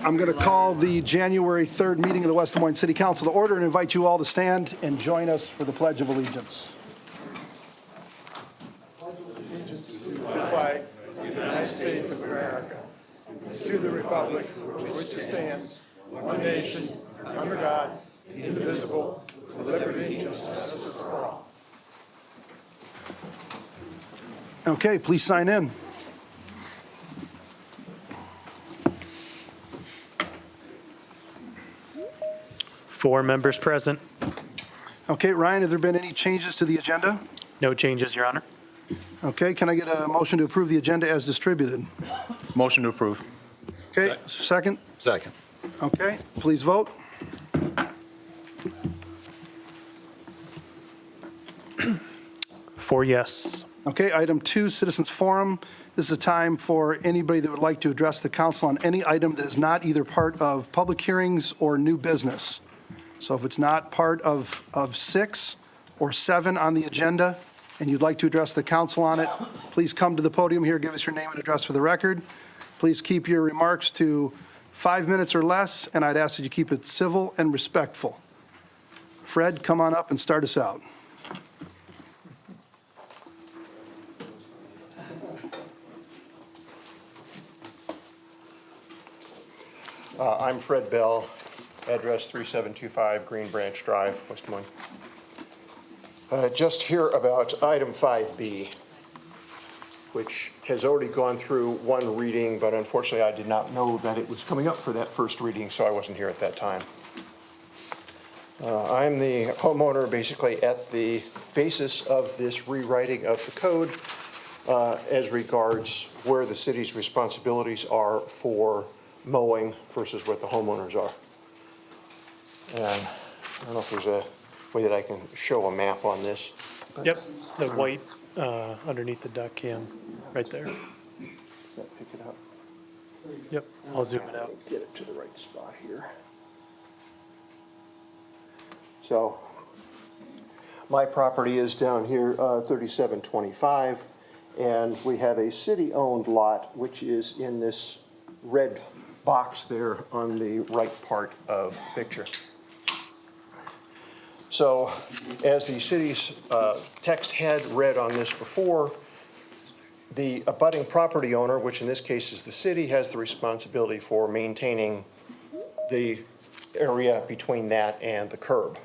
I'm going to call the January 3rd meeting of the West Des Moines City Council to order and invite you all to stand and join us for the Pledge of Allegiance. To the flag of the United States of America, and to the republic for which it stands, one nation, under God, indivisible, with liberty and justice for all. Okay, please sign in. Four members present. Okay, Ryan, have there been any changes to the agenda? No changes, Your Honor. Okay, can I get a motion to approve the agenda as distributed? Motion to approve. Okay, second? Second. Okay, please vote. Four yes. Okay, item 2, Citizens Forum. This is a time for anybody that would like to address the council on any item that is not either part of public hearings or new business. So if it's not part of 6 or 7 on the agenda and you'd like to address the council on it, please come to the podium here, give us your name and address for the record. Please keep your remarks to 5 minutes or less, and I'd ask that you keep it civil and respectful. Fred, come on up and start us out. I'm Fred Bell, address 3725 Green Branch Drive, West Des Moines. Just here about item 5B, which has already gone through one reading, but unfortunately I did not know that it was coming up for that first reading, so I wasn't here at that time. I'm the homeowner basically at the basis of this rewriting of the code as regards where the city's responsibilities are for mowing versus what the homeowners are. And I don't know if there's a way that I can show a map on this. Yep, the white underneath the duck cam, right there. Does that pick it up? Yep, I'll zoom it out. Get it to the right spot here. So my property is down here, 3725, and we have a city-owned lot which is in this red box there on the right part of the picture. So as the city's text had read on this before, the abutting property owner, which in this case is the city, has the responsibility for maintaining the area between that and the curb.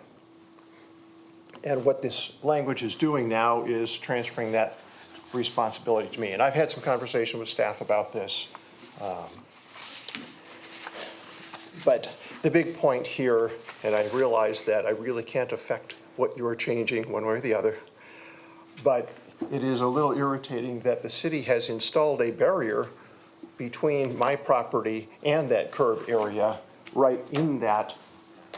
And what this language is doing now is transferring that responsibility to me. And I've had some conversation with staff about this. But the big point here, and I realize that I really can't affect what you're changing one way or the other, but it is a little irritating that the city has installed a barrier between my property and that curb area right in that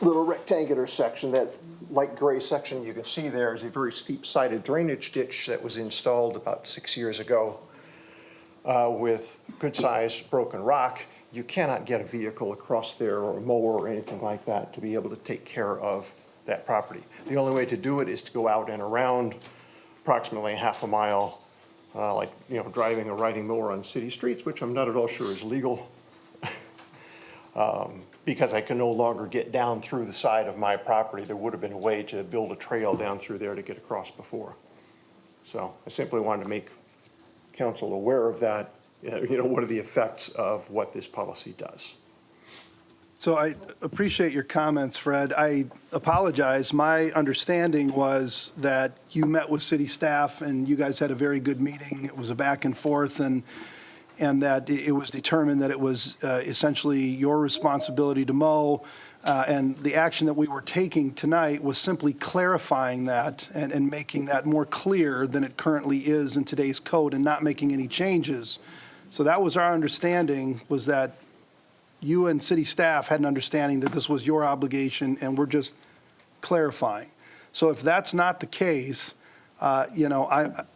little rectangular section. That light gray section you can see there is a very steep-sided drainage ditch that was installed about 6 years ago with good-sized broken rock. You cannot get a vehicle across there or a mower or anything like that to be able to take care of that property. The only way to do it is to go out and around approximately half a mile, like, you know, driving a riding mower on city streets, which I'm not at all sure is legal, because I can no longer get down through the side of my property. There would have been a way to build a trail down through there to get across before. So I simply wanted to make council aware of that. You know, what are the effects of what this policy does? So I appreciate your comments, Fred. I apologize. My understanding was that you met with city staff and you guys had a very good meeting. It was a back and forth, and that it was determined that it was essentially your responsibility to mow. And the action that we were taking tonight was simply clarifying that and making that more clear than it currently is in today's code and not making any changes. So that was our understanding, was that you and city staff had an understanding that this was your obligation, and we're just clarifying. So if that's not the case, you know,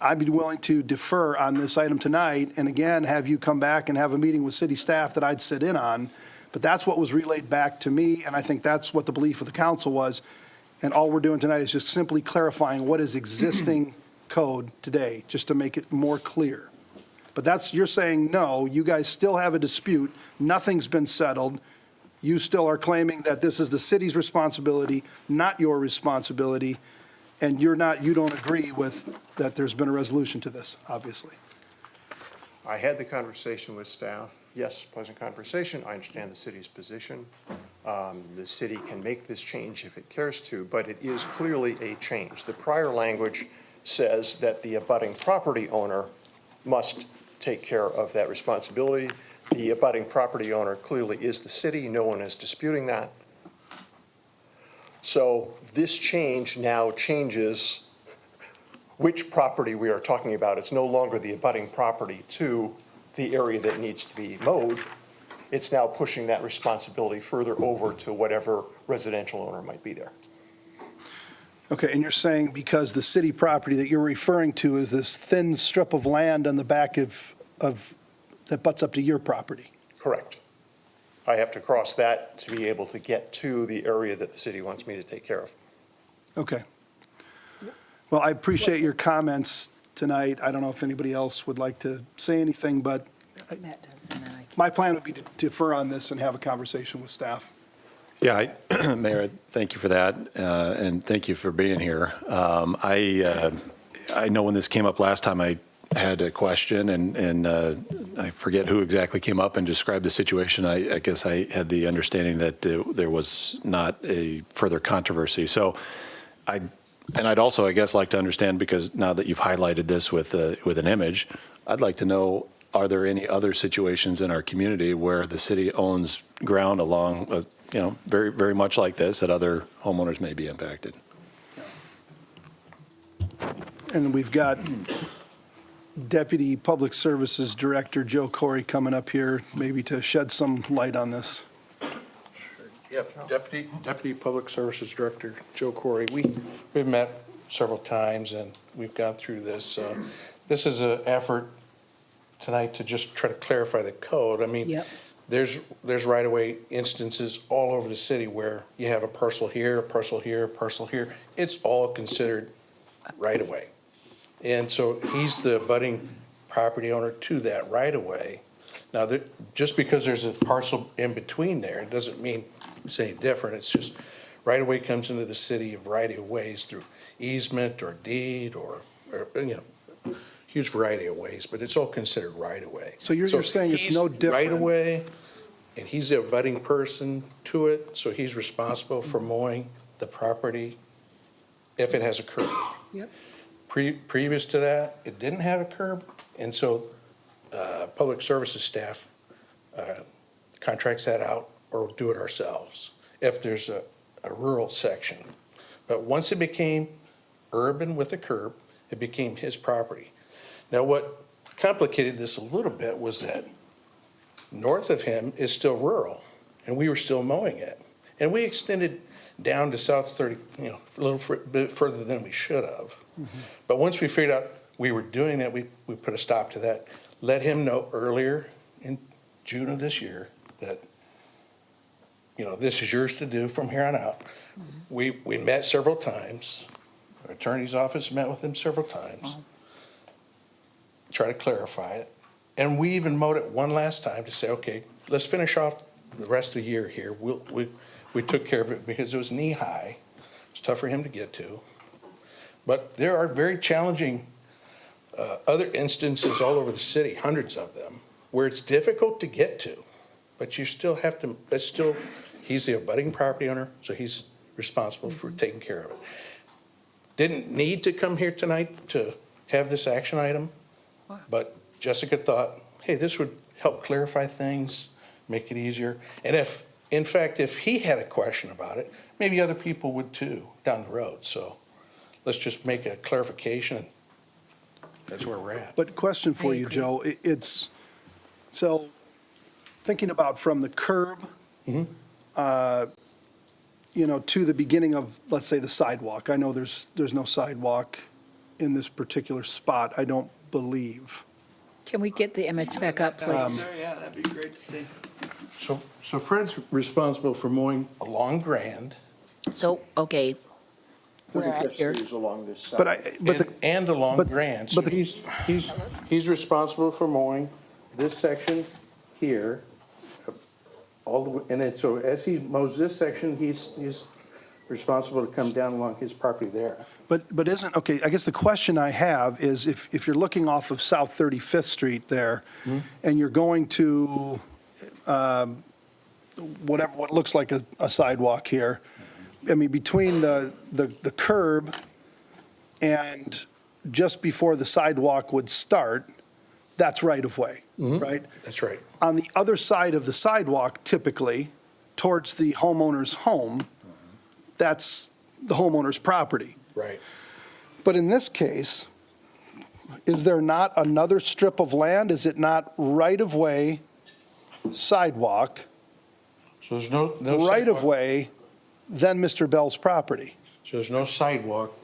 I'd be willing to defer on this item tonight, and again, have you come back and have a meeting with city staff that I'd sit in on. But that's what was relayed back to me, and I think that's what the belief of the council was. And all we're doing tonight is just simply clarifying what is existing code today, just to make it more clear. But you're saying, no, you guys still have a dispute, nothing's been settled. You still are claiming that this is the city's responsibility, not your responsibility, and you don't agree with that there's been a resolution to this, obviously. I had the conversation with staff. Yes, pleasant conversation. I understand the city's position. The city can make this change if it cares to, but it is clearly a change. The prior language says that the abutting property owner must take care of that responsibility. The abutting property owner clearly is the city. No one is disputing that. So this change now changes which property we are talking about. It's no longer the abutting property to the area that needs to be mowed. It's now pushing that responsibility further over to whatever residential owner might be there. Okay, and you're saying because the city property that you're referring to is this thin strip of land on the back of that butts up to your property? Correct. I have to cross that to be able to get to the area that the city wants me to take care of. Okay. Well, I appreciate your comments tonight. I don't know if anybody else would like to say anything, but Matt does, and then I can. my plan would be to defer on this and have a conversation with staff. Yeah, Mayor, thank you for that, and thank you for being here. I know when this came up last time, I had a question, and I forget who exactly came up and described the situation. I guess I had the understanding that there was not a further controversy. So I'd also, I guess, like to understand, because now that you've highlighted this with an image, I'd like to know, are there any other situations in our community where the city owns ground along, very, very much like this, that other homeowners may be impacted? And we've got Deputy Public Services Director Joe Corey coming up here, maybe to shed some light on this. Yep, Deputy Public Services Director Joe Corey. We've met several times and we've gone through this. This is an effort tonight to just try to clarify the code. I mean, Yep. there's right-of-way instances all over the city where you have a parcel here, a parcel here, a parcel here. It's all considered right-of-way. And so he's the abutting property owner to that right-of-way. Now, just because there's a parcel in between there, it doesn't mean it's any different. It's just right-of-way comes into the city of right-of-ways through easement or deed or huge variety of ways, but it's all considered right-of-way. So you're saying it's no different? Right-of-way, and he's the abutting person to it, so he's responsible for mowing the property if it has a curb. Yep. Previous to that, it didn't have a curb, and so public services staff contracts that out or do it ourselves if there's a rural section. But once it became urban with a curb, it became his property. Now, what complicated this a little bit was that north of him is still rural, and we were still mowing it. And we extended down to south 30, a little bit further than we should have. Mm-hmm. But once we figured out we were doing that, we put a stop to that. Let him know earlier in June of this year that, this is yours to do from here on out. Mm-hmm. We met several times. Our attorney's office met with him several times. Wow. Try to clarify it. And we even mowed it one last time to say, okay, let's finish off the rest of the year here. We took care of it because it was knee high. It was tough for him to get to. But there are very challenging other instances all over the city, hundreds of them, where it's difficult to get to. But you still have to, he's the abutting property owner, so he's responsible for taking care of it. Didn't need to come here tonight to have this action item, but Jessica thought, hey, this would help clarify things, make it easier. And if he had a question about it, maybe other people would too down the road. So let's just make a clarification. That's where we're at. But question for you, Joe, so thinking about from the curb, Mm-hmm. To the beginning of, let's say, the sidewalk. I know there's no sidewalk in this particular spot, I don't believe. Can we get the image back up, please? Yeah, that'd be great to see. So Fred's responsible for mowing along Grand. So, okay, Where at 35th here? Street is along this side. And along but- Grand. So but the- he's responsible for mowing this section here, all the way, and then, so as he mows this section, he's responsible to come down along his property there. But isn't, okay, I guess the question I have is if you're looking off of South 35th Street there, and you're going to what looks like a sidewalk here, I mean, between the curb and just before the sidewalk would start, that's right-of-way, right? That's right. On the other side of the sidewalk, typically, towards the homeowner's home, that's the homeowner's property. Right. But in this case, is there not another strip of land? Is it not right-of-way, sidewalk, So there's no sidewalk. right-of-way, then Mr. Bell's property? So there's no sidewalk.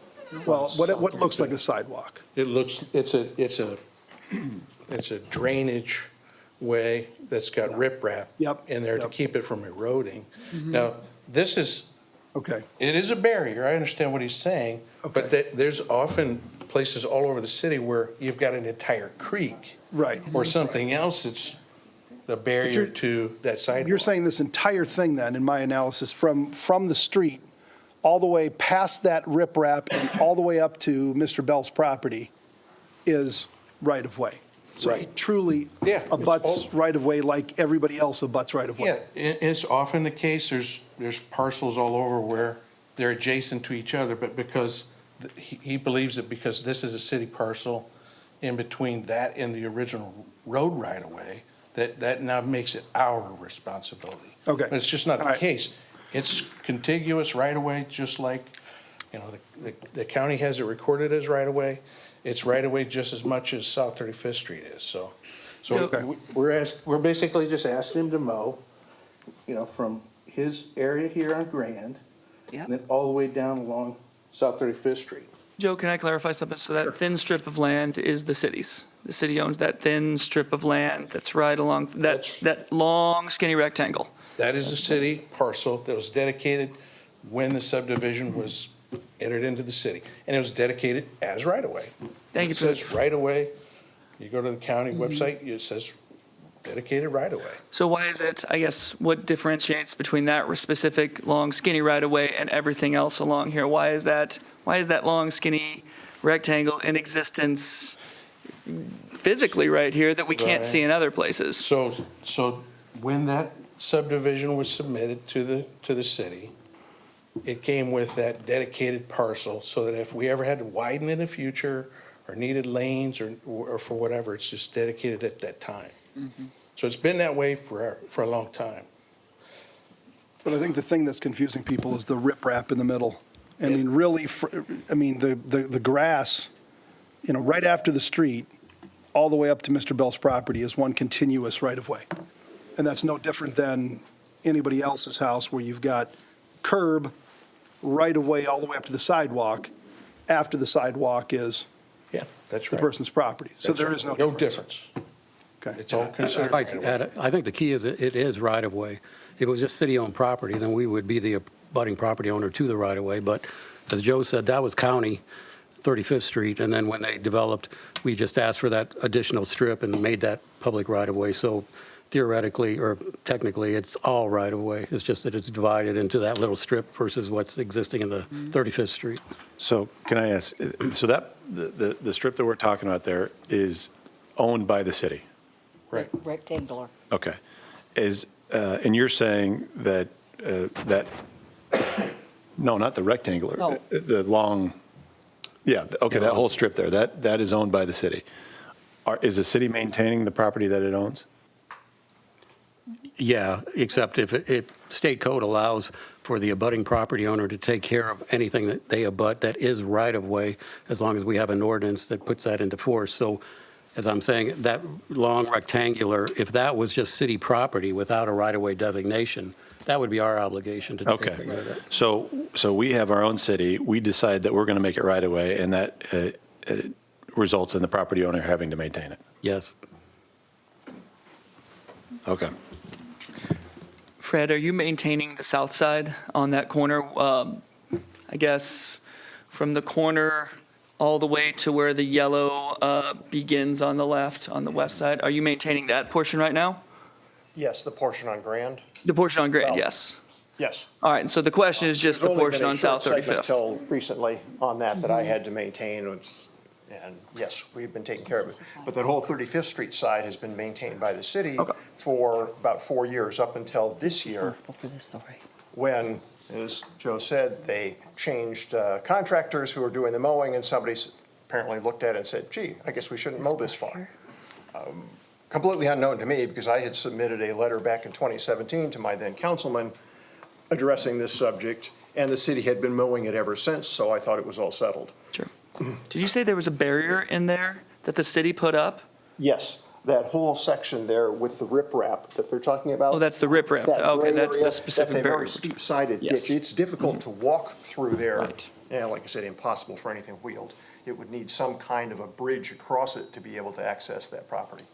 Well, what looks like a sidewalk? It looks, it's a drainage way that's got riprap Yep, in there to yep. keep it from eroding. Now, this is, Okay, it is a barrier, I understand what he's saying, but Okay. there's often places all over the city where you've got an entire creek right. or something else that's the barrier you're- to that sidewalk. You're saying this entire thing then, in my analysis, from the street, all the way past that riprap and all the way up to Mr. Bell's property is right-of-way? So he Right. truly Yeah, it's abuts all- right-of-way like everybody else abuts right-of-way? Yeah, it's often the case, there's parcels all over where they're adjacent to each other, but because he believes that because this is a city parcel in between that and the original road right-of-way, that now makes it our responsibility. Okay. But it's just not All the right. case. It's contiguous right-of-way, just like, the county has it recorded as right-of-way. It's right-of-way just as much as South 35th Street is, so. Okay. We're basically just asking him to mow, from his area here on Grand, Yep. and then all the way down along South 35th Street. Joe, can I clarify something? So that thin strip of land is the city's. The city owns that thin strip of land that's right along, that long skinny rectangle. That is a city parcel that was dedicated when the subdivision was entered into the city, and it was dedicated as right-of-way. Thank you It for says right-of-way, you go to the county website, it says dedicated right-of-way. So why is it, I guess, what differentiates between that specific long skinny right-of-way and everything else along here? Why is that long skinny rectangle in existence physically right here that we can't see in other places? So when that subdivision was submitted to the city, it came with that dedicated parcel, so that if we ever had to widen in the future, or needed lanes, or for whatever, it's just dedicated at that time. So it's been that way for a long time. But I think the thing that's confusing people is the riprap in the middle. I mean, really, the grass, right after the street, all the way up to Mr. Bell's property is one continuous right-of-way. And that's no different than anybody else's house where you've got curb, right-of-way all the way up to the sidewalk. After the sidewalk is Yeah, that's the right. person's property. So That's there right. is no No difference. difference. Okay. It's all considered I'd like to right-of-way. add, I think the key is it is right-of-way. If it was just city-owned property, then we would be the abutting property owner to the right-of-way. But as Joe said, that was county, 35th Street, and then when they developed, we just asked for that additional strip and made that public right-of-way. So theoretically, or technically, it's all right-of-way. It's just that it's divided into that little strip versus what's existing in the 35th Street. So can I ask, so that, the strip that we're talking about there is owned by the city? Right. Rectangular. Okay. And you're saying that, no, not the rectangular. No. The long, yeah, okay, that whole strip there, that is owned by the city. Is the city maintaining the property that it owns? Yeah, except if state code allows for the abutting property owner to take care of anything that they abut that is right-of-way, as long as we have an ordinance that puts that into force. So as I'm saying, that long rectangular, if that was just city property without a right-of-way designation, that would be our obligation to take care Okay. of that. So we have our own city, we decide that we're going to make it right away, and that results in the property owner having to maintain it? Yes. Okay. Fred, are you maintaining the south side on that corner? I guess from the corner all the way to where the yellow begins on the left, on the west side. Are you maintaining that portion right now? Yes, the portion on Grand? The portion on Grand, Well, yes. Yes. All right, so the question is just the There's only portion been a on short South segment 35th. Till recently on that I had to maintain, and yes, we've been taking care of it. But that whole 35th Street side has been maintained by the city Okay. for about 4 years, up until this year, Responsible for this, all right. when, as Joe said, they changed contractors who were doing the mowing, and somebody apparently looked at it and said, gee, I guess we shouldn't mow this far. Completely unknown to me, because I had submitted a letter back in 2017 to my then councilman addressing this subject, and the city had been mowing it ever since, so I thought it was all settled. Sure. Did you say there was a barrier in there that the city put up? Yes, that whole section there with the riprap that they're talking about. Oh, that's the riprap. that Okay, gray that's the area, specific that's a barrier. very steep-sided Yes. ditch. It's difficult to walk through there. Right. And like I said, impossible for anything wheeled. It would need some kind of a bridge across it to be able to access that property.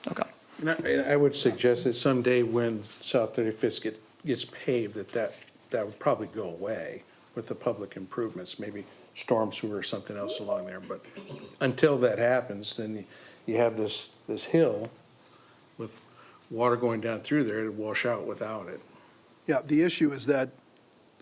Okay. And I would suggest that someday when South 35th gets paved, that would probably go away with the public improvements, maybe storm sewer or something else along there. But until that happens, then you have this hill with water going down through there to wash out without it. Yeah, the issue is that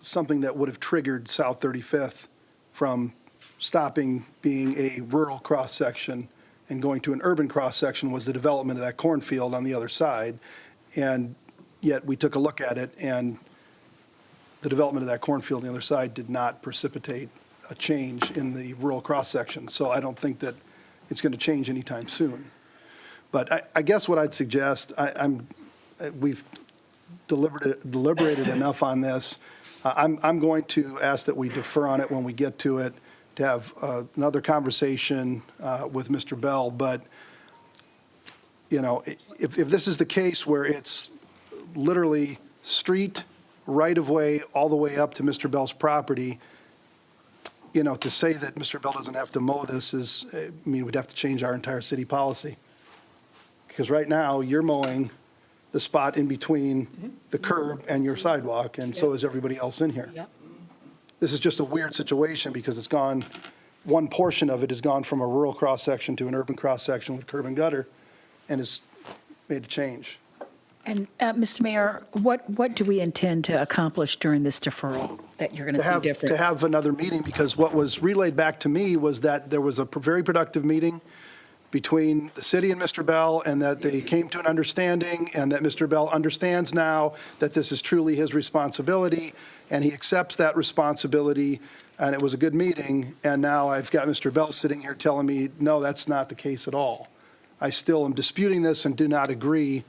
something that would have triggered South 35th from stopping being a rural cross-section and going to an urban cross-section was the development of that cornfield on the other side. And yet we took a look at it, and the development of that cornfield on the other side did not precipitate a change in the rural cross-section. So I don't think that it's going to change anytime soon. But I guess what I'd suggest, we've deliberated enough on this. I'm going to ask that we defer on it when we get to it, to have another conversation with Mr. Bell. But, you know, if this is the case where it's literally street, right-of-way, all the way up to Mr. Bell's property, you know, to say that Mr. Bell doesn't have to mow this is, I mean, we'd have to change our entire city policy. Because right now, you're mowing the spot in between the curb and your sidewalk, and so is everybody else in here. Yep. This is just a weird situation because it's gone, one portion of it has gone from a rural cross-section to an urban cross-section with curb and gutter, and has made a change. And, Mr. Mayor, what do we intend to accomplish during this deferral that you're going to see different? To have another meeting, because what was relayed back to me was that there was a very productive meeting between the city and Mr. Bell, and that they came to an understanding, and that Mr. Bell understands now that this is truly his responsibility, and he accepts that responsibility, and it was a good meeting. And now I've got Mr. Bell sitting here telling me, no, that's not the case at all. I still am disputing this and do not agree.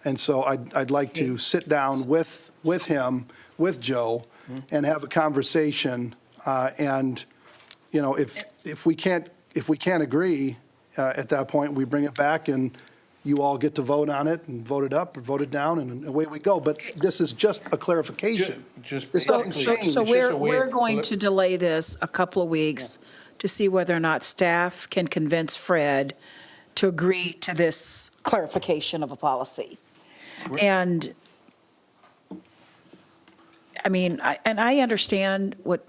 And so I'd like to sit down with him, with Joe, and have a conversation. And, you know, if we can't agree, at that point, we bring it back and you all get to vote on it and vote it up or vote it down, and away we go. But this is just a clarification. Just This doesn't So change. so It's just a way we're of- going to delay this a couple of weeks to see whether or not staff can convince Fred to agree to this clarification of a policy. And, I mean, I understand what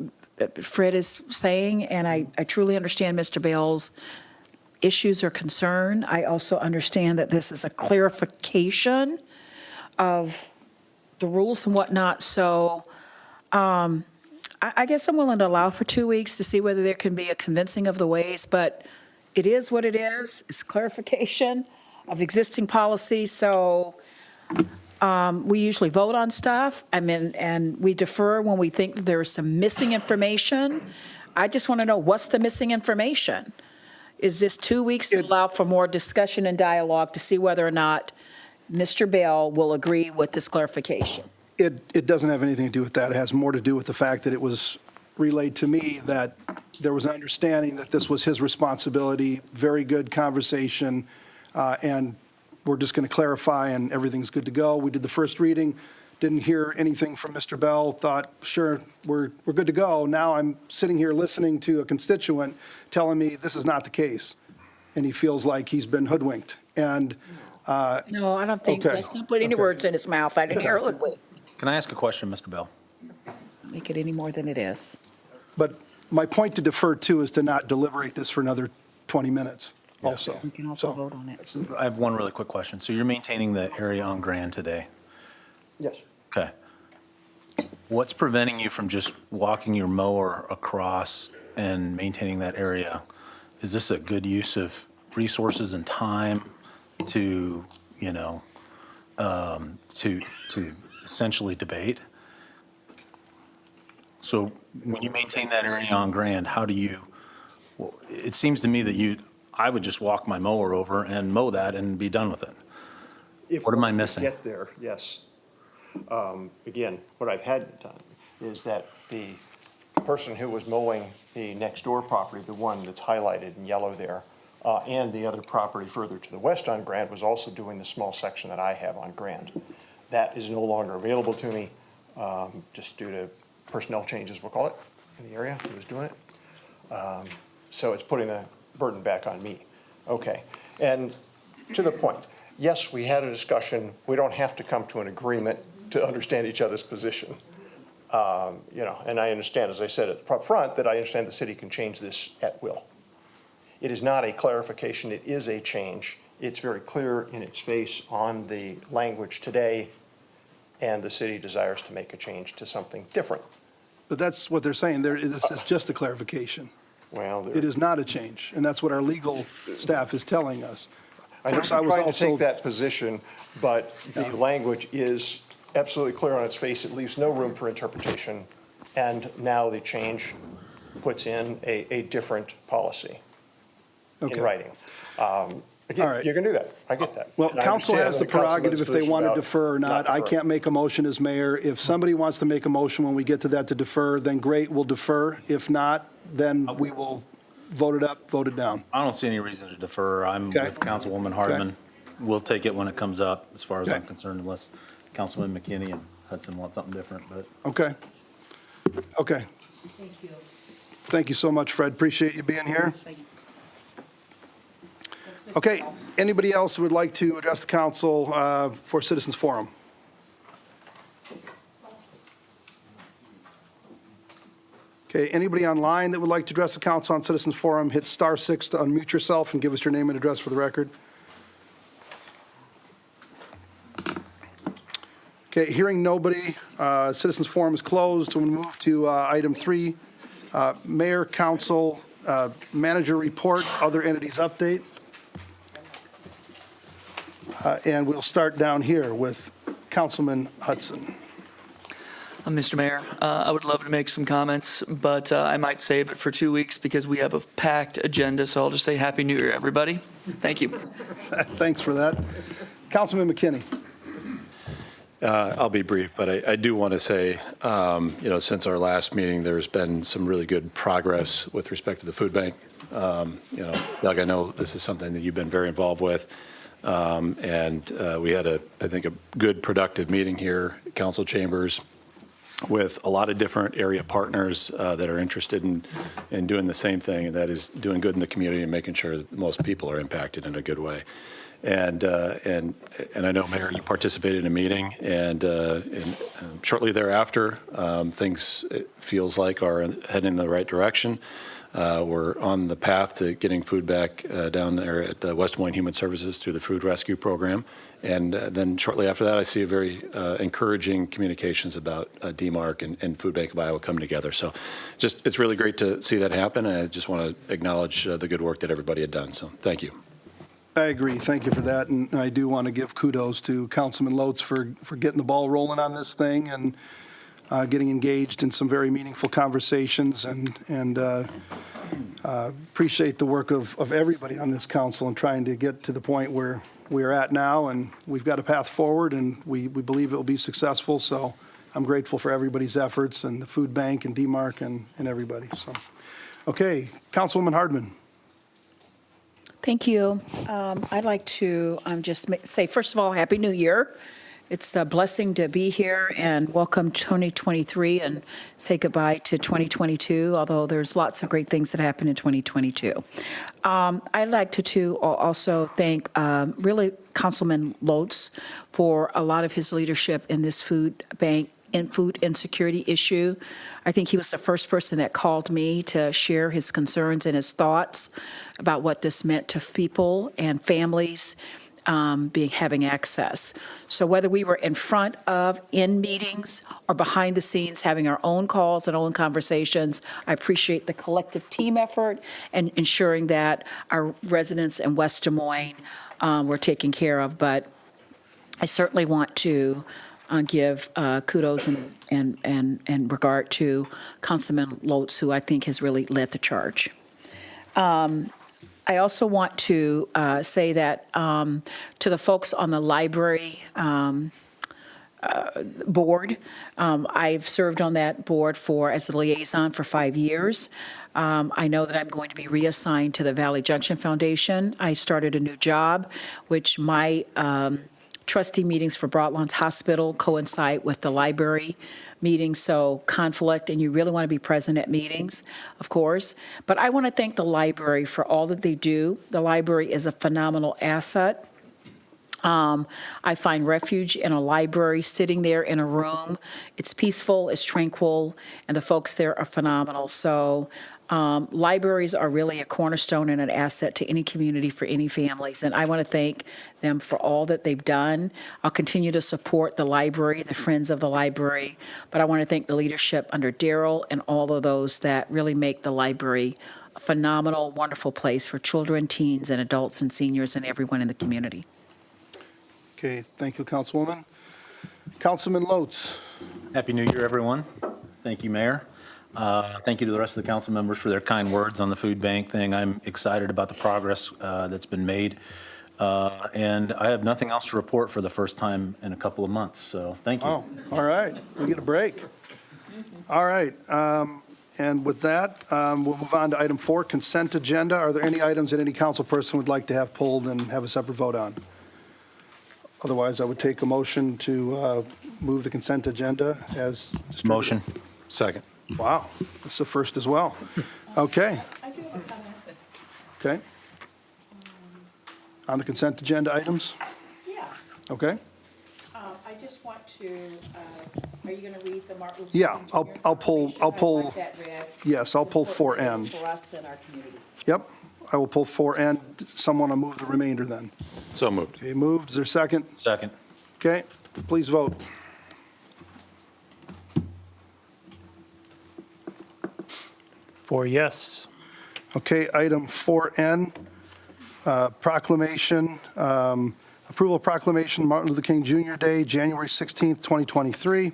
Fred is saying, and I truly understand Mr. Bell's issues or concern. I also understand that this is a clarification of the rules and whatnot. So I guess I'm willing to allow for 2 weeks to see whether there can be a convincing of the ways, but it is what it is. It's clarification of existing policies. So we usually vote on stuff, and we defer when we think that there is some missing information. I just want to know, what's the missing information? Is this 2 weeks to allow for more discussion and dialogue to see whether or not Mr. Bell will agree with this clarification? It doesn't have anything to do with that. It has more to do with the fact that it was relayed to me that there was an understanding that this was his responsibility, very good conversation, and we're just going to clarify and everything's good to go. We did the first reading, didn't hear anything from Mr. Bell, thought, sure, we're good to go. Now I'm sitting here listening to a constituent telling me this is not the case, and he feels like he's been hoodwinked. And No, I don't think, Okay. let's not put any Okay. words in his mouth. I didn't hear it. Can I ask a question, Mr. Bell? Make it any more than it is. But my point to defer to is to not deliberate this for another 20 minutes also. We can also So- vote on it. I have one really quick question. So you're maintaining the area on Grand today? Yes. Okay. What's preventing you from just walking your mower across and maintaining that area? Is this a good use of resources and time to, to essentially debate? So when you maintain that area on Grand, how do you, well, it seems to me that I would just walk my mower over and mow that and be done with it. If What am I we missing? Get there, yes. Again, what I've had done is that the person who was mowing the next door property, the one that's highlighted in yellow there, and the other property further to the west on Grand was also doing the small section that I have on Grand. That is no longer available to me, just due to personnel changes, we'll call it, in the area who was doing it. So it's putting the burden back on me. Okay, and to the point, yes, we had a discussion. We don't have to come to an agreement to understand each other's position. And I understand, as I said up front, that I understand the city can change this at will. It is not a clarification, it is a change. It's very clear in its face on the language today, and the city desires to make a change to something different. But that's what they're saying. This is just a clarification. Well, It is not a change, and that's what our legal staff is telling us. I know Of course, I you're was trying to also- take that position, but the language is absolutely clear on its face. It leaves no room for interpretation. And now the change puts in a different policy in Okay. writing. All Again, right. you can do that. I get that. Well, And I council understand has the the councilman's prerogative if they position want to about defer or not. I deferring. can't make a motion as mayor. If somebody wants to make a motion when we get to that to defer, then great, we'll defer. If not, then we will vote it up, vote it down. I don't see any reason to defer. I'm Okay. with Councilwoman Hardman. We'll take it when it comes up, as far as I'm Okay. concerned, unless Councilman McKinney and Hudson want something different, but. Okay. Okay. Thank you. Thank you so much, Fred. Appreciate you being here. Okay, anybody else who would like to address the council for Citizens Forum? Okay, anybody online that would like to address the council on Citizens Forum, hit *6 to unmute yourself and give us your name and address for the record. Okay, hearing nobody, Citizens Forum is closed. We'll move to item 3, Mayor, Council, Manager Report, Other Entities Update. And we'll start down here with Councilman Hudson. Mr. Mayor, I would love to make some comments, but I might save it for 2 weeks because we have a packed agenda, so I'll just say Happy New Year, everybody. Thank you. Thanks for that. Councilman McKinney. I'll be brief, but I do want to say, since our last meeting, there's been some really good progress with respect to the food bank. Doug, I know this is something that you've been very involved with. And we had, I think, a good, productive meeting here at council chambers with a lot of different area partners that are interested in doing the same thing, and that is doing good in the community and making sure that most people are impacted in a good way. And I know, Mayor, you participated in a meeting, and shortly thereafter, things, it feels like, are heading in the right direction. We're on the path to getting food back down there at West Des Moines Human Services through the food rescue program. And then shortly after that, I see a very encouraging communications about DMARC and Food Bank of Iowa coming together. So it's really great to see that happen. And I just want to acknowledge the good work that everybody had done. So thank you. I agree. Thank you for that. And I do want to give kudos to Councilman Lotz for getting the ball rolling on this thing and getting engaged in some very meaningful conversations, and appreciate the work of everybody on this council and trying to get to the point where we are at now, and we've got a path forward, and we believe it will be successful. So I'm grateful for everybody's efforts, and the food bank and DMARC and everybody. So, okay, Councilwoman Hardman. Thank you. I'd like to just say, first of all, Happy New Year. It's a blessing to be here and welcome 2023 and say goodbye to 2022, although there's lots of great things that happened in 2022. I'd like to also thank really Councilman Lotz for a lot of his leadership in this food bank food insecurity issue. I think he was the first person that called me to share his concerns and his thoughts about what this meant to people and families having access. So whether we were in meetings or behind the scenes having our own calls and own conversations, I appreciate the collective team effort and ensuring that our residents in West Des Moines were taken care of. But I certainly want to give kudos and regard to Councilman Lotz, who I think has really led the charge. I also want to say that to the folks on the library board, I've served on that board as a liaison for 5 years. I know that I'm going to be reassigned to the Valley Junction Foundation. I started a new job, which my trustee meetings for Broadlands Hospital coincide with the library meetings, so conflict, and you really want to be present at meetings, of course. But I want to thank the library for all that they do. The library is a phenomenal asset. I find refuge in a library, sitting there in a room. It's peaceful, it's tranquil, and the folks there are phenomenal. So libraries are really a cornerstone and an asset to any community for any families, and I want to thank them for all that they've done. I'll continue to support the library, the Friends of the Library, but I want to thank the leadership under Daryl and all of those that really make the library a phenomenal, wonderful place for children, teens, and adults and seniors and everyone in the community. Okay, thank you, Councilwoman. Councilman Lotz. Happy New Year, everyone. Thank you, Mayor. Thank you to the rest of the council members for their kind words on the food bank thing. I'm excited about the progress that's been made. And I have nothing else to report for the first time in a couple of months, so thank you. Oh, all right, we get a break. All right, and with that, we'll move on to item 4, consent agenda. Are there any items that any council person would like to have pulled and have a separate vote on? Otherwise, I would take a motion to move the consent agenda as distributed. Motion. Second. Wow, that's the first as well. Okay. I do have a comment. Okay. On the consent agenda items? Yeah. Okay. I just want to, are you going to read the Martin Luther Yeah, King Jr. I'll pull- Proclamation? I'll pull- I want that read. Yes, I'll pull It's important 4N. for us and our community. Yep, I will pull 4 and someone will move the remainder then. So moved. Okay, moved, is there a second? Second. Okay, please vote. For yes. Okay, item 4N, proclamation, approval of proclamation Martin Luther King Jr. Day, January 16th, 2023.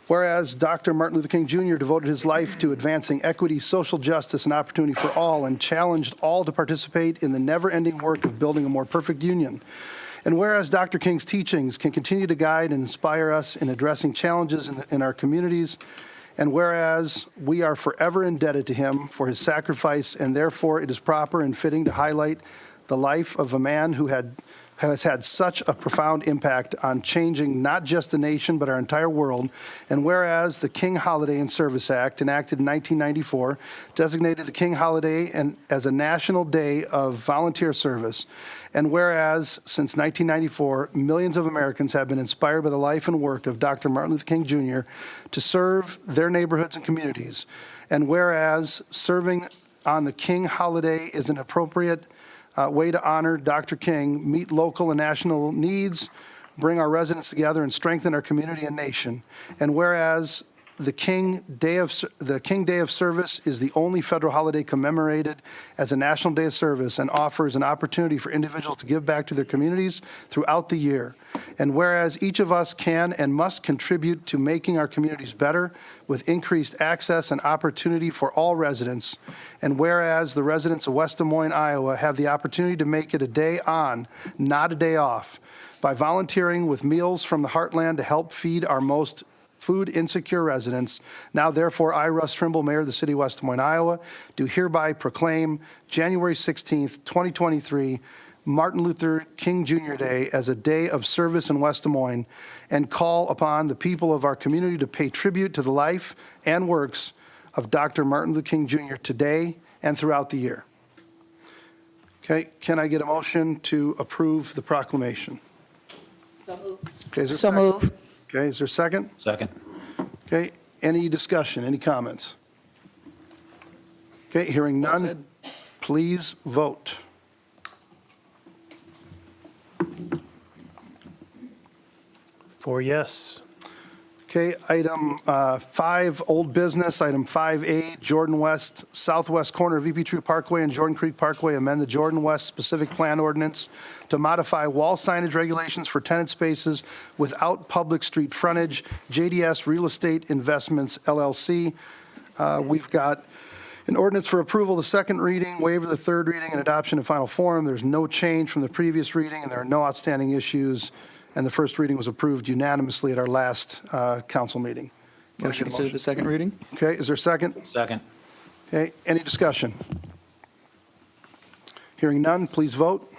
Whereas Dr. Martin Luther King Jr. devoted his life to advancing equity, social justice, and opportunity for all, and challenged all to participate in the never-ending work of building a more perfect union. And whereas Dr. King's teachings can continue to guide and inspire us in addressing challenges in our communities, and whereas we are forever indebted to him for his sacrifice, and therefore it is proper and fitting to highlight the life of a man who has had such a profound impact on changing not just the nation but our entire world, and whereas the King Holiday and Service Act, enacted in 1994, designated the King Holiday as a national day of volunteer service, and whereas since 1994, millions of Americans have been inspired by the life and work of Dr. Martin Luther King Jr. to serve their neighborhoods and communities, and whereas serving on the King Holiday is an appropriate way to honor Dr. King, meet local and national needs, bring our residents together, and strengthen our community and nation. And whereas the King Day of Service is the only federal holiday commemorated as a national day of service and offers an opportunity for individuals to give back to their communities throughout the year. And whereas each of us can and must contribute to making our communities better with increased access and opportunity for all residents, and whereas the residents of West Des Moines, Iowa have the opportunity to make it a day on, not a day off, by volunteering with Meals from the Heartland to help feed our most food insecure residents. Now, therefore, I, Russ Trimble, Mayor of the City of West Des Moines, Iowa, do hereby proclaim January 16th, 2023, Martin Luther King Jr. Day as a day of service in West Des Moines, and call upon the people of our community to pay tribute to the life and works of Dr. Martin Luther King Jr. today and throughout the year. Okay, can I get a motion to approve the proclamation? Okay, is there a So second? move. Okay, is there a second? Second. Okay, any discussion, any comments? Okay, hearing Well none, said. please vote. Four yes. Okay, item 5, old business, item 5A, Jordan West, southwest corner of VP True Parkway and Jordan Creek Parkway, amend the Jordan West specific plan ordinance to modify wall signage regulations for tenant spaces without public street frontage, JDS Real Estate Investments LLC. We've got an ordinance for approval, the second reading, waiver the third reading, and adoption in final form. There's no change from the previous reading, and there are no outstanding issues. And the first reading was approved unanimously at our last council meeting. Can I Motion to get a consider the second reading? Okay, is there a second? Second. Okay, any discussion? Hearing none, please vote.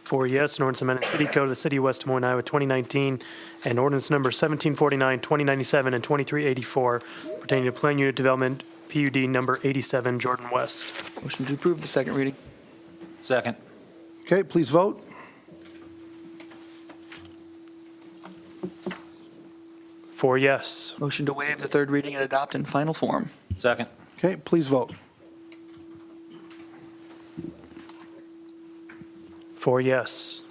Four yes, an ordinance amending City Code of the City of West Des Moines, Iowa, 2019, and ordinance number 1749, 2097, and 2384 pertaining to Plan Unit Development, PUD number 87, Jordan West. Motion to approve the second reading? Second. Okay, please vote. Four yes. Motion to waive the third reading and adopt in final form? Second. Okay, please vote. Four yes.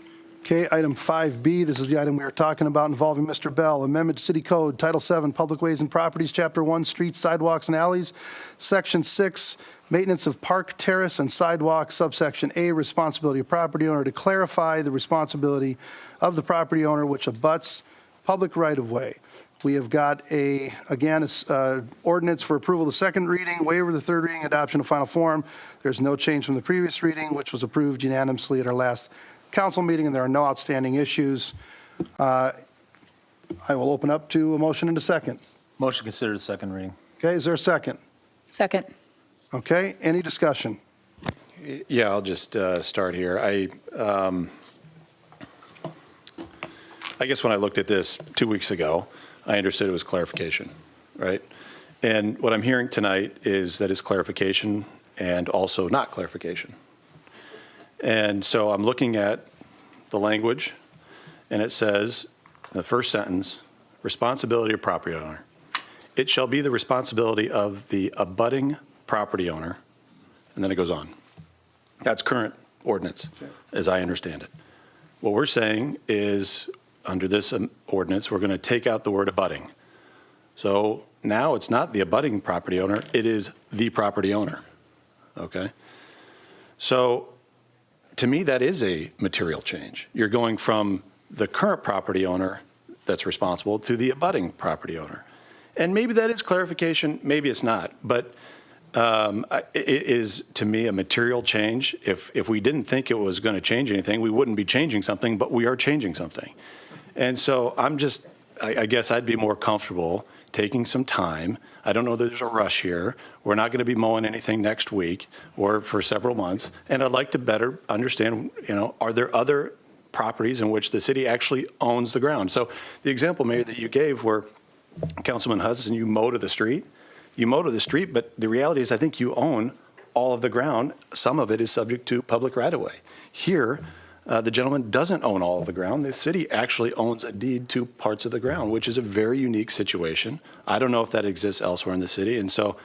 Okay, item 5B, this is the item we were talking about involving Mr. Bell. Amendment to City Code, Title 7, Public Ways and Properties, Chapter 1, Streets, Sidewalks, and Alleys, Section 6, Maintenance of Park, Terrace, and Sidewalks, Subsection A, Responsibility of Property Owner, to clarify the responsibility of the property owner which abuts public right-of-way. We have got again, ordinance for approval, the second reading, waiver the third reading, adoption of final form. There's no change from the previous reading, which was approved unanimously at our last council meeting, and there are no outstanding issues. I will open up to a motion and a second. Motion to consider the second reading. Okay, is there a second? Second. Okay, any discussion? Yeah, I'll just start here. I guess when I looked at this 2 weeks ago, I understood it was clarification, right? And what I'm hearing tonight is that it's clarification and also not clarification. And so I'm looking at the language, and it says, in the first sentence, responsibility of property owner. It shall be the responsibility of the abutting property owner, and then it goes on. That's current ordinance, as I understand it. What we're saying is, under this ordinance, we're going to take out the word abutting. So now it's not the abutting property owner, it is the property owner, okay? So to me, that is a material change. You're going from the current property owner that's responsible to the abutting property owner. And maybe that is clarification, maybe it's not, but it is, to me, a material change. If we didn't think it was going to change anything, we wouldn't be changing something, but we are changing something. And so I guess I'd be more comfortable taking some time. I don't know that there's a rush here. We're not going to be mowing anything next week or for several months. And I'd like to better understand, are there other properties in which the city actually owns the ground? So the example, Mayor, that you gave where Councilman Hudson, you mow to the street, but the reality is I think you own all of the ground. Some of it is subject to public right-of-way. Here, the gentleman doesn't own all of the ground. The city actually owns a deed to parts of the ground, which is a very unique situation. I don't know if that exists elsewhere in the city. And so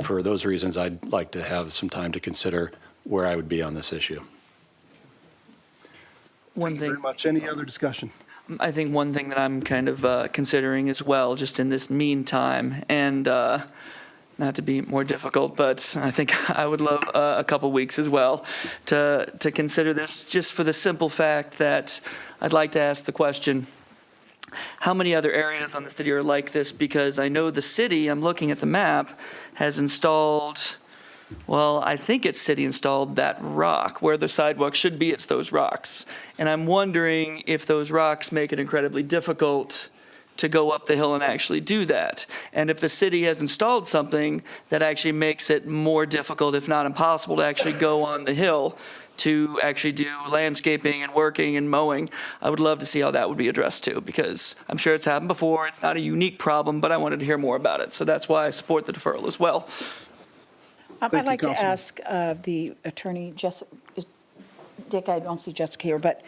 for those reasons, I'd like to have some time to consider where I would be on this issue. Thank you very much. Any other discussion? I think one thing that I'm kind of considering as well, just in this meantime, and not to be more difficult, but I think I would love a couple weeks as well to consider this, just for the simple fact that I'd like to ask the question, how many other areas on the city are like this? Because I know the city, I'm looking at the map, has installed, well, I think it's city installed that rock where the sidewalk should be, it's those rocks. And I'm wondering if those rocks make it incredibly difficult to go up the hill and actually do that. And if the city has installed something that actually makes it more difficult, if not impossible, to actually go on the hill to actually do landscaping and working and mowing, I would love to see how that would be addressed too, because I'm sure it's happened before. It's not a unique problem, but I wanted to hear more about it. So that's why I support the deferral as well. I'd Thank you, like to Councilman. ask the attorney, Dick, I don't see Jessica here, but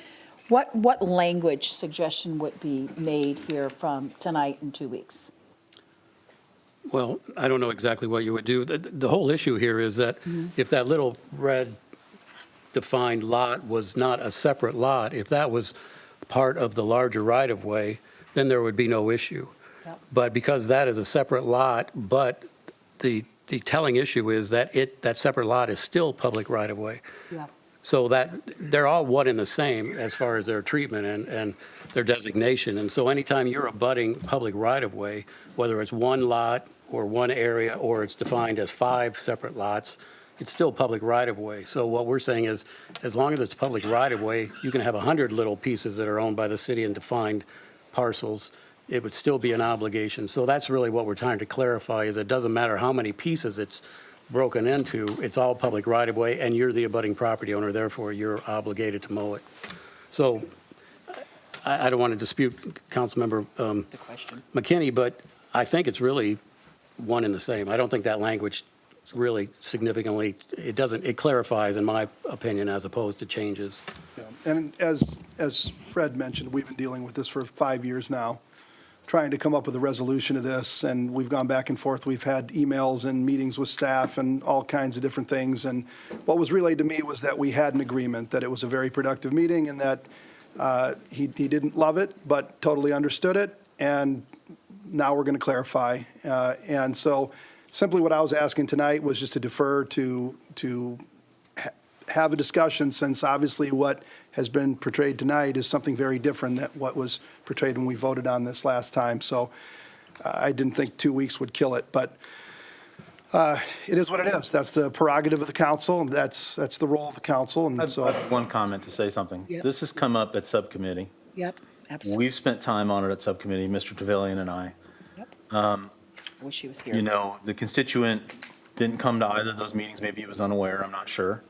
what language suggestion would be made here from tonight in 2 weeks? Well, I don't know exactly what you would do. The whole issue here is that if that little red defined lot was not a separate lot, if that was part of the larger right-of-way, then there would be no issue. Yep. But because that is a separate lot, but the telling issue is that that separate lot is still public right-of-way. Yeah. So that, they're all one and the same as far as their treatment and their designation. And so anytime you're abutting public right-of-way, whether it's one lot or one area, or it's defined as 5 separate lots, it's still public right-of-way. So what we're saying is, as long as it's public right-of-way, you can have 100 little pieces that are owned by the city and defined parcels. It would still be an obligation. So that's really what we're trying to clarify, is it doesn't matter how many pieces it's broken into, it's all public right-of-way, and you're the abutting property owner, therefore you're obligated to mow it. So I don't want to dispute Councilmember McKinney, but I think it's really one and the same. I don't think that language really significantly, it clarifies, in my opinion, as opposed to changes. Yeah. And as Fred mentioned, we've been dealing with this for 5 years now, trying to come up with a resolution of this, and we've gone back and forth. We've had emails and meetings with staff and all kinds of different things. And what was relayed to me was that we had an agreement, that it was a very productive meeting, and that he didn't love it, but totally understood it. And now we're going to clarify. And so simply what I was asking tonight was just to defer to have a discussion, since obviously what has been portrayed tonight is something very different than what was portrayed when we voted on this last time. So I didn't think 2 weeks would kill it, but it is what it is. That's the prerogative of the council, and that's the role of the council. And I so, have one comment to say something. Yep. This has come up at subcommittee. Yep, absolutely. We've spent time on it at subcommittee, Mr. Trevelyan and I. Yep. Wish she was here. You know, the constituent didn't come to either of those meetings. Maybe he was unaware, I'm not sure.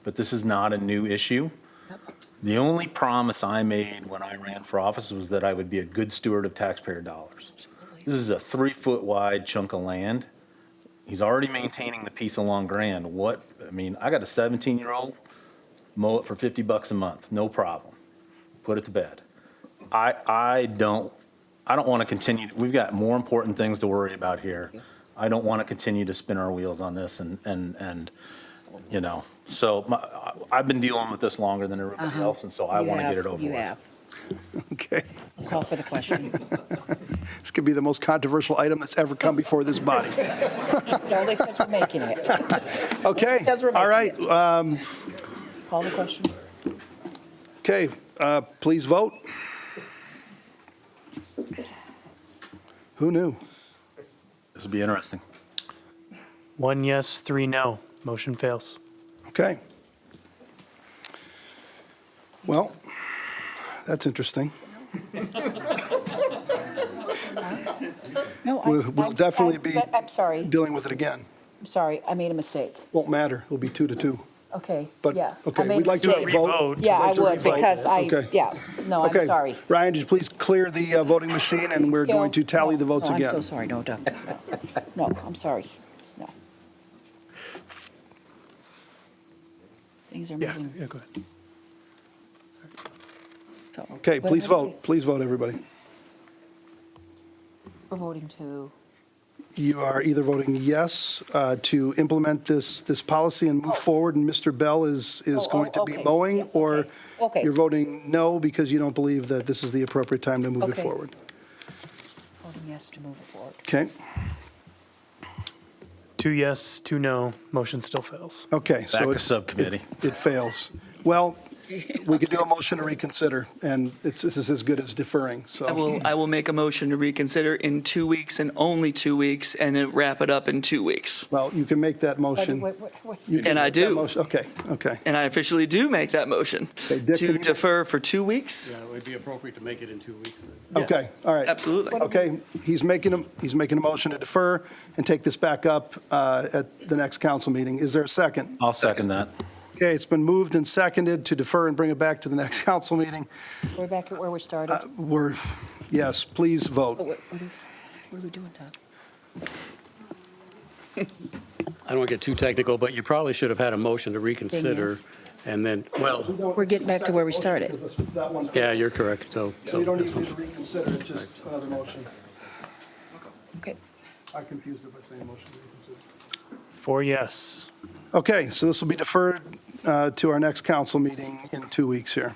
But this is not a new issue. Yep. The only promise I made when I ran for office was that I would be a good steward of taxpayer dollars. This is a 3-foot wide chunk of land. He's already maintaining the piece along Grand. I got a 17-year-old, mow it for $50 a month, no problem. Put it to bed. I don't want to continue. We've got more important things to worry about here. I don't want to continue to spin our wheels on this and you know. So I've been dealing with this longer than everybody else, and so I want to get it over with. You have. okay. I'll call for the question. This could be the most controversial item that's ever come before this body. It's only because we're making it. Okay, Because we're all making right. Call the question. Okay, please vote. Who knew? This will be interesting. 1 yes, 3 no. Motion fails. Okay. Well, that's interesting. No, We'll definitely be I'm sorry. dealing with it again. I'm sorry. I made a mistake. Won't matter. It'll be 2-2. Okay, But, yeah. I okay, made we'd a like to mistake. vote. Yeah, I We'd like to would, revote. because Okay. yeah. No, I'm Okay. sorry. Ryan, did you please clear the voting machine, and we're going to tally the votes No, again. I'm so sorry. No, don't. No, I'm sorry. No. Things are Yeah, moving. yeah, go ahead. So- Okay, What- please what are we- vote. Please vote, everybody. We're voting to, You are either voting yes to implement this policy and move forward, and Mr. Bell is going to be okay. mowing, Yeah, or okay. you're voting no because you don't believe that this is the appropriate time to move it Okay. forward. voting yes to move it forward. Okay, 2 yes, 2 no. Motion still fails. okay. So Back to it's- subcommittee. It fails. Well, we could do a motion to reconsider, and this is as good as deferring, so. I will make a motion to reconsider in 2 weeks and only 2 weeks, and then wrap it up in 2 weeks. Well, you can make that motion. Wait. You can And I make that do. motion. Okay. And I officially do make that motion Okay, Dick, can to you- defer for 2 weeks. Yeah, it would be appropriate to make it in 2 weeks. Okay, all right. Absolutely. Okay, he's making a motion to defer and take this back up at the next council meeting. Is there a second? I'll second that. Okay, it's been moved and seconded to defer and bring it back to the next council meeting. We're back at where we started. Yes, please vote. What are we doing, Tom? don't want to get too technical, but you probably should have had a motion to reconsider, yes. and then, well, We're getting back to where we started. Because that one- yeah, you're correct, so. So you don't even need to reconsider, it's just another motion. Okay. I confused it by saying motion to reconsider. 4 yes. Okay, so this will be deferred to our next council meeting in 2 weeks here.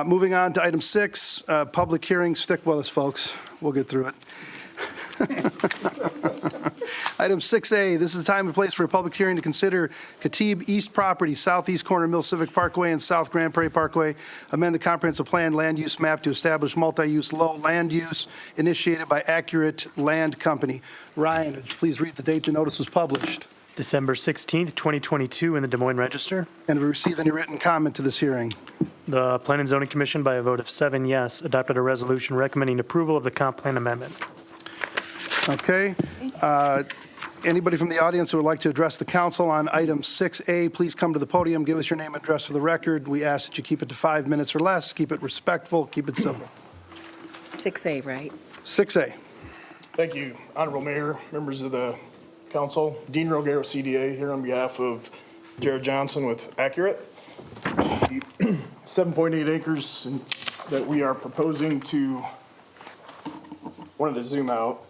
Moving on to item 6, public hearing. Stick with us, folks. We'll get through it. Item 6A, this is the time and place for a public hearing to consider Khatib East property, southeast corner Mill Civic Parkway and South Grand Prairie Parkway, amend the comprehensive plan land use map to establish multi-use low land use initiated by Accurate Land Company. Ryan, would you please read the date the notice was published? December 16th, 2022, in the Des Moines Register. And have we received any written comment to this hearing? The Plan and Zoning Commission, by a vote of 7 yes, adopted a resolution recommending approval of the comp plan amendment. Okay. Anybody from the audience who would like to address the council on item 6A, please come to the podium, give us your name and address for the record. We ask that you keep it to 5 minutes or less, keep it respectful, keep it simple. 6A, right? 6A. Thank you, Honorable Mayor, members of the council. Dean Rogero, CDA, here on behalf of Jared Johnson with Accurate. The 7.8 acres that we are proposing to, wanted to zoom out.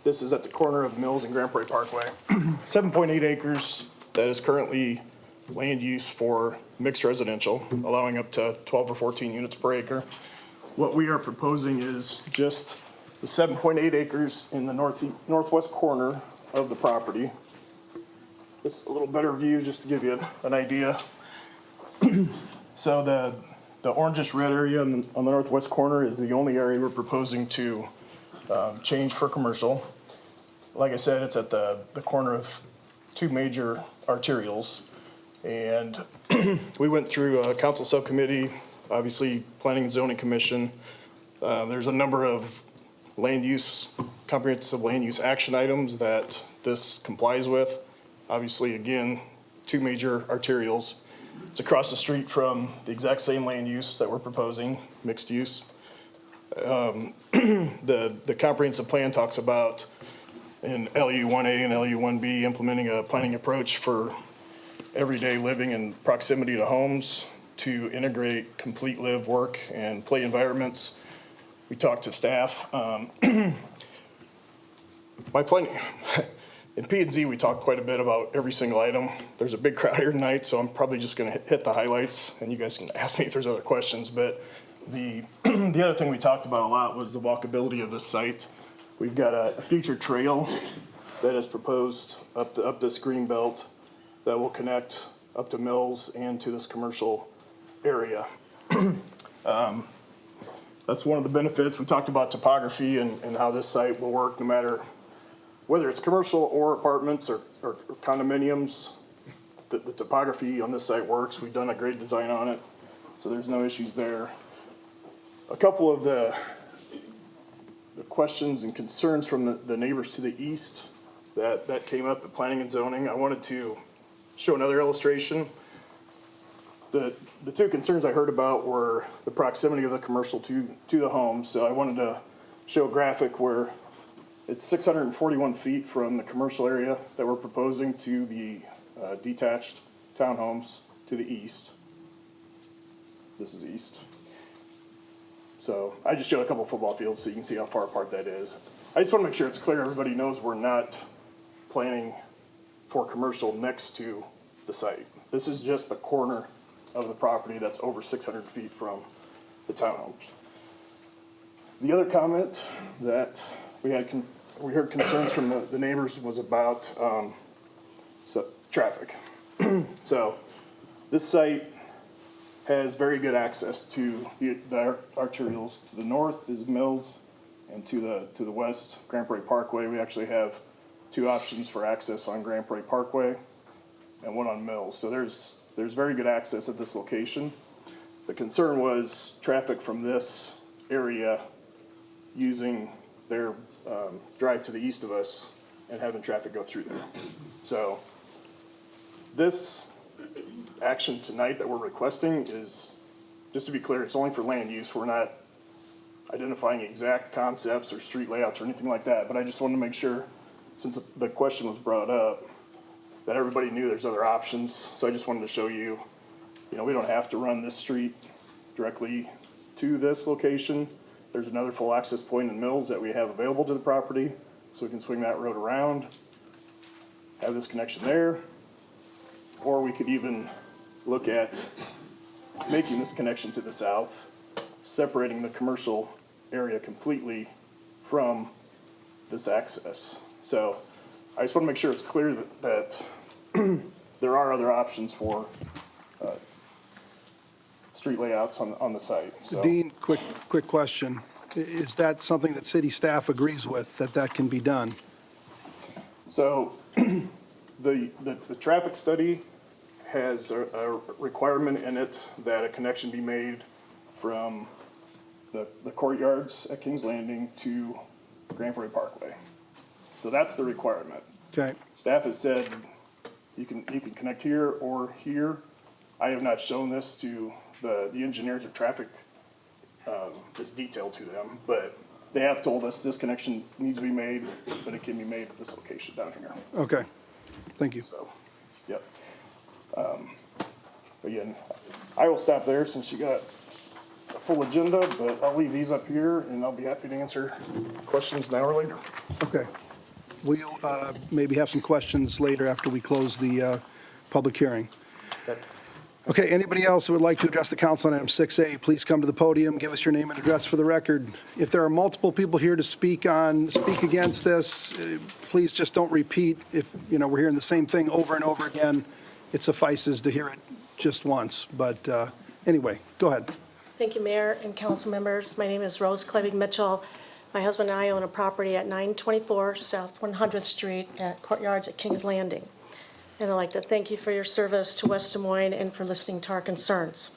This is at the corner of Mills and Grand Prairie Parkway. 7.8 acres that is currently land use for mixed residential, allowing up to 12 or 14 units per acre. What we are proposing is just the 7.8 acres in the northwest corner of the property. It's a little better view just to give you an idea. So the orangish red area on the northwest corner is the only area we're proposing to change for commercial. Like I said, it's at the corner of 2 major arterials. And we went through a council subcommittee, obviously Planning and Zoning Commission. There's a number of comprehensive land use action items that this complies with. Obviously, again, 2 major arterials. It's across the street from the exact same land use that we're proposing, mixed use. The comprehensive plan talks about in LU 1A and LU 1B implementing a planning approach for everyday living in proximity to homes to integrate complete live, work, and play environments. We talked to staff. My planning, in P&Z, we talked quite a bit about every single item. There's a big crowd here tonight, so I'm probably just going to hit the highlights, and you guys can ask me if there's other questions. But the other thing we talked about a lot was the walkability of this site. We've got a future trail that is proposed up this green belt that will connect up to Mills and to this commercial area. That's one of the benefits. We talked about topography and how this site will work no matter whether it's commercial or apartments or condominiums. The topography on this site works. We've done a great design on it, so there's no issues there. A couple of the questions and concerns from the neighbors to the east that came up at Planning and Zoning. I wanted to show another illustration. The 2 concerns I heard about were the proximity of the commercial to the home. So I wanted to show a graphic where it's 641 feet from the commercial area that we're proposing to the detached townhomes to the east. This is east. So I just showed a couple football fields so you can see how far apart that is. I just want to make sure it's clear everybody knows we're not planning for commercial next to the site. This is just the corner of the property that's over 600 feet from the townhomes. The other comment that we heard concerns from the neighbors was about traffic. So this site has very good access to the arterials. To the north is Mills, and to the west, Grand Prairie Parkway. We actually have 2 options for access on Grand Prairie Parkway and 1 on Mills. So there's very good access at this location. The concern was traffic from this area using their drive to the east of us and having traffic go through there. So this action tonight that we're requesting is, just to be clear, it's only for land use. We're not identifying exact concepts or street layouts or anything like that, but I just wanted to make sure, since the question was brought up, that everybody knew there's other options. So I just wanted to show you, we don't have to run this street directly to this location. There's another full access point in Mills that we have available to the property, so we can swing that road around, have this connection there, or we could even look at making this connection to the south, separating the commercial area completely from this access. So I just want to make sure it's clear that there are other options for street layouts on the site. So, Dean, quick question. Is that something that city staff agrees with, that can be done? so the traffic study has a requirement in it that a connection be made from the courtyards at Kings Landing to Grand Prairie Parkway. So that's the requirement. Okay, Staff has said you can connect here or here. I have not shown this to the engineers of traffic, this detail to them, but they have told us this connection needs to be made, but it can be made at this location down here. okay. Thank you. So, yep. Again, I will stop there since you got a full agenda, but I'll leave these up here and I'll be happy to answer questions now or later. Okay. We'll maybe have some questions later after we close the public hearing. Okay, anybody else who would like to address the council on item 6A, please come to the podium, give us your name and address for the record. If there are multiple people here to speak against this, please just don't repeat. If, we're hearing the same thing over and over again, it suffices to hear it just once. But anyway, go ahead. Thank you, Mayor and council members. My name is Rose Klevig Mitchell. My husband and I own a property at 924 South 100th Street at Courtyards at Kings Landing. And I'd like to thank you for your service to West Des Moines and for listening to our concerns.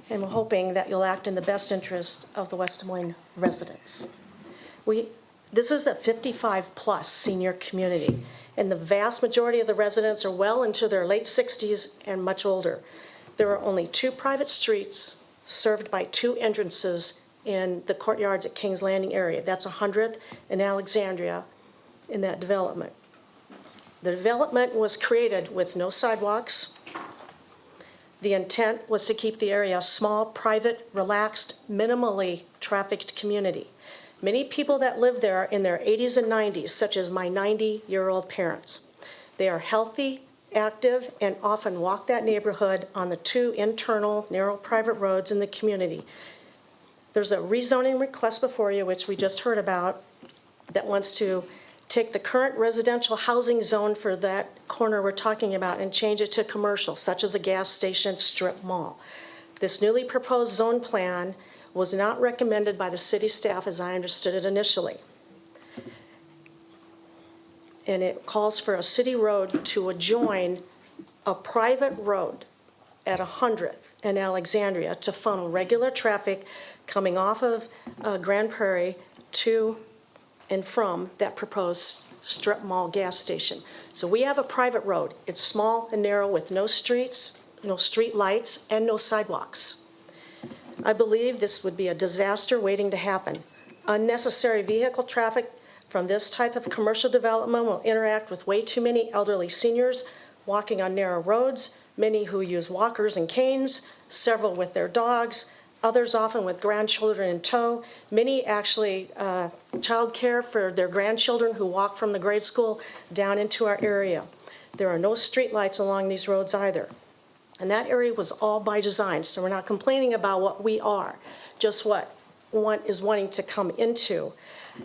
And we're hoping that you'll act in the best interest of the West Des Moines residents. This is a 55-plus senior community, and the vast majority of the residents are well into their late 60s and much older. There are only 2 private streets served by 2 entrances in the Courtyards at Kings Landing area. That's 100th and Alexandria in that development. The development was created with no sidewalks. The intent was to keep the area a small, private, relaxed, minimally trafficked community. Many people that live there are in their 80s and 90s, such as my 90-year-old parents. They are healthy, active, and often walk that neighborhood on the 2 internal, narrow private roads in the community. There's a rezoning request before you, which we just heard about, that wants to take the current residential housing zone for that corner we're talking about and change it to commercial, such as a gas station strip mall. This newly proposed zone plan was not recommended by the city staff as I understood it initially. And it calls for a city road to adjoin a private road at 100th and Alexandria to funnel regular traffic coming off of Grand Prairie to and from that proposed strip mall gas station. So we have a private road. It's small and narrow with no streets, no street lights, and no sidewalks. I believe this would be a disaster waiting to happen. Unnecessary vehicle traffic from this type of commercial development will interact with way too many elderly seniors walking on narrow roads, many who use walkers and canes, several with their dogs, others often with grandchildren in tow, many actually childcare for their grandchildren who walk from the grade school down into our area. There are no streetlights along these roads either. And that area was all by design, so we're not complaining about what we are, just what one is wanting to come into.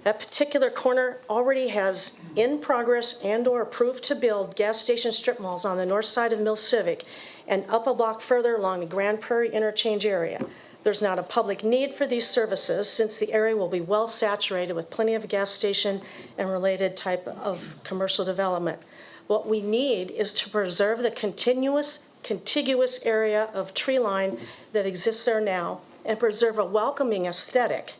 That particular corner already has in progress and/or approved to build gas station strip malls on the north side of Mill Civic and up a block further along the Grand Prairie interchange area. There's not a public need for these services since the area will be well saturated with plenty of gas station and related type of commercial development. What we need is to preserve the contiguous area of tree line that exists there now and preserve a welcoming aesthetic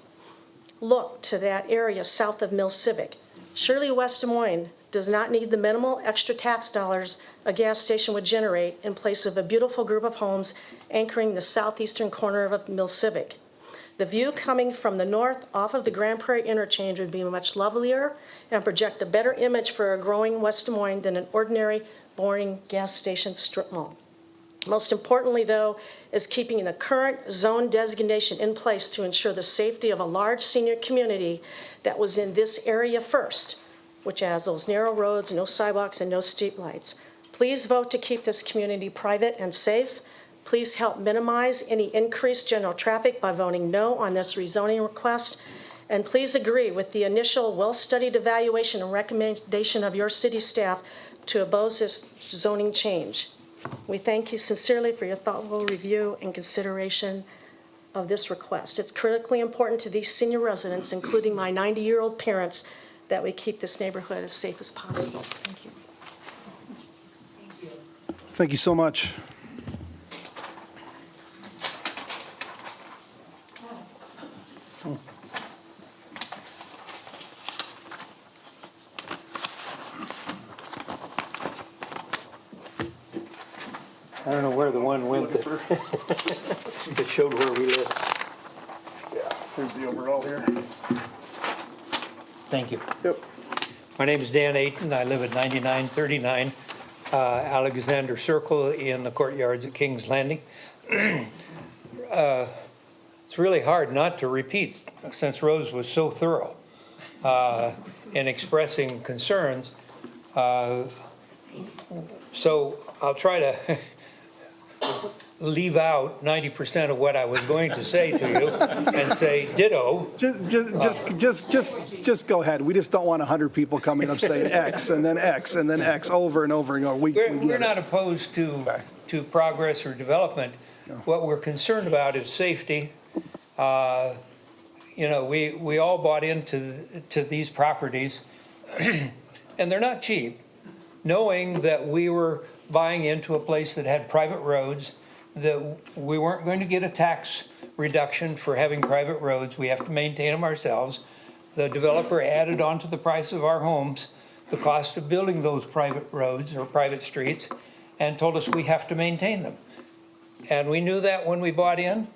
look to that area south of Mill Civic. Surely West Des Moines does not need the minimal extra tax dollars a gas station would generate in place of a beautiful group of homes anchoring the southeastern corner of Mill Civic. The view coming from the north off of the Grand Prairie interchange would be much lovelier and project a better image for a growing West Des Moines than an ordinary boring gas station strip mall. Most importantly, though, is keeping the current zone designation in place to ensure the safety of a large senior community that was in this area first, which has those narrow roads, no sidewalks, and no streetlights. Please vote to keep this community private and safe. Please help minimize any increased general traffic by voting no on this rezoning request. And please agree with the initial well-studied evaluation and recommendation of your city staff to oppose this zoning change. We thank you sincerely for your thoughtful review and consideration of this request. It's critically important to these senior residents, including my 90-year-old parents, that we keep this neighborhood as safe as possible. Thank you. Thank you so much. I don't know where the one went that showed where we live. Yeah, here's the overall here. Thank you. Yep. My name is Dan Ayton. I live at 9939 Alexander Circle in the courtyards at King's Landing. It's really hard not to repeat since Rose was so thorough in expressing concerns. So I'll try to leave out 90% of what I was going to say to you and say ditto. Just go ahead. We just don't want 100 people coming up saying X and then X and then X over and over and over. We're not opposed to progress or development. What we're concerned about is safety. You know, we all bought into these properties, and they're not cheap, knowing that we were buying into a place that had private roads, that we weren't going to get a tax reduction for having private roads. We have to maintain them ourselves. The developer added onto the price of our homes the cost of building those private roads or private streets and told us we have to maintain them. And we knew that when we bought in,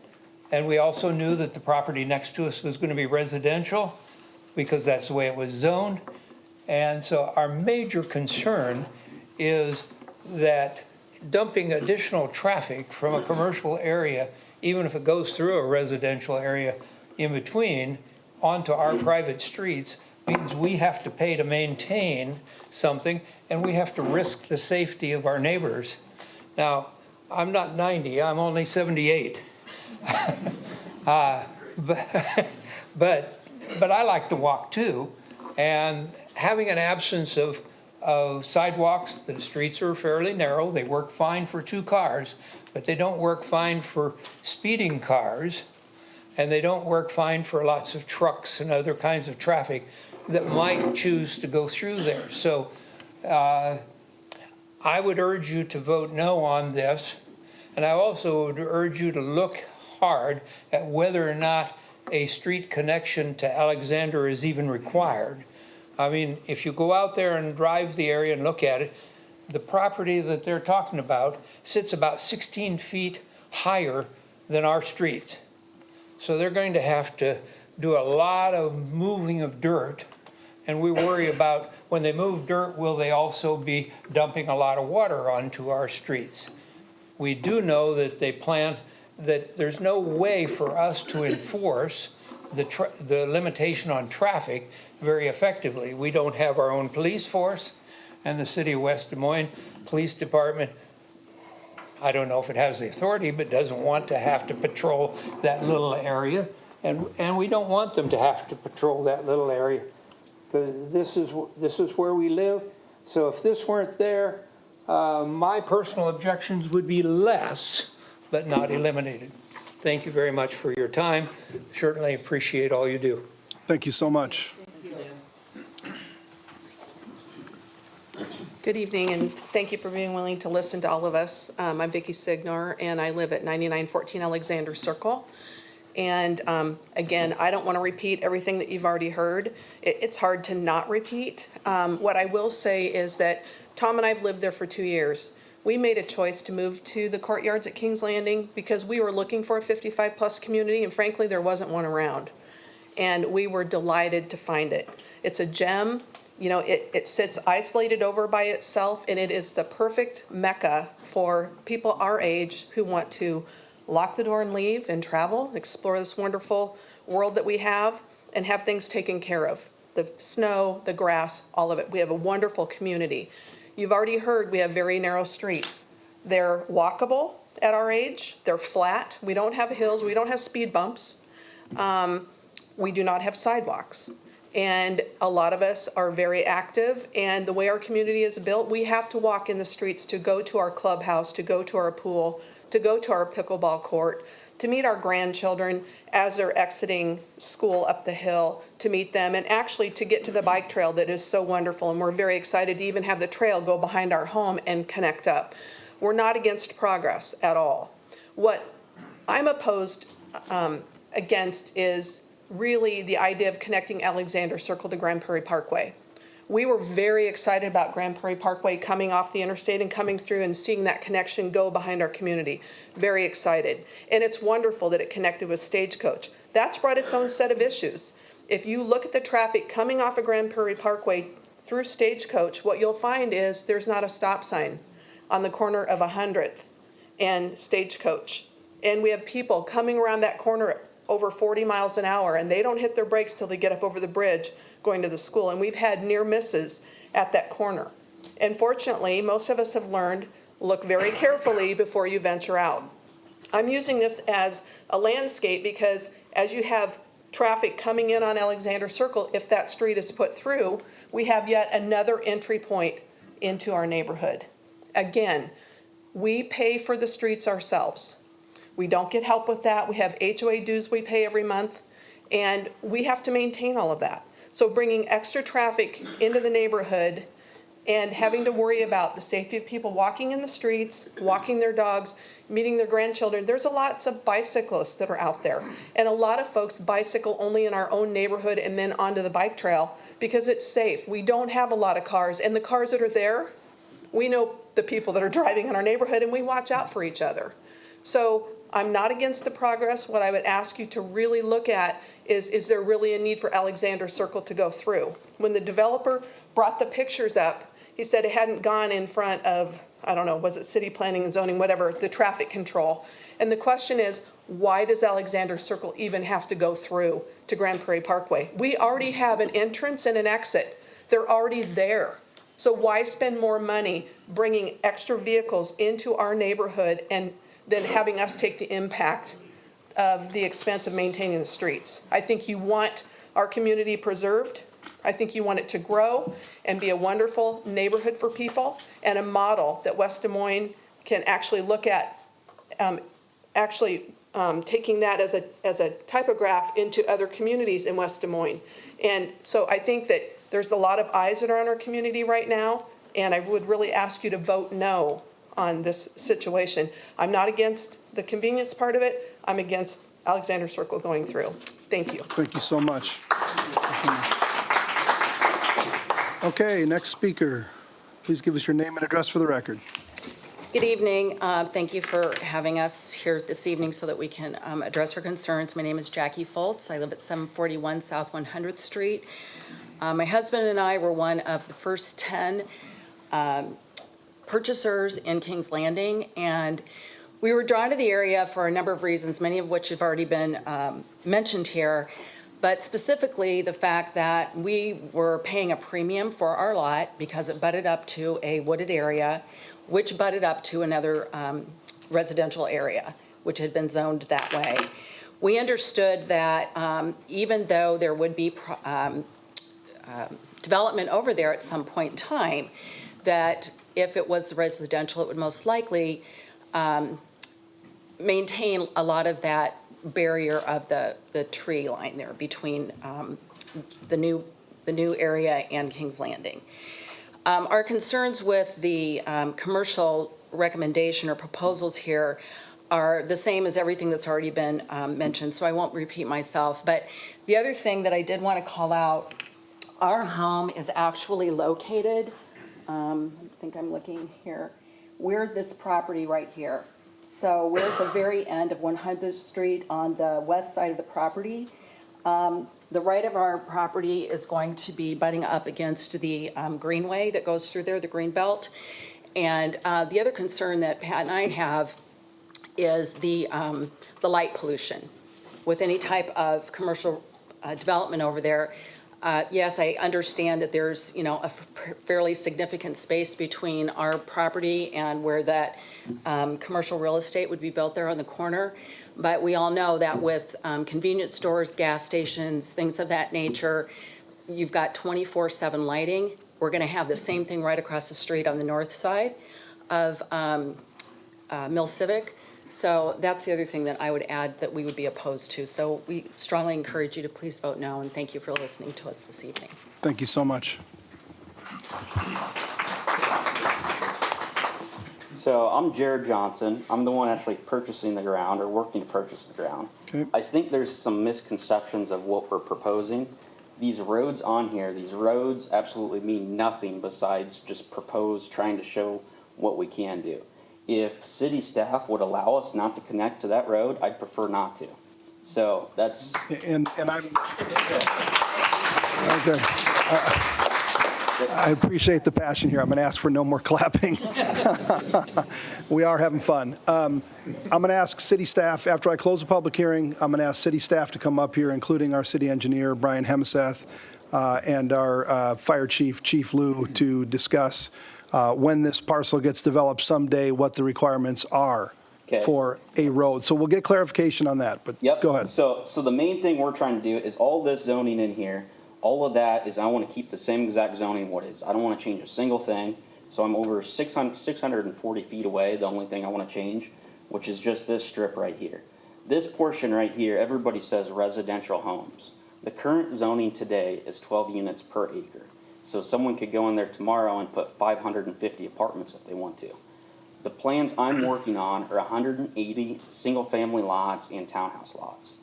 and we also knew that the property next to us was going to be residential because that's the way it was zoned. And so our major concern is that dumping additional traffic from a commercial area, even if it goes through a residential area in between, onto our private streets means we have to pay to maintain something, and we have to risk the safety of our neighbors. Now, I'm not 90, I'm only 78. But I like to walk too, and having an absence of sidewalks, the streets are fairly narrow, they work fine for 2 cars, but they don't work fine for speeding cars, and they don't work fine for lots of trucks and other kinds of traffic that might choose to go through there. So I would urge you to vote no on this, and I also would urge you to look hard at whether or not a street connection to Alexander is even required. I mean, if you go out there and drive the area and look at it, the property that they're talking about sits about 16 feet higher than our street. So they're going to have to do a lot of moving of dirt. And we worry about when they move dirt, will they also be dumping a lot of water onto our streets? We do know that they plan that there's no way for us to enforce the limitation on traffic very effectively. We don't have our own police force, and the City of West Des Moines Police Department, I don't know if it has the authority, but doesn't want to have to patrol that little area, and we don't want them to have to patrol that little area. This is where we live, so if this weren't there, my personal objections would be less, but not eliminated. Thank you very much for your time. Certainly appreciate all you do. Thank you so much. Good evening, and thank you for being willing to listen to all of us. I'm Vicki Signor, and I live at 9914 Alexander Circle. And again, I don't want to repeat everything that you've already heard. It's hard to not repeat. What I will say is that Tom and I have lived there for 2 years. We made a choice to move to the courtyards at King's Landing because we were looking for a 55-plus community, and frankly, there wasn't one around. And we were delighted to find it. It's a gem. You know, it sits isolated over by itself, and it is the perfect mecca for people our age who want to lock the door and leave and travel, explore this wonderful world that we have, and have things taken care of. The snow, the grass, all of it. We have a wonderful community. You've already heard we have very narrow streets. They're walkable at our age. They're flat. We don't have hills. We don't have speed bumps. We do not have sidewalks. And a lot of us are very active, and the way our community is built, we have to walk in the streets to go to our clubhouse, to go to our pool, to go to our pickleball court, to meet our grandchildren as they're exiting school up the hill, to meet them, and actually to get to the bike trail that is so wonderful. And we're very excited to even have the trail go behind our home and connect up. We're not against progress at all. What I'm opposed against is really the idea of connecting Alexander Circle to Grand Prairie Parkway. We were very excited about Grand Prairie Parkway coming off the interstate and coming through and seeing that connection go behind our community. Very excited. And it's wonderful that it connected with Stagecoach. That's brought its own set of issues. If you look at the traffic coming off of Grand Prairie Parkway through Stagecoach, what you'll find is there's not a stop sign on the corner of 100th and Stagecoach. And we have people coming around that corner over 40 miles an hour, and they don't hit their brakes till they get up over the bridge going to the school. And we've had near misses at that corner. And fortunately, most of us have learned, look very carefully before you venture out. I'm using this as a landscape because as you have traffic coming in on Alexander Circle, if that street is put through, we have yet another entry point into our neighborhood. Again, we pay for the streets ourselves. We don't get help with that. We have HOA dues we pay every month, and we have to maintain all of that. So bringing extra traffic into the neighborhood and having to worry about the safety of people walking in the streets, walking their dogs, meeting their grandchildren. There's lots of bicyclists that are out there, and a lot of folks bicycle only in our own neighborhood and then onto the bike trail because it's safe. We don't have a lot of cars, and the cars that are there, we know the people that are driving in our neighborhood, and we watch out for each other. So I'm not against the progress. What I would ask you to really look at is there really a need for Alexander Circle to go through? When the developer brought the pictures up, he said it hadn't gone in front of, I don't know, was it city planning and zoning, whatever, the traffic control. And the question is, why does Alexander Circle even have to go through to Grand Prairie Parkway? We already have an entrance and an exit. They're already there. So why spend more money bringing extra vehicles into our neighborhood and then having us take the impact of the expense of maintaining the streets? I think you want our community preserved. I think you want it to grow and be a wonderful neighborhood for people and a model that West Des Moines can actually look at, taking that as a typograph into other communities in West Des Moines. And so I think that there's a lot of eyes that are on our community right now, and I would really ask you to vote no on this situation. I'm not against the convenience part of it. I'm against Alexander Circle going through. Thank you. Thank you so much. Okay, next speaker. Please give us your name and address for the record. Good evening. Thank you for having us here this evening so that we can address our concerns. My name is Jackie Foltz. I live at 741 South 100th Street. My husband and I were one of the first 10 purchasers in Kings Landing, and we were drawn to the area for a number of reasons, many of which have already been mentioned here, but specifically the fact that we were paying a premium for our lot because it butted up to a wooded area, which butted up to another residential area, which had been zoned that way. We understood that even though there would be development over there at some point in time, that if it was residential, it would most likely maintain a lot of that barrier of the tree line there between the new area and Kings Landing. Our concerns with the commercial recommendation or proposals here are the same as everything that's already been mentioned, so I won't repeat myself. But the other thing that I did want to call out, our home is actually located, I think I'm looking here, we're this property right here. So we're at the very end of 100th Street on the west side of the property. The right of our property is going to be butting up against the greenway that goes through there, the green belt. And the other concern that Pat and I have is the light pollution. With any type of commercial development over there, yes, I understand that there's, a fairly significant space between our property and where that commercial real estate would be built there on the corner. But we all know that with convenience stores, gas stations, things of that nature, you've got 24/7 lighting. We're going to have the same thing right across the street on the north side of Mill Civic. So that's the other thing that I would add that we would be opposed to. So we strongly encourage you to please vote no, and thank you for listening to us this evening. Thank you so much. So I'm Jared Johnson. I'm the one actually purchasing the ground or working to purchase the ground. Okay. I think there's some misconceptions of what we're proposing. These roads on here, these roads absolutely mean nothing besides just propose trying to show what we can do. If city staff would allow us not to connect to that road, I'd prefer not to. So that's... And I'm, okay. I appreciate the passion here. I'm going to ask for no more clapping. We are having fun. I'm going to ask city staff, after I close the public hearing, I'm going to ask city staff to come up here, including our city engineer, Brian Hemseth, and our fire chief, Chief Lou, to discuss when this parcel gets developed someday, what the requirements are for a road. So we'll get clarification on that, but go ahead. So the main thing we're trying to do is all this zoning in here, all of that is I want to keep the same exact zoning what is. I don't want to change a single thing. So I'm over 640 feet away, the only thing I want to change, which is just this strip right here. This portion right here, everybody says residential homes. The current zoning today is 12 units per acre. So someone could go in there tomorrow and put 550 apartments if they want to. The plans I'm working on are 180 single-family lots and townhouse lots.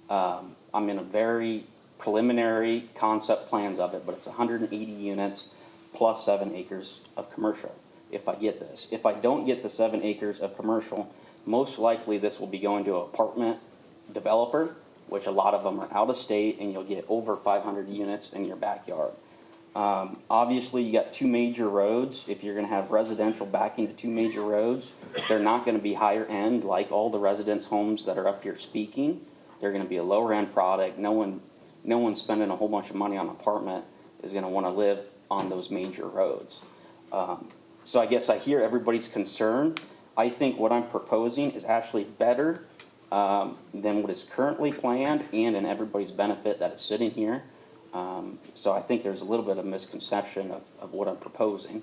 I'm in a very preliminary concept plans of it, but it's 180 units plus 7 acres of commercial if I get this. If I don't get the 7 acres of commercial, most likely this will be going to an apartment developer, which a lot of them are out of state, and you'll get over 500 units in your backyard. Obviously, you got 2 major roads. If you're going to have residential backing to 2 major roads, they're not going to be higher end like all the residence homes that are up here speaking. They're going to be a lower end product. No one spending a whole bunch of money on an apartment is going to want to live on those major roads. So I guess I hear everybody's concern. I think what I'm proposing is actually better than what is currently planned and in everybody's benefit that is sitting here. So I think there's a little bit of misconception of what I'm proposing.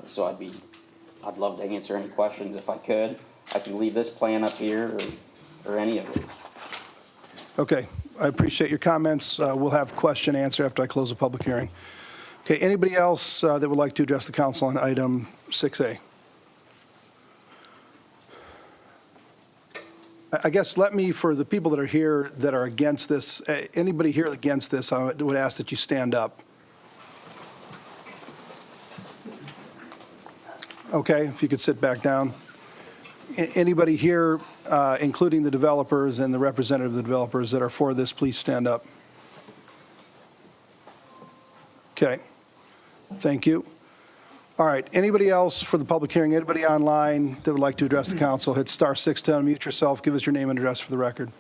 So I'd love to answer any questions if I could. I can leave this plan up here or any of it. Okay, I appreciate your comments. We'll have question answer after I close the public hearing. Okay, anybody else that would like to address the council on item 6A? I guess let me, for the people that are here that are against this, anybody here against this, I would ask that you stand up. Okay, if you could sit back down. Anybody here, including the developers and the representative of the developers that are for this, please stand up. Okay, thank you. All right, anybody else for the public hearing, anybody online that would like to address the council, hit *6 to unmute yourself, give us your name and address for the record.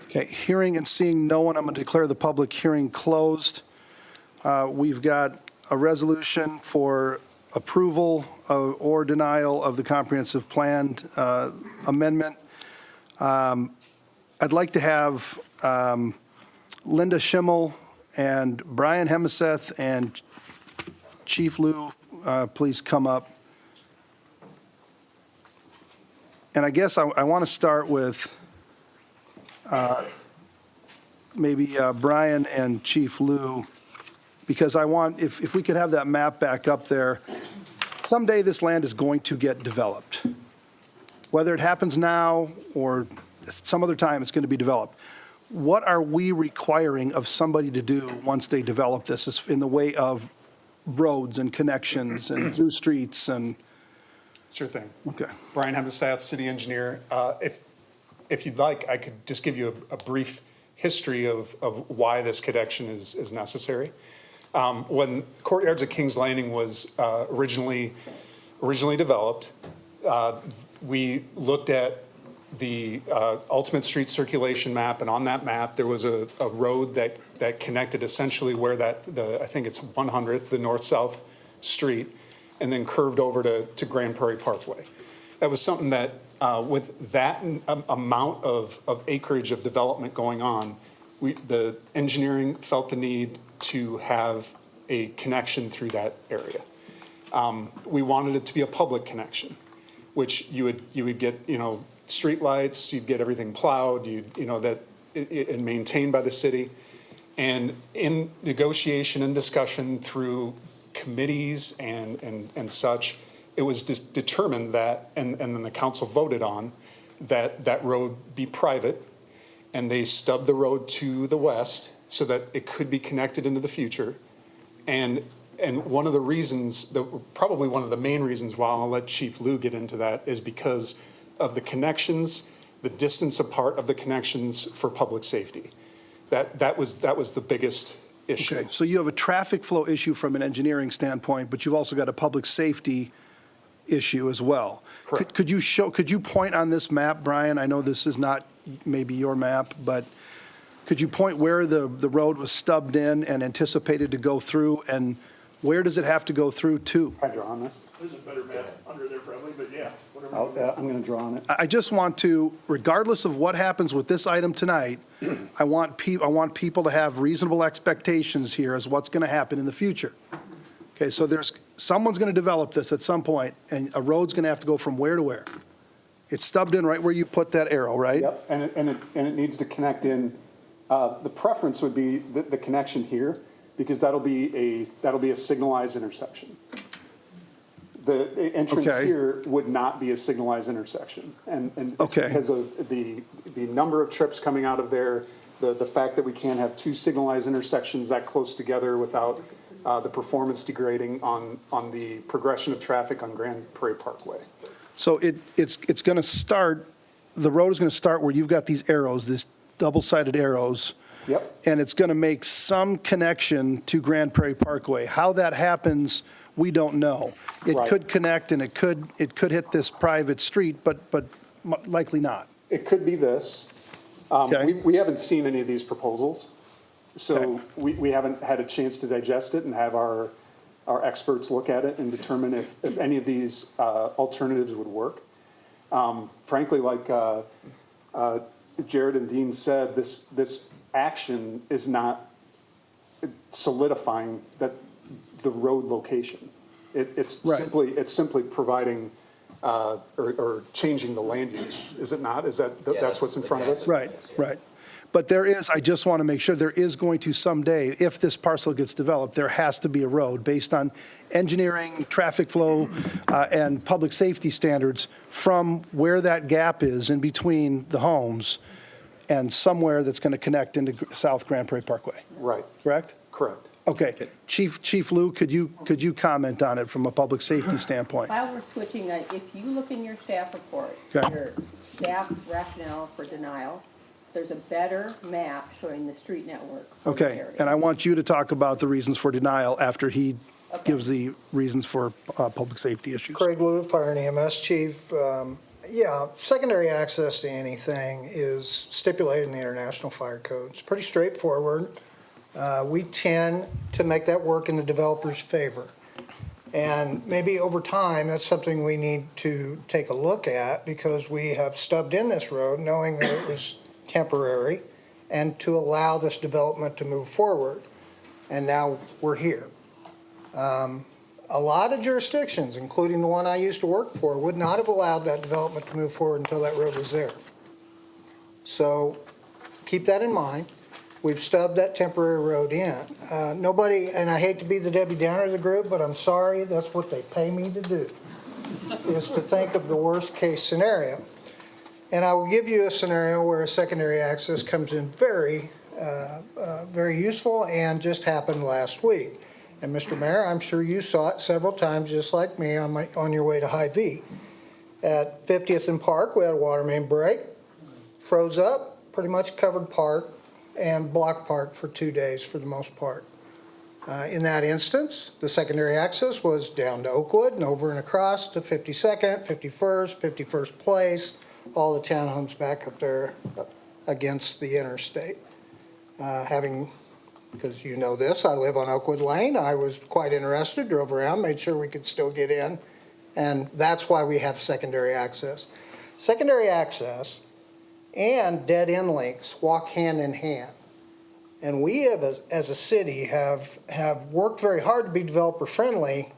Okay, hearing and seeing no one, I'm going to declare the public hearing closed. We've got a resolution for approval or denial of the comprehensive plan amendment. I'd like to have Linda Schimmel and Brian Hemseth and Chief Lou please come up. And I guess I want to start with maybe Brian and Chief Lou, because I want, if we could have that map back up there, someday this land is going to get developed. Whether it happens now or some other time, it's going to be developed. What are we requiring of somebody to do once they develop this in the way of roads and connections and through streets and? Sure thing. Okay. Brian Hemseth, city engineer. If if you'd like, I could just give you a brief history of why this connection is necessary. When Courtyards at Kings Landing was originally developed, we looked at the ultimate street circulation map, and on that map, there was a road that connected essentially where I think it's 100th, the north-south street, and then curved over to Grand Prairie Parkway. That was something that, with that amount of acreage of development going on, the engineering felt the need to have a connection through that area. We wanted it to be a public connection, which you would get, streetlights, you'd get everything plowed, and maintained by the city. And in negotiation and discussion through committees and such, it was determined that, and then the council voted on, that road be private, and they stubbed the road to the west so that it could be connected into the future. And one of the reasons, probably one of the main reasons why, I'll let Chief Lou get into that, is because of the connections, the distance apart of the connections for public safety. That was the biggest issue. Okay, so you have a traffic flow issue from an engineering standpoint, but you've also got a public safety issue as well. Correct. Could you point on this map, Brian? I know this is not maybe your map, but could you point where the road was stubbed in and anticipated to go through, and where does it have to go through to? Can I draw on this? There's a better map under there probably, but yeah. I'm going to draw on it. I just want to, regardless of what happens with this item tonight, I want people to have reasonable expectations here as what's going to happen in the future. Okay, so someone's going to develop this at some point, and a road's going to have to go from where to where? It's stubbed in right where you put that arrow, right? Yep, and it needs to connect in. The preference would be the connection here, because that'll be a signalized intersection. The entrance Okay. here would not be a signalized intersection, and it's Okay. because of the number of trips coming out of there, the fact that we can't have two signalized intersections that close together without the performance degrading on the progression of traffic on Grand Prairie Parkway. So it's going to start, the road is going to start where you've got these arrows, these double-sided arrows. Yep. And it's going to make some connection to Grand Prairie Parkway. How that happens, we don't know. It Right. could connect and it could hit this private street, but likely not. It could be this. Okay. We haven't seen any of these proposals, so Okay. we haven't had a chance to digest it and have our experts look at it and determine if any of these alternatives would work. Frankly, like Jared and Dean said, this action is not solidifying the road location. It's Right. simply providing or changing the land use, is it not? That's what's in front of us? Right, right. But I just want to make sure there is going to someday, if this parcel gets developed, there has to be a road based on engineering, traffic flow, and public safety standards from where that gap is in between the homes and somewhere that's going to connect into South Grand Prairie Parkway, Right, correct? correct. Okay. Chief Lou, could you comment on it from a public safety standpoint? While we're switching, if you look in your staff report, Okay. your staff rationale for denial, there's a better map showing the street network. for the Okay, area. and I want you to talk about the reasons for denial after he gives the reasons for public safety issues. Craig Lou, Fire and EMS Chief. Yeah, secondary access to anything is stipulated in the International Fire Code. It's pretty straightforward. We tend to make that work in the developer's favor. And maybe over time, that's something we need to take a look at, because we have stubbed in this road knowing that it was temporary and to allow this development to move forward. And now we're here. A lot of jurisdictions, including the one I used to work for, would not have allowed that development to move forward until that road was there. So keep that in mind. We've stubbed that temporary road in. Nobody, and I hate to be the Debbie Downer of the group, but I'm sorry, that's what they pay me to do, is to think of the worst case scenario. And I will give you a scenario where a secondary access comes in very useful, and just happened last week. And Mr. Mayor, I'm sure you saw it several times, just like me, on your way to Hy-Vee. At 50th and Park, we had a water main break. froze up, pretty much covered park and blocked park for 2 days for the most part. In that instance, the secondary access was down to Oakwood and over and across to 52nd, 51st, 51st Place, all the townhomes back up there against the interstate. Because you know this, I live on Oakwood Lane. I was quite interested, drove around, made sure we could still get in, and that's why we have secondary access. Secondary access and dead-end links walk hand in hand. And we have, as a city, have worked very hard to be developer-friendly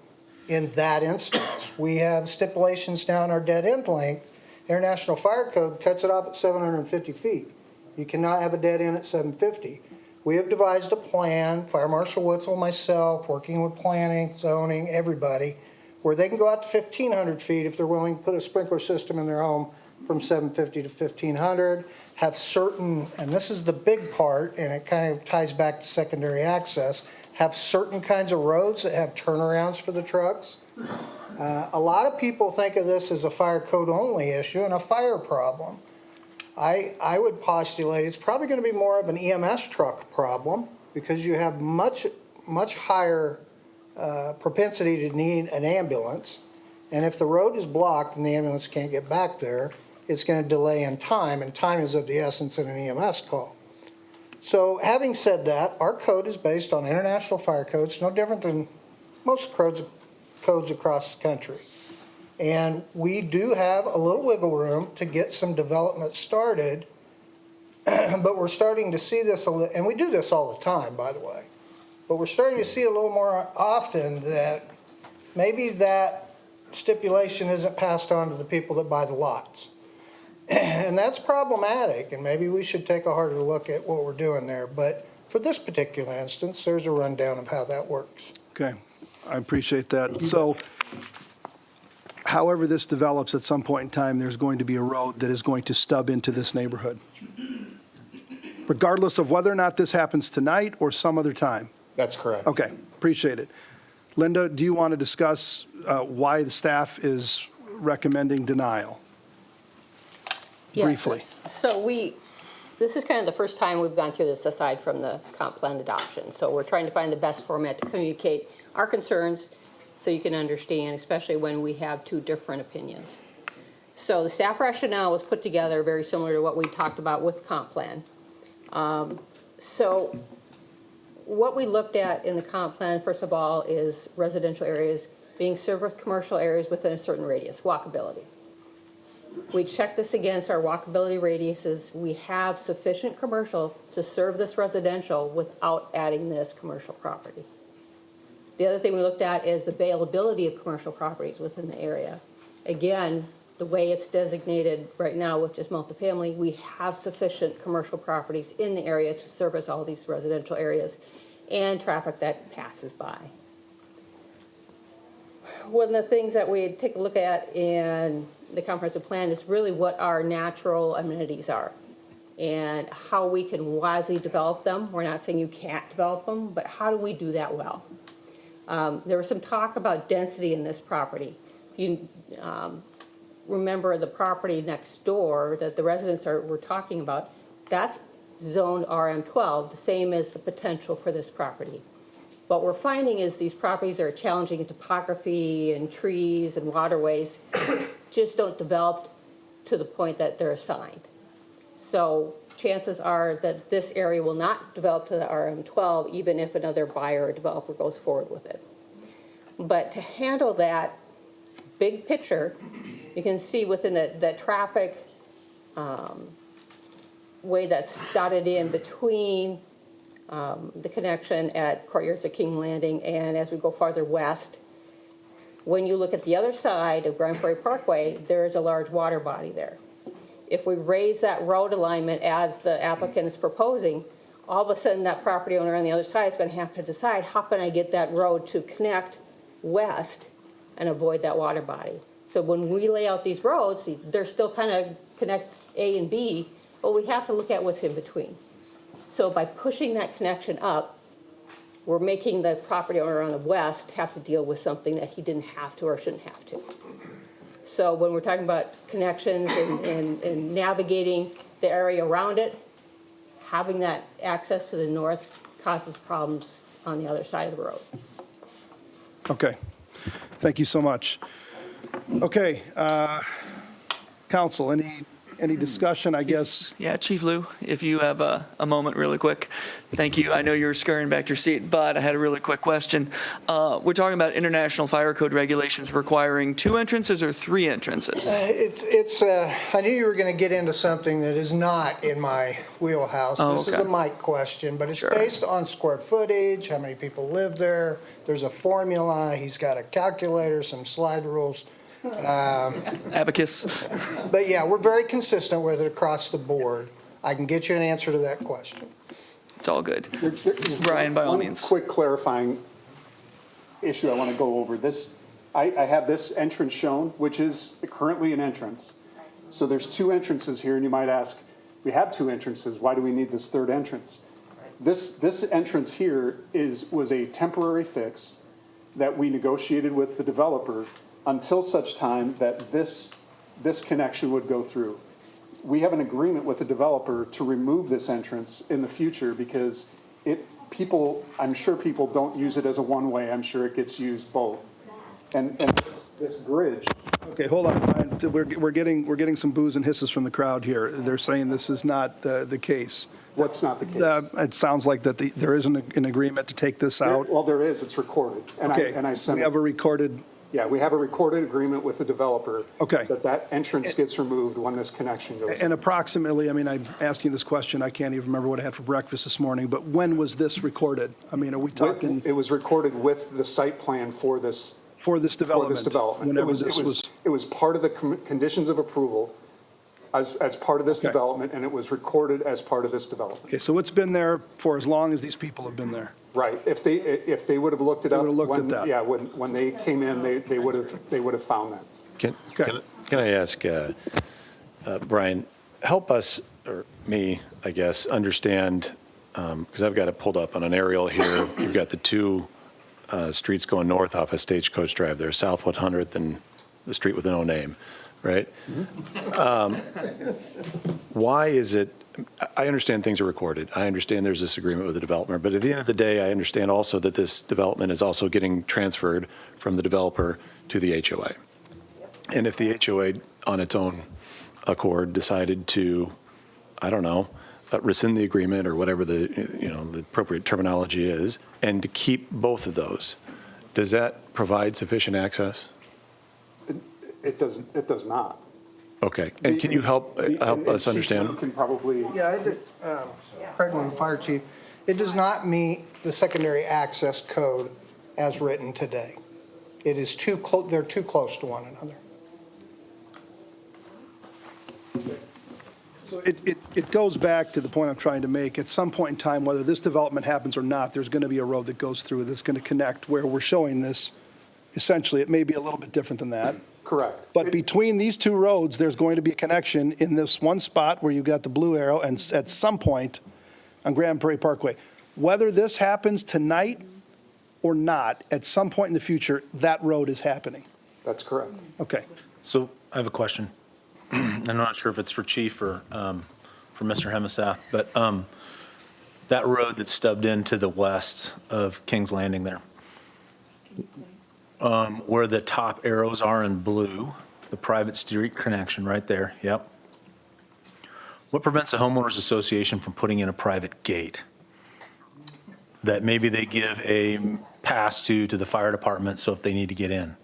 in that instance. We have stipulations down our dead-end length. International Fire Code cuts it off at 750 feet. You cannot have a dead end at 750. We have devised a plan, Fire Marshal Witzel, myself, working with planning, zoning, everybody, where they can go out to 1,500 feet if they're willing to put a sprinkler system in their home from 750 to 1,500, have certain, and this is the big part, and it kind of ties back to secondary access, have certain kinds of roads that have turnarounds for the trucks. A lot of people think of this as a fire code only issue and a fire problem. I would postulate it's probably going to be more of an EMS truck problem because you have much higher propensity to need an ambulance. And if the road is blocked and the ambulance can't get back there, it's going to delay in time, and time is of the essence in an EMS call. So having said that, our code is based on international fire codes, no different than most codes across the country. And we do have a little wiggle room to get some development started, but we're starting to see this, and we do this all the time, by the way, but we're starting to see a little more often that maybe that stipulation isn't passed on to the people that buy the lots. And that's problematic, and maybe we should take a harder look at what we're doing there. But for this particular instance, there's a rundown of how that works. Okay, I appreciate that. So however this develops, at some point in time, there's going to be a road that is going to stub into this neighborhood, regardless of whether or not this happens tonight or some other time. That's correct. Okay, appreciate it. Linda, do you want to discuss why the staff is recommending denial? Yes. Briefly. So this is kind of the first time we've gone through this aside from the comp plan adoption. So we're trying to find the best format to communicate our concerns so you can understand, especially when we have two different opinions. So the staff rationale was put together very similar to what we talked about with comp plan. So what we looked at in the comp plan, first of all, is residential areas being served with commercial areas within a certain radius, walkability. We checked this against our walkability radiuses. We have sufficient commercial to serve this residential without adding this commercial property. The other thing we looked at is the availability of commercial properties within the area. Again, the way it's designated right now with just multifamily, we have sufficient commercial properties in the area to service all these residential areas and traffic that passes by. One of the things that we take a look at in the comprehensive plan is really what our natural amenities are and how we can wisely develop them. We're not saying you can't develop them, but how do we do that well? There was some talk about density in this property. If you remember the property next door that the residents were talking about, that's zoned RM12, the same as the potential for this property. What we're finding is these properties are challenging in topography and trees and waterways just don't develop to the point that they're assigned. So chances are that this area will not develop to the RM12 even if another buyer or developer goes forward with it. But to handle that big picture, you can see within that traffic way that's dotted in between the connection at Courtyards of King Landing and as we go farther west. When you look at the other side of Grand Prairie Parkway, there is a large water body there. If we raise that road alignment as the applicant is proposing, all of a sudden that property owner on the other side is going to have to decide how can I get that road to connect west and avoid that water body. So when we lay out these roads, they're still kind of connect A and B, but we have to look at what's in between. So by pushing that connection up, we're making the property owner on the west have to deal with something that he didn't have to or shouldn't have to. So when we're talking about connections and navigating the area around it, having that access to the north causes problems on the other side of the road. Okay. Thank you so much. Okay, council, any discussion, I guess? Yeah, Chief Lou, if you have a moment really quick. Thank you. I know you were scurrying back to your seat, but I had a really quick question. We're talking about international fire code regulations requiring 2 entrances or 3 entrances? I knew you were going to get into something that is not in my wheelhouse. Oh, This is okay. a Mike question, but it's Sure. based on square footage, how many people live there. There's a formula. He's got a calculator, some slide rules. Abacus. But yeah, we're very consistent with it across the board. I can get you an answer to that question. It's all good. There's Brian, by all one means. quick clarifying issue I want to go over. I have this entrance shown, which is currently an entrance. So there's 2 entrances here, and you might ask, we have 2 entrances, why do we need this 3rd entrance? This entrance here was a temporary fix that we negotiated with the developer until such time that this connection would go through. We have an agreement with the developer to remove this entrance in the future because I'm sure people don't use it as a one-way. I'm sure it gets used both. And this bridge. Okay, hold on, Brian. We're getting some boos and hisses from the crowd here. They're saying this is not the case. That's not the case. It sounds like that there isn't an agreement to take this out. Well, there is. It's recorded. Okay, And I sent we have a recorded, Yeah, we have a recorded agreement with the developer. Okay. That entrance gets removed when this connection goes. and approximately, I mean, I'm asking this question, I can't even remember what I had for breakfast this morning, but when was this recorded? I mean, are we talking It was recorded with the site plan for this development? Whenever It this was, it was part of the conditions of approval as part of this Okay. development, and it was recorded as part of this development. okay, so it's been there for as long as these people have been there? Right. If they would have looked it They up. would have looked when- at that. Yeah, when they came in, they would have found that. Can I ask, Brian, help us, or me, I guess, understand, because I've got it pulled up on an aerial here. You've got the 2 streets going north off of Stagecoach Drive there, South 100th and the street with no name, right? Why is it, I understand things are recorded. I understand there's this agreement with the developer, but at the end of the day, I understand also that this development is also getting transferred from the developer to the HOA. And if the HOA, on its own accord, decided to, I don't know, rescind the agreement or whatever the appropriate terminology is, and to keep both of those, does that provide sufficient access? It does not. Okay, and can you help us understand? You can probably. Yeah, Craig Moon, Fire Chief. It does not meet the secondary access code as written today. It is they're too close to one another. so it goes back to the point I'm trying to make. At some point in time, whether this development happens or not, there's going to be a road that goes through that's going to connect where we're showing this. Essentially, it may be a little bit different than that. Correct. But between these 2 roads, there's going to be a connection in this one spot where you've got the blue arrow, and at some point on Grand Prairie Parkway. Whether this happens tonight or not, at some point in the future, that road is happening. That's correct. Okay. So I have a question. I'm not sure if it's for Chief or for Mr. Hemisath, but that road that's stubbed in to the west of King's Landing there, where the top arrows are in blue, the private street connection right there, yep. What prevents a homeowners association from putting in a private gate that maybe they give a pass to the fire department so if they need to get in?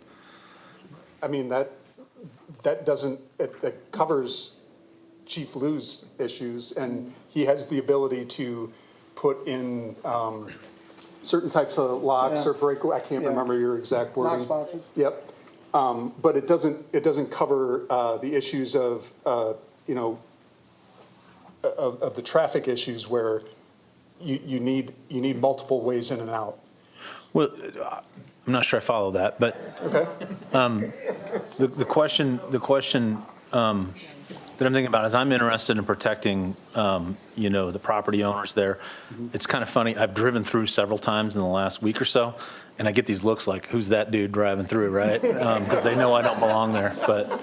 I mean, that doesn't, it covers Chief Lou's issues, and he has the ability to put in certain types of locks or breakaway. I can't remember your exact wording. Knox boxes? Yep. But it doesn't cover the issues of the traffic issues where you need multiple ways in and out. Well, I'm not sure I follow that, but Okay. the question that I'm thinking about is I'm interested in protecting, the property owners there. It's kind of funny. I've driven through several times in the last week or so, and I get these looks like, who's that dude driving through, right? Because they know I don't belong there. But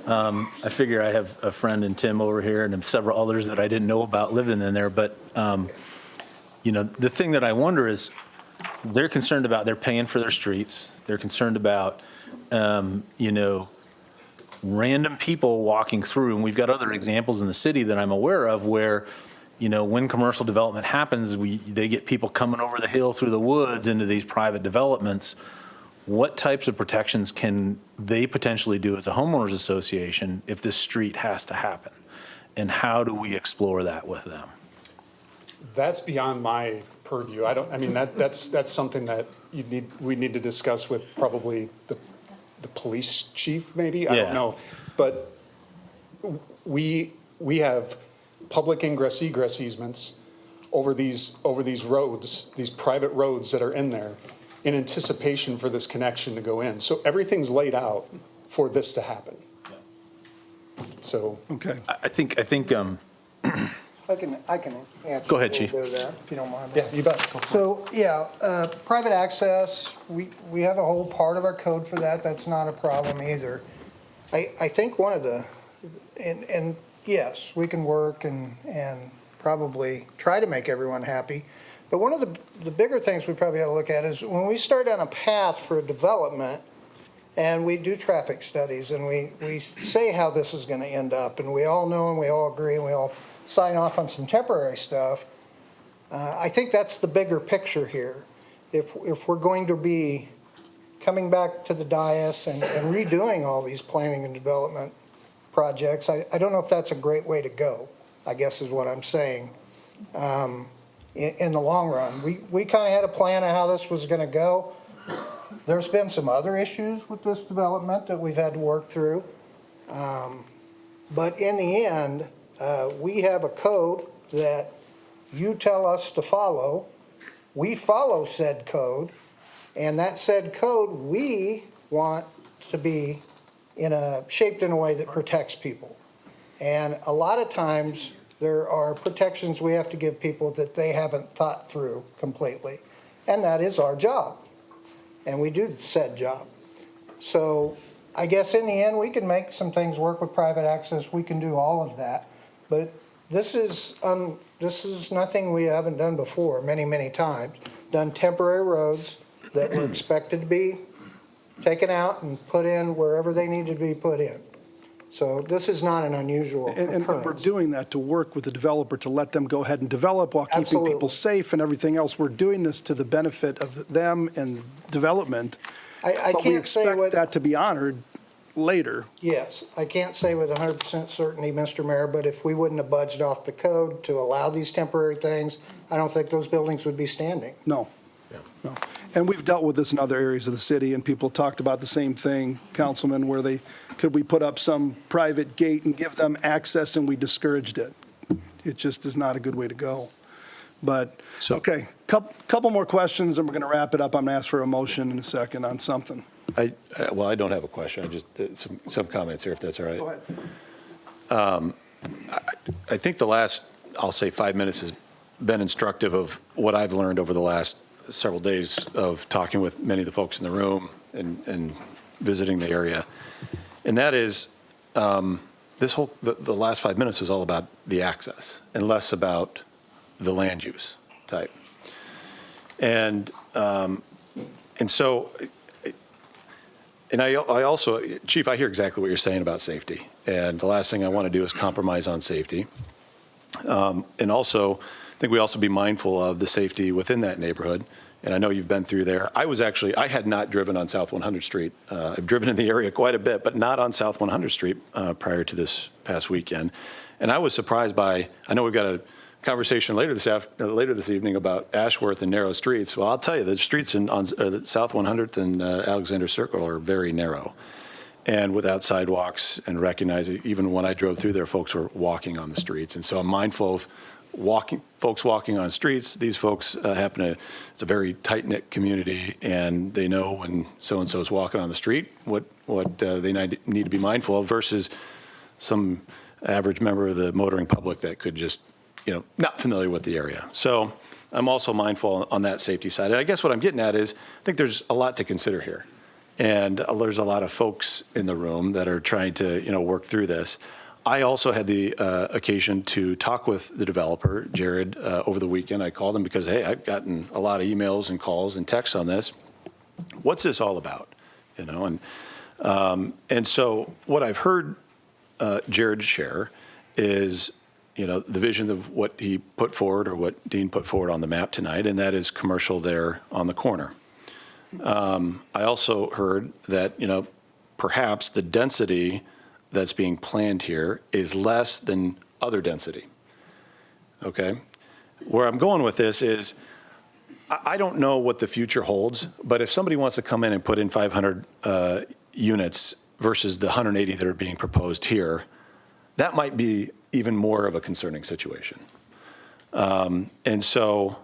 I figure I have a friend in Tim over here and several others that I didn't know about living in there. But, the thing that I wonder is they're concerned about, they're paying for their streets. They're concerned about, random people walking through. And we've got other examples in the city that I'm aware of where, when commercial development happens, they get people coming over the hill through the woods into these private developments. What types of protections can they potentially do as a homeowners association if this street has to happen? And how do we explore that with them? That's beyond my purview. That's something that we need to discuss with probably the police chief, maybe. I don't know. But we have public ingress egress easements over these roads, these private roads that are in there, in anticipation for this connection to go in. So everything's laid out for this to happen. So Okay. I think. I can answer Go ahead, a little Chief. bit of that, if you don't mind. yeah, you bet. So, private access, we have a whole part of our code for that. That's not a problem either. I think one of the, and yes, we can work and probably try to make everyone happy. But one of the bigger things we probably ought to look at is when we start down a path for development and we do traffic studies and we say how this is going to end up, and we all know and we all agree and we all sign off on some temporary stuff. I think that's the bigger picture here. If we're going to be coming back to the dais and redoing all these planning and development projects, I don't know if that's a great way to go, I guess is what I'm saying. In the long run, we kind of had a plan of how this was going to go. There's been some other issues with this development that we've had to work through. But in the end, we have a code that you tell us to follow. We follow said code, and that said code we want to be shaped in a way that protects people. And a lot of times there are protections we have to give people that they haven't thought through completely, and that is our job, and we do said job. So I guess in the end we can make some things work with private access. We can do all of that. But this is nothing we haven't done before many times. Done temporary roads that were expected to be taken out and put in wherever they need to be put in. So this is not an unusual And we're occurrence. doing that to work with the developer to let them go ahead and develop while keeping Absolutely. people safe and everything else. We're doing this to the benefit of them and development. I But we can't say expect what. that to be honored later. Yes, I can't say with 100% certainty, Mr. Mayor, but if we wouldn't have budged off the code to allow these temporary things, I don't think those buildings would be standing. No. No. And we've dealt with this in other areas of the city, and people talked about the same thing, Councilman, where could we put up some private gate and give them access, and we discouraged it. It just is not a good way to go. But, okay, couple more questions, and we're going to wrap it up. I'm going to ask for a motion in a second on something. I don't have a question. I just, some comments here, if that's all right. Go ahead. I think the last, I'll say 5 minutes has been instructive of what I've learned over the last several days of talking with many of the folks in the room and visiting the area. And that is, the last 5 minutes was all about the access and less about the land use type. And so, and I also, Chief, I hear exactly what you're saying about safety. And the last thing I want to do is compromise on safety. And also, I think we also be mindful of the safety within that neighborhood. And I know you've been through there. I had not driven on South 100th Street. I've driven in the area quite a bit, but not on South 100th Street prior to this past weekend. And I was surprised by, I know we've got a conversation later this evening about Ashworth and narrow streets. Well, I'll tell you, the streets on South 100th and Alexander Circle are very narrow and without sidewalks, and recognize it, even when I drove through there, folks were walking on the streets. And so I'm mindful of folks walking on streets. These folks it's a very tight-knit community, and they know when so-and-so is walking on the street, what they need to be mindful of versus some average member of the motoring public that could just, not familiar with the area. So I'm also mindful on that safety side. And I guess what I'm getting at is, I think there's a lot to consider here. And there's a lot of folks in the room that are trying to, work through this. I also had the occasion to talk with the developer, Jared, over the weekend. I called him because, hey, I've gotten a lot of emails and calls and texts on this. What's this all about? And so what I've heard Jared share is, the vision of what he put forward or what Dean put forward on the map tonight, and that is commercial there on the corner. I also heard that, perhaps the density that's being planned here is less than other density. Okay? Where I'm going with this is, I don't know what the future holds, but if somebody wants to come in and put in 500 units versus the 180 that are being proposed here, that might be even more of a concerning situation. And so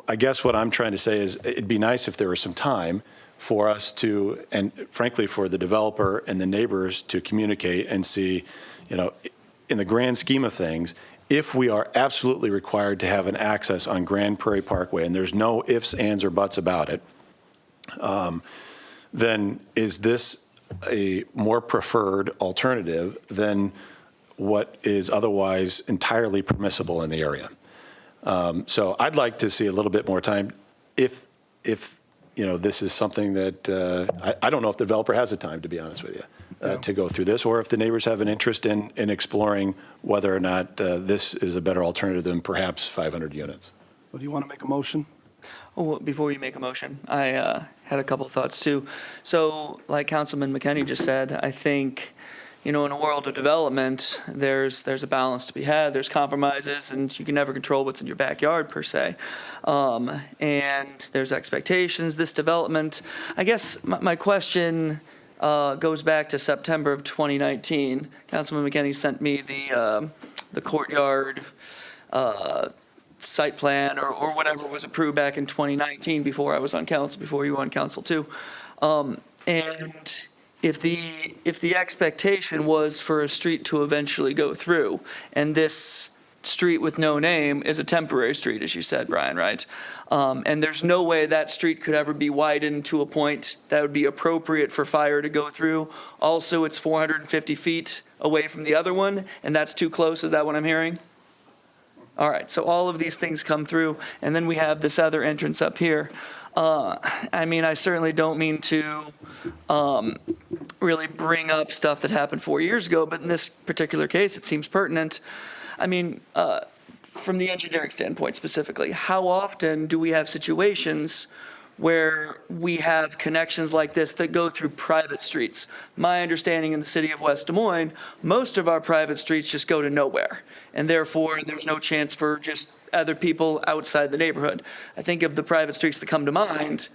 I guess what I'm trying to say is it'd be nice if there was some time for us to, and frankly, for the developer and the neighbors to communicate and see, in the grand scheme of things, if we are absolutely required to have an access on Grand Prairie Parkway, and there's no ifs, ands, or buts about it, then is this a more preferred alternative than what is otherwise entirely permissible in the area? So I'd like to see a little bit more time if this is something that, I don't know if the developer has the time, to be honest with you, to go through this, or if the neighbors have an interest in exploring whether or not this is a better alternative than perhaps 500 units. Well, do you want to make a motion? Well, before you make a motion, I had a couple of thoughts too. So like Councilman McKenney just said, I think, in a world of development, there's a balance to be had. There's compromises, and you can never control what's in your backyard per se. And there's expectations. This development, I guess my question goes back to September of 2019. Councilman McKenney sent me the courtyard site plan or whatever was approved back in 2019 before I was on council, before you were on council too. And if the expectation was for a street to eventually go through, and this street with no name is a temporary street, as you said, Brian, right? And there's no way that street could ever be widened to a point that would be appropriate for fire to go through. Also, it's 450 feet away from the other one, and that's too close. Is that what I'm hearing? All right, so all of these things come through, and then we have this other entrance up here. I certainly don't mean to really bring up stuff that happened 4 years ago, but in this particular case, it seems pertinent. From the engineering standpoint specifically, how often do we have situations where we have connections like this that go through private streets? My understanding in the city of West Des Moines, most of our private streets just go to nowhere, and therefore there's no chance for just other people outside the neighborhood. I think of the private streets that come to mind,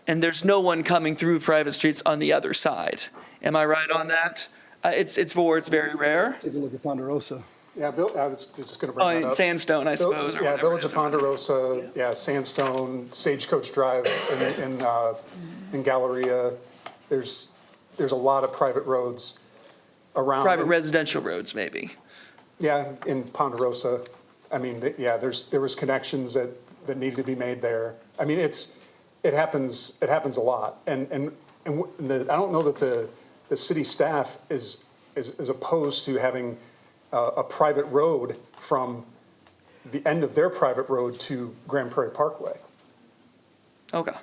and there's no one coming through private streets on the other side. Am I right on that? It's very rare. Take a look at Ponderosa. Yeah, Bill, I was just going to bring that up. Sandstone, I suppose. Yeah, Village of Ponderosa, Sandstone, Stagecoach Drive in Galleria. There's a lot of private roads around. Private residential roads, maybe. Yeah, in Ponderosa. There was connections that needed to be made there. It happens a lot. And I don't know that the city staff is opposed to having a private road from the end of their private road to Grand Prairie Parkway. Okay.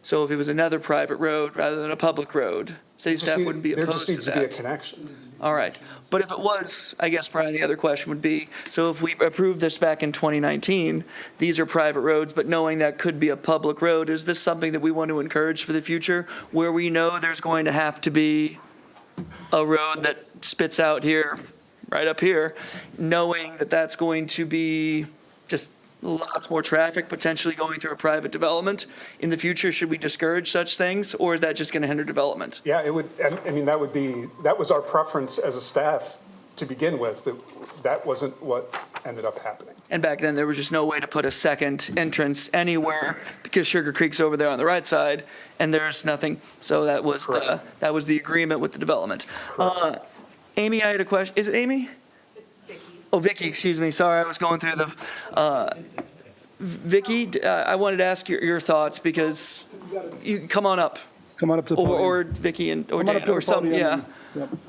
So if it was another private road rather than a public road, city staff wouldn't be opposed to that? There just needs to be a connection. All right. But if it was, I guess, Brian, the other question would be, so if we approved this back in 2019, these are private roads, but knowing that could be a public road, is this something that we want to encourage for the future, where we know there's going to have to be a road that spits out here, right up here, knowing that that's going to be just lots more traffic potentially going through a private development in the future? Should we discourage such things, or is that just going to hinder development? Yeah, it would. That was our preference as a staff to begin with, but that wasn't what ended up happening. And back then, there was just no way to put a second entrance anywhere because Sugar Creek's over there on the right side, and there's nothing. So that was the agreement with the development. Amy, I had a question. Is it Amy? It's Vicky. Oh, Vicky, excuse me. Sorry, I was going through the. Vicky, I wanted to ask your thoughts because you come on up. Come on up to the podium. Or Vicky and, or Come on up Dan, to the or some, podium yeah. and- yep.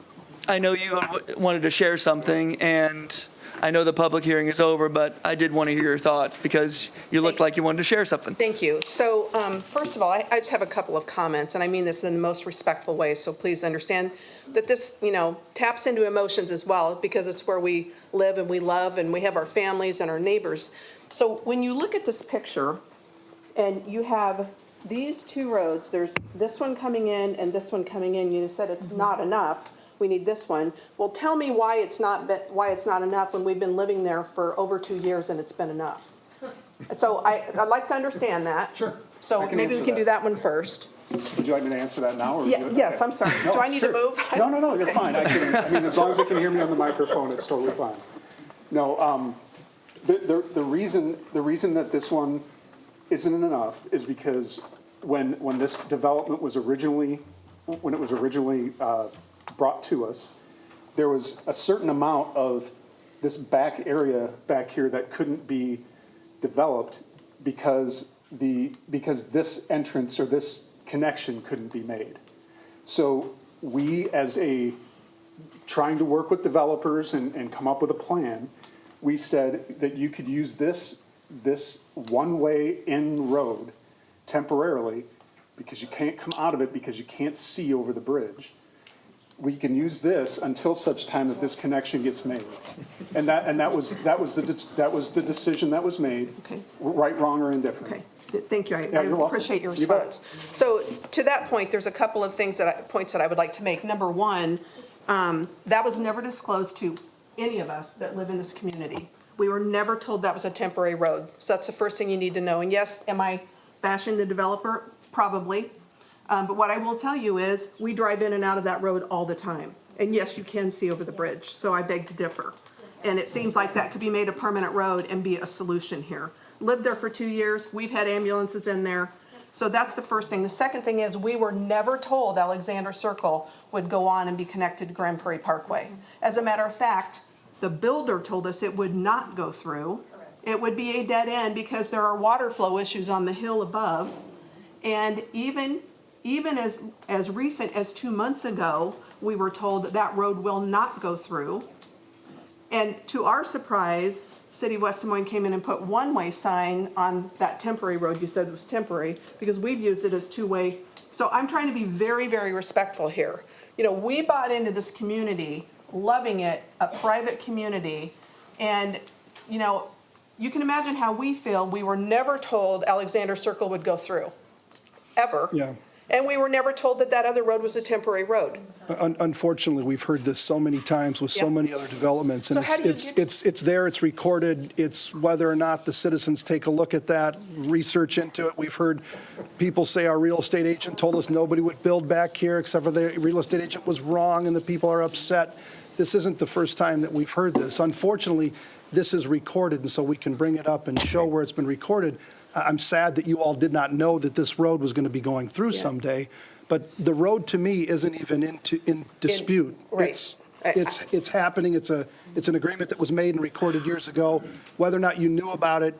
I know you wanted to share something, and I know the public hearing is over, but I did want to hear your thoughts because you looked like you wanted to share something. Thank you. So first of all, I just have a couple of comments, and I mean this in the most respectful way, so please understand that this, taps into emotions as well, because it's where we live and we love and we have our families and our neighbors. So when you look at this picture, and you have these two roads, there's this one coming in and this one coming in, you said it's not enough. We need this one. Well, tell me why it's not enough when we've been living there for over 2 years and it's been enough. So I'd like to understand that. Sure. So I can maybe we answer can that. do that one first. Would you like me to answer that now? Or Yeah, yes, I'm sorry. Do I need to move? No, you're fine. I mean, as long as they can hear me on the microphone, it's totally fine. No, the reason that this one isn't enough is because when this development was originally, brought to us, there was a certain amount of this back area back here that couldn't be developed because this entrance or this connection couldn't be made. So we, trying to work with developers and come up with a plan, we said that you could use this one-way in road temporarily, because you can't come out of it because you can't see over the bridge. We can use this until such time that this connection gets made. And that was the decision that was made. Okay. Right, wrong, or indifferent. Okay, thank you. I you're welcome. appreciate your You bet. response. So to that point, there's a couple of points that I would like to make. Number one, that was never disclosed to any of us that live in this community. We were never told that was a temporary road. So that's the first thing you need to know. And yes, am I bashing the developer? Probably. But what I will tell you is we drive in and out of that road all the time. And yes, you can see over the bridge. So I beg to differ. And it seems like that could be made a permanent road and be a solution here. Lived there for 2 years. We've had ambulances in there. So that's the first thing. The second thing is we were never told Alexander Circle would go on and be connected to Grand Prairie Parkway. As a matter of fact, the builder told us it would not go through. It would be a dead end because there are water flow issues on the hill above. And even as recent as 2 months ago, we were told that road will not go through. And to our surprise, City of West Des Moines came in and put one-way sign on that temporary road you said was temporary, because we've used it as two-way. So I'm trying to be very, very respectful here. We bought into this community, loving it, a private community, and, you can imagine how we feel. We were never told Alexander Circle would go through, ever. Yeah. And we were never told that other road was a temporary road. Unfortunately, we've heard this so many times with so Yeah. many other developments, and So how do you it's there, it's recorded, it's whether or not the citizens take a look at that, research into it. We've heard people say our real estate agent told us nobody would build back here, except for the real estate agent was wrong, and the people are upset. This isn't the first time that we've heard this. Unfortunately, this is recorded, and so we can bring it up and show where it's been recorded. I'm sad that you all did not know that this road was going to be going through someday, but the road to me isn't even in dispute. Right. It's happening. It's an agreement that was made and recorded years ago. Whether or not you knew about it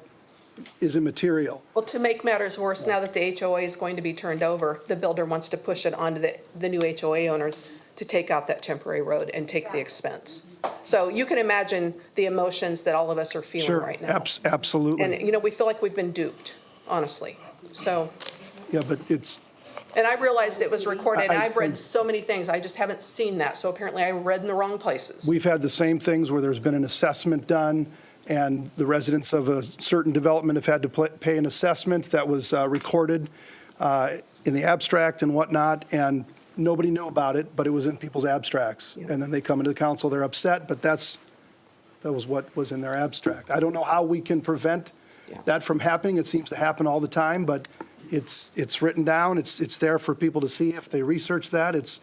is immaterial. Well, to make matters worse, now that the HOA is going to be turned over, the builder wants to push it onto the new HOA owners to take out that temporary road and take the expense. So you can imagine the emotions that all of us are feeling right now. Sure, absolutely. And, we feel like we've been duped, honestly. So, Yeah, but it's, and I realized it was recorded, and I've I- read so many things, I just haven't seen that. So apparently I read in the wrong places. we've had the same things where there's been an assessment done, and the residents of a certain development have had to pay an assessment that was recorded in the abstract and whatnot, and nobody knew about it, but it was in people's abstracts. And then they come into the council, they're upset, but that was what was in their abstract. I don't know how we can prevent that from happening. It seems to happen all the time, but it's written down. It's there for people to see if they research that. It's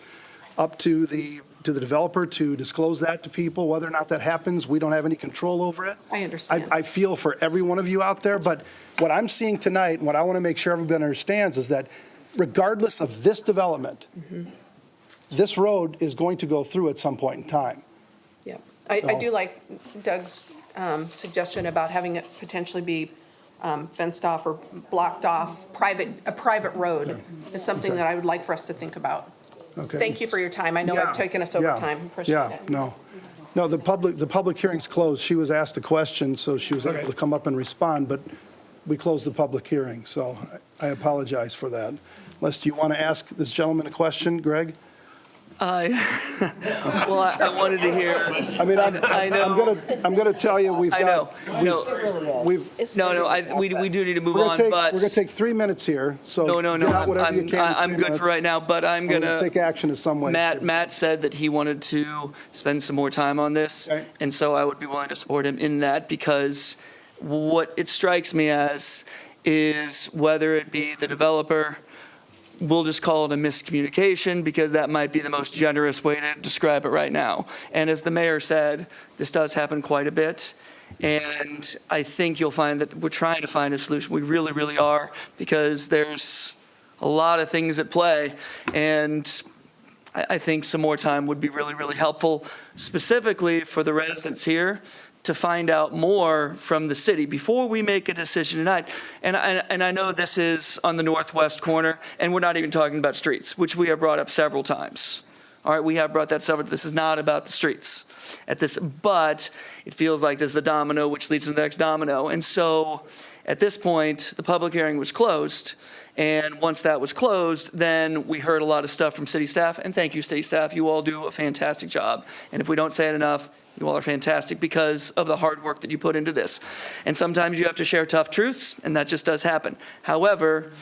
up to the developer to disclose that to people. Whether or not that happens, we don't have any control over it. I understand. I feel for every one of you out there, but what I'm seeing tonight, and what I want to make sure everybody understands, is that regardless of this development, this road is going to go through at some point in time. Yeah, I So- do like Doug's suggestion about having it potentially be fenced off or blocked off, a private road is something that I would like for us to think about. Okay. Thank you for your time. I know Yeah, I've taken us over yeah, time. Appreciate yeah, it. No, the public hearing's closed. She was asked a question, so she was able to come up and respond, but we closed the public hearing, so I apologize for that. Unless, do you want to ask this gentleman a question, Greg? I wanted to hear. I mean, I know. I'm gonna tell you, we've I got. know. We do need to move on, but. We're gonna take 3 minutes here, so. No. get out whatever you can in I'm 3 good for minutes, right now, but I'm and we'll gonna. take action in some way. Matt said that he wanted to spend some more time on this, Okay. and so I would be willing to support him in that, because what it strikes me as is whether it be the developer, we'll just call it a miscommunication, because that might be the most generous way to describe it right now. And as the mayor said, this does happen quite a bit. And I think you'll find that we're trying to find a solution. We really, really are, because there's a lot of things at play. And I think some more time would be really, really helpful, specifically for the residents here, to find out more from the city before we make a decision tonight. And I know this is on the northwest corner, and we're not even talking about streets, which we have brought up several times. All right, we have brought that several. This is not about the streets at this, but it feels like this is a domino, which leads to the next domino. And so at this point, the public hearing was closed. And once that was closed, then we heard a lot of stuff from city staff. And thank you, city staff. You all do a fantastic job. And if we don't say it enough, you all are fantastic because of the hard work that you put into this. And sometimes you have to share tough truths, and that just does happen. However,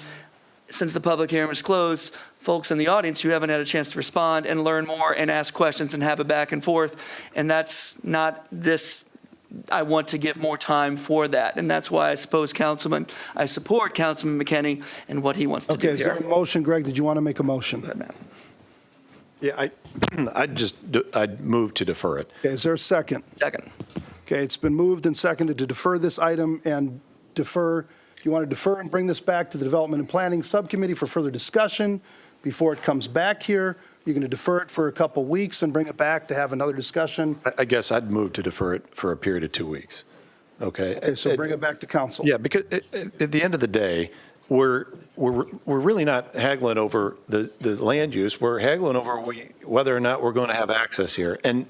since the public hearing was closed, folks in the audience, you haven't had a chance to respond and learn more and ask questions and have a back and forth. And that's not this. I want to give more time for that. And that's why I support Councilman McKinney and what he wants to do Okay, is there here. a motion, Greg? Did you want to make a motion? Yeah, I'd move to defer it. Okay, is there a second? Second. Okay, it's been moved and seconded to defer this item and defer. You want to defer and bring this back to the Development and Planning Subcommittee for further discussion before it comes back here? You're going to defer it for a couple weeks and bring it back to have another discussion? I guess I'd move to defer it for a period of 2 weeks. Okay? Okay, so bring it back to council. Yeah, because at the end of the day, we're really not haggling over the land use. We're haggling over whether or not we're going to have access here. And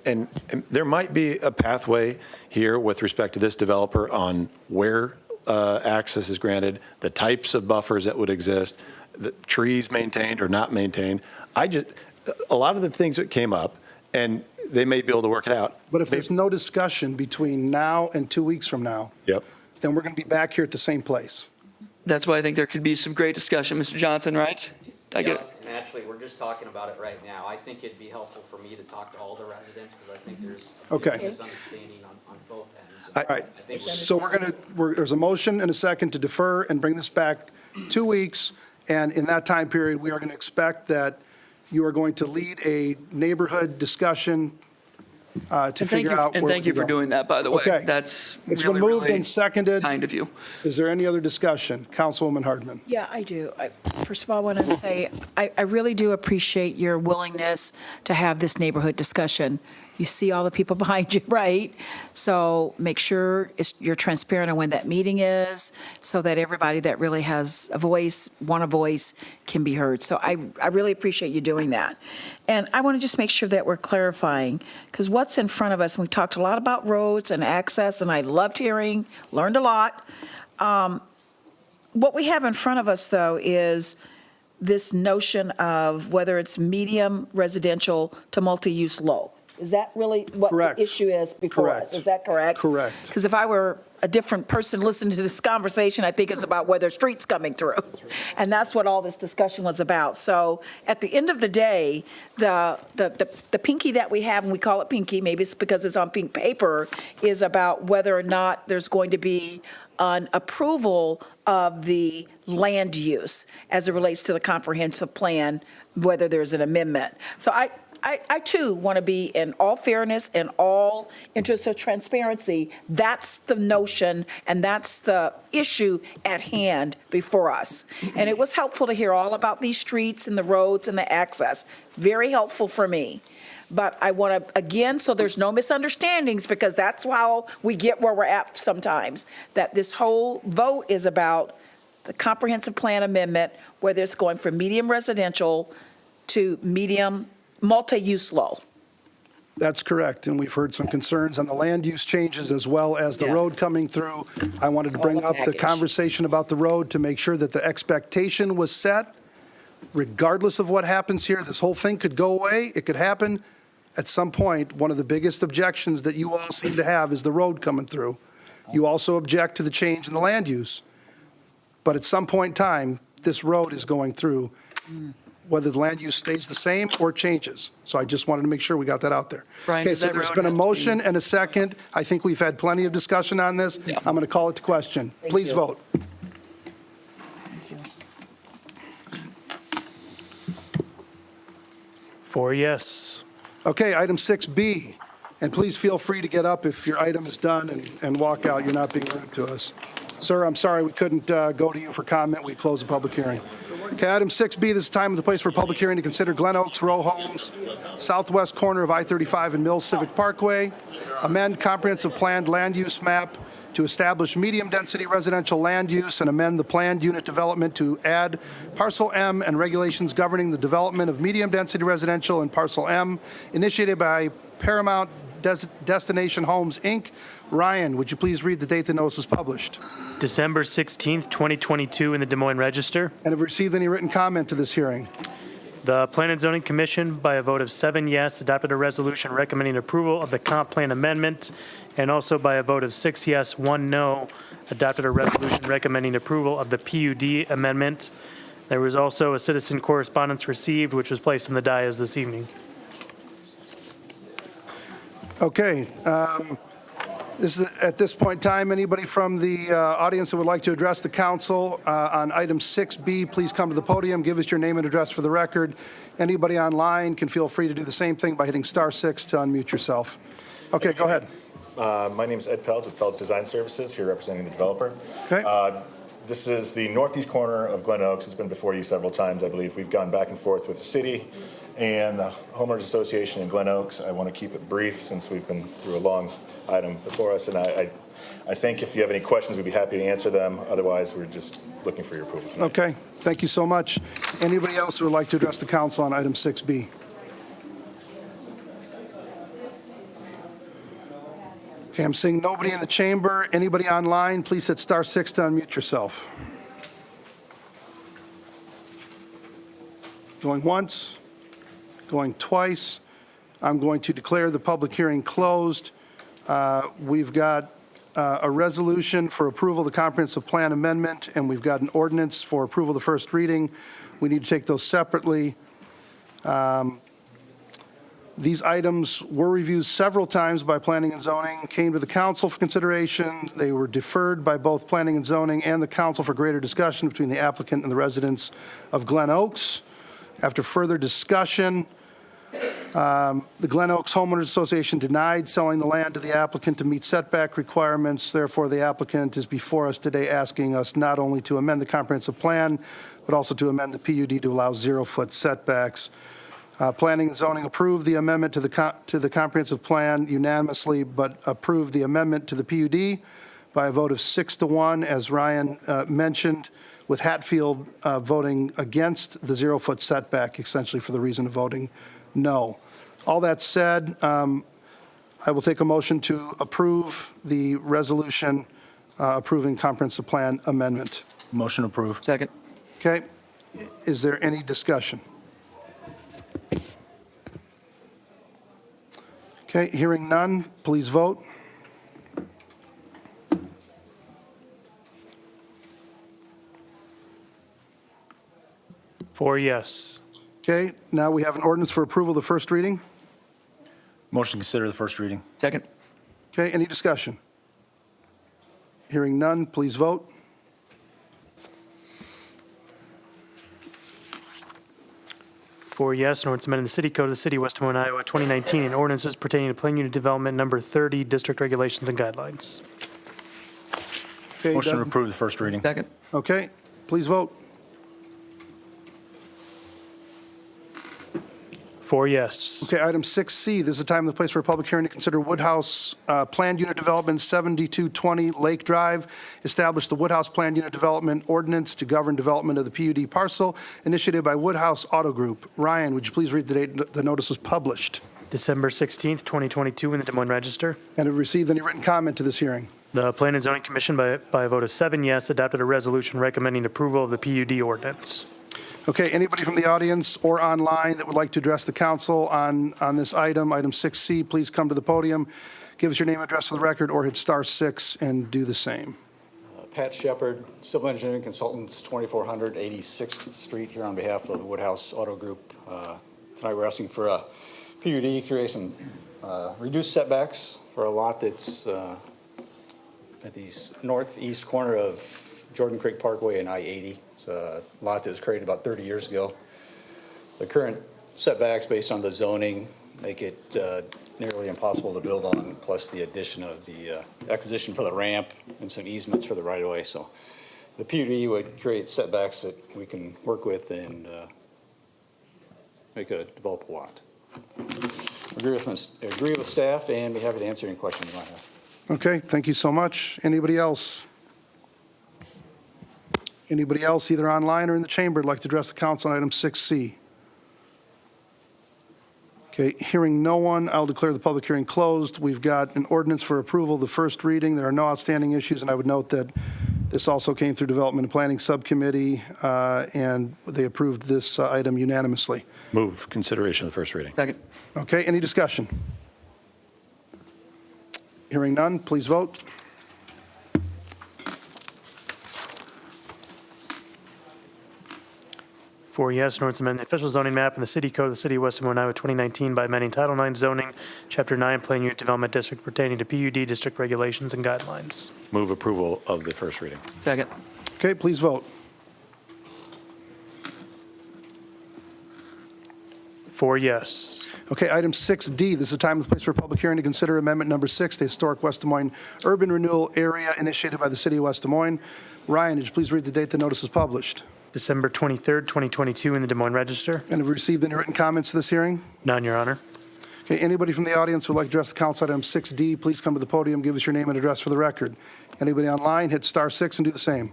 there might be a pathway here with respect to this developer on where access is granted, the types of buffers that would exist, the trees maintained or not maintained. A lot of the things that came up, and they may be able to work it out. But if there's no discussion between now and 2 weeks from now, Yep. then we're going to be back here at the same place. That's why I think there could be some great discussion. Mr. Johnson, right? I get it. And actually, we're just talking about it right now. I think it'd be helpful for me to talk to all the residents, because I think there's a bit of misunderstanding on both ends. All right, I think so there's a motion and a second to defer and bring this back 2 weeks. And in that time period, we are going to expect that you are going to lead a neighborhood discussion to figure out where And thank you we can for go. doing that, by the way. Okay. That's It's really, been moved really and seconded. kind of you. Is there any other discussion? Councilwoman Hardman. Yeah, I do. First of all, I want to say, I really do appreciate your willingness to have this neighborhood discussion. You see all the people behind you, right? So make sure you're transparent on when that meeting is, so that everybody that really has a voice, can be heard. So I really appreciate you doing that. And I want to just make sure that we're clarifying, because what's in front of us, and we talked a lot about roads and access, and I loved hearing, learned a lot. What we have in front of us, though, is this notion of whether it's medium residential to multi-use low. Is that really what the issue is before us? Is that correct? Correct. Because if I were a different person listening to this conversation, I think it's about whether streets coming through. And that's what all this discussion was about. So at the end of the day, the pinky that we have, and we call it pinky, maybe it's because it's on pink paper, is about whether or not there's going to be an approval of the land use as it relates to the comprehensive plan, whether there's an amendment. So I too want to be, in all fairness and all interest of transparency, that's the notion and that's the issue at hand before us. And it was helpful to hear all about these streets and the roads and the access. Very helpful for me. But I want to, again, so there's no misunderstandings, because that's how we get where we're at sometimes, that this whole vote is about the comprehensive plan amendment, whether it's going from medium residential to medium multi-use low. That's correct, and we've heard some concerns on the land use changes as well as the road coming through. I wanted to bring up the conversation about the road to make sure that the expectation was set. Regardless of what happens here, this whole thing could go away, it could happen. At some point, one of the biggest objections that you all seem to have is the road coming through. You also object to the change in the land use. But at some point in time, this road is going through, whether the land use stays the same or changes. So I just wanted to make sure we got that out there. Brian, Okay, does so that there's road been a have to be- motion and a second. I think we've had plenty of discussion on this. I'm going to call it to question. Please vote. Four yes. Okay, item 6B, and please feel free to get up if your item is done and walk out. You're not being rude to us. Sir, I'm sorry we couldn't go to you for comment. We closed the public hearing. Okay, item 6B, this is time and the place for a public hearing to consider Glen Oaks Row Homes, southwest corner of I-35 and Mills Civic Parkway, amend comprehensive planned land use map to establish medium-density residential land use and amend the planned unit development to add Parcel M and regulations governing the development of medium-density residential in Parcel M, initiated by Paramount Destination Homes, Inc. Ryan, would you please read the date the notice is published? December 16th, 2022 in the Des Moines Register. And have received any written comment to this hearing? The Plan and Zoning Commission, by a vote of 7 yes, adopted a resolution recommending approval of the comp plan amendment, and also by a vote of 6 yes, 1 no, adopted a resolution recommending approval of the PUD amendment. There was also a citizen correspondence received, which was placed in the dais this evening. Okay. At this point in time, anybody from the audience that would like to address the council on item 6B, please come to the podium, give us your name and address for the record. Anybody online can feel free to do the same thing by hitting *6 to unmute yourself. Okay, go ahead. My name is Ed Peltz with Peltz Design Services, here representing the developer. Okay. This is the northeast corner of Glen Oaks. It's been before you several times, I believe. We've gone back and forth with the city and the Homeowners Association in Glen Oaks. I want to keep it brief since we've been through a long item before us, and I think if you have any questions, we'd be happy to answer them. Otherwise, we're just looking for your approval tonight. Okay, thank you so much. Anybody else who would like to address the council on item 6B? Okay, I'm seeing nobody in the chamber. Anybody online, please hit *6 to unmute yourself. Going once, going twice. I'm going to declare the public hearing closed. We've got a resolution for approval of the comprehensive plan amendment, and we've got an ordinance for approval of the first reading. We need to take those separately. These items were reviewed several times by Planning and Zoning, came to the council for consideration. They were deferred by both Planning and Zoning and the council for greater discussion between the applicant and the residents of Glen Oaks. After further discussion, the Glen Oaks Homeowners Association denied selling the land to the applicant to meet setback requirements. Therefore, the applicant is before us today asking us not only to amend the comprehensive plan, but also to amend the PUD to allow 0-foot setbacks. Planning and Zoning approved the amendment to the comprehensive plan unanimously, but approved the amendment to the PUD by a vote of 6-1, as Ryan mentioned, with Hatfield voting against the 0-foot setback, essentially for the reason of voting no. All that said, I will take a motion to approve the resolution approving comprehensive plan amendment. Motion approved. Second. Okay. Is there any discussion? Okay, hearing none, please vote. Four yes. Okay, now we have an ordinance for approval of the first reading. Motion to consider the first reading. Second. Okay, any discussion? Hearing none, please vote. Four yes, an ordinance amending the city code of the city of West Des Moines, Iowa, 2019, and ordinances pertaining to plan unit development number 30, district regulations and guidelines. Okay, Motion to Doug? approve the first reading. Second. Okay, please vote. 4 yes. Okay, item 6C, this is the time and the place for a public hearing to consider Woodhouse Planned Unit Development 7220 Lake Drive. Establish the Woodhouse Planned Unit Development Ordinance to govern development of the PUD parcel, initiated by Woodhouse Auto Group. Ryan, would you please read the date the notice was published? December 16th, 2022, in the Des Moines Register. And have received any written comment to this hearing? The Planning and Zoning Commission, by a vote of 7 yes, adopted a resolution recommending approval of the PUD ordinance. Okay, anybody from the audience or online that would like to address the council on this item, item 6C, please come to the podium, give us your name and address for the record, or hit star 6 and do the same. Pat Shepard, Civil Engineering Consultants, 2400 86th Street, here on behalf of the Woodhouse Auto Group. Tonight we're asking for a PUD, create some reduced setbacks for a lot that's at the northeast corner of Jordan Creek Parkway and I-80. It's a lot that was created about 30 years ago. The current setbacks based on the zoning make it nearly impossible to build on, plus the addition of the acquisition for the ramp and some easements for the right-of-way. So the PUD would create setbacks that we can work with and make a developable lot. Agree with staff and be happy to answer any questions you might have. Okay, thank you so much. Anybody else? Anybody else, either online or in the chamber, would like to address the council on item 6C? Okay, hearing no one, I'll declare the public hearing closed. We've got an ordinance for approval, the first reading. There are no outstanding issues, and I would note that this also came through Development and Planning Subcommittee, and they approved this item unanimously. Move consideration of the first reading. Second. Okay, any discussion? Hearing none, please vote. Four yes, an ordinance amending the official zoning map in the city code of the city of West Des Moines, Iowa, 2019 by amending Title IX zoning, Chapter 9, Plan Unit Development District pertaining to PUD district regulations and guidelines. Move approval of the first reading. Second. Okay, please vote. 4 yes. Okay, item 6D, this is the time and place for a public hearing to consider amendment number 6, the historic West Des Moines urban renewal area initiated by the city of West Des Moines. Ryan, would you please read the date the notice was published? December 23rd, 2022, in the Des Moines Register. And have we received any written comments to this hearing? None, Your Honor. Okay, anybody from the audience who would like to address the council on item 6D, please come to the podium, give us your name and address for the record. Anybody online, hit star 6 and do the same.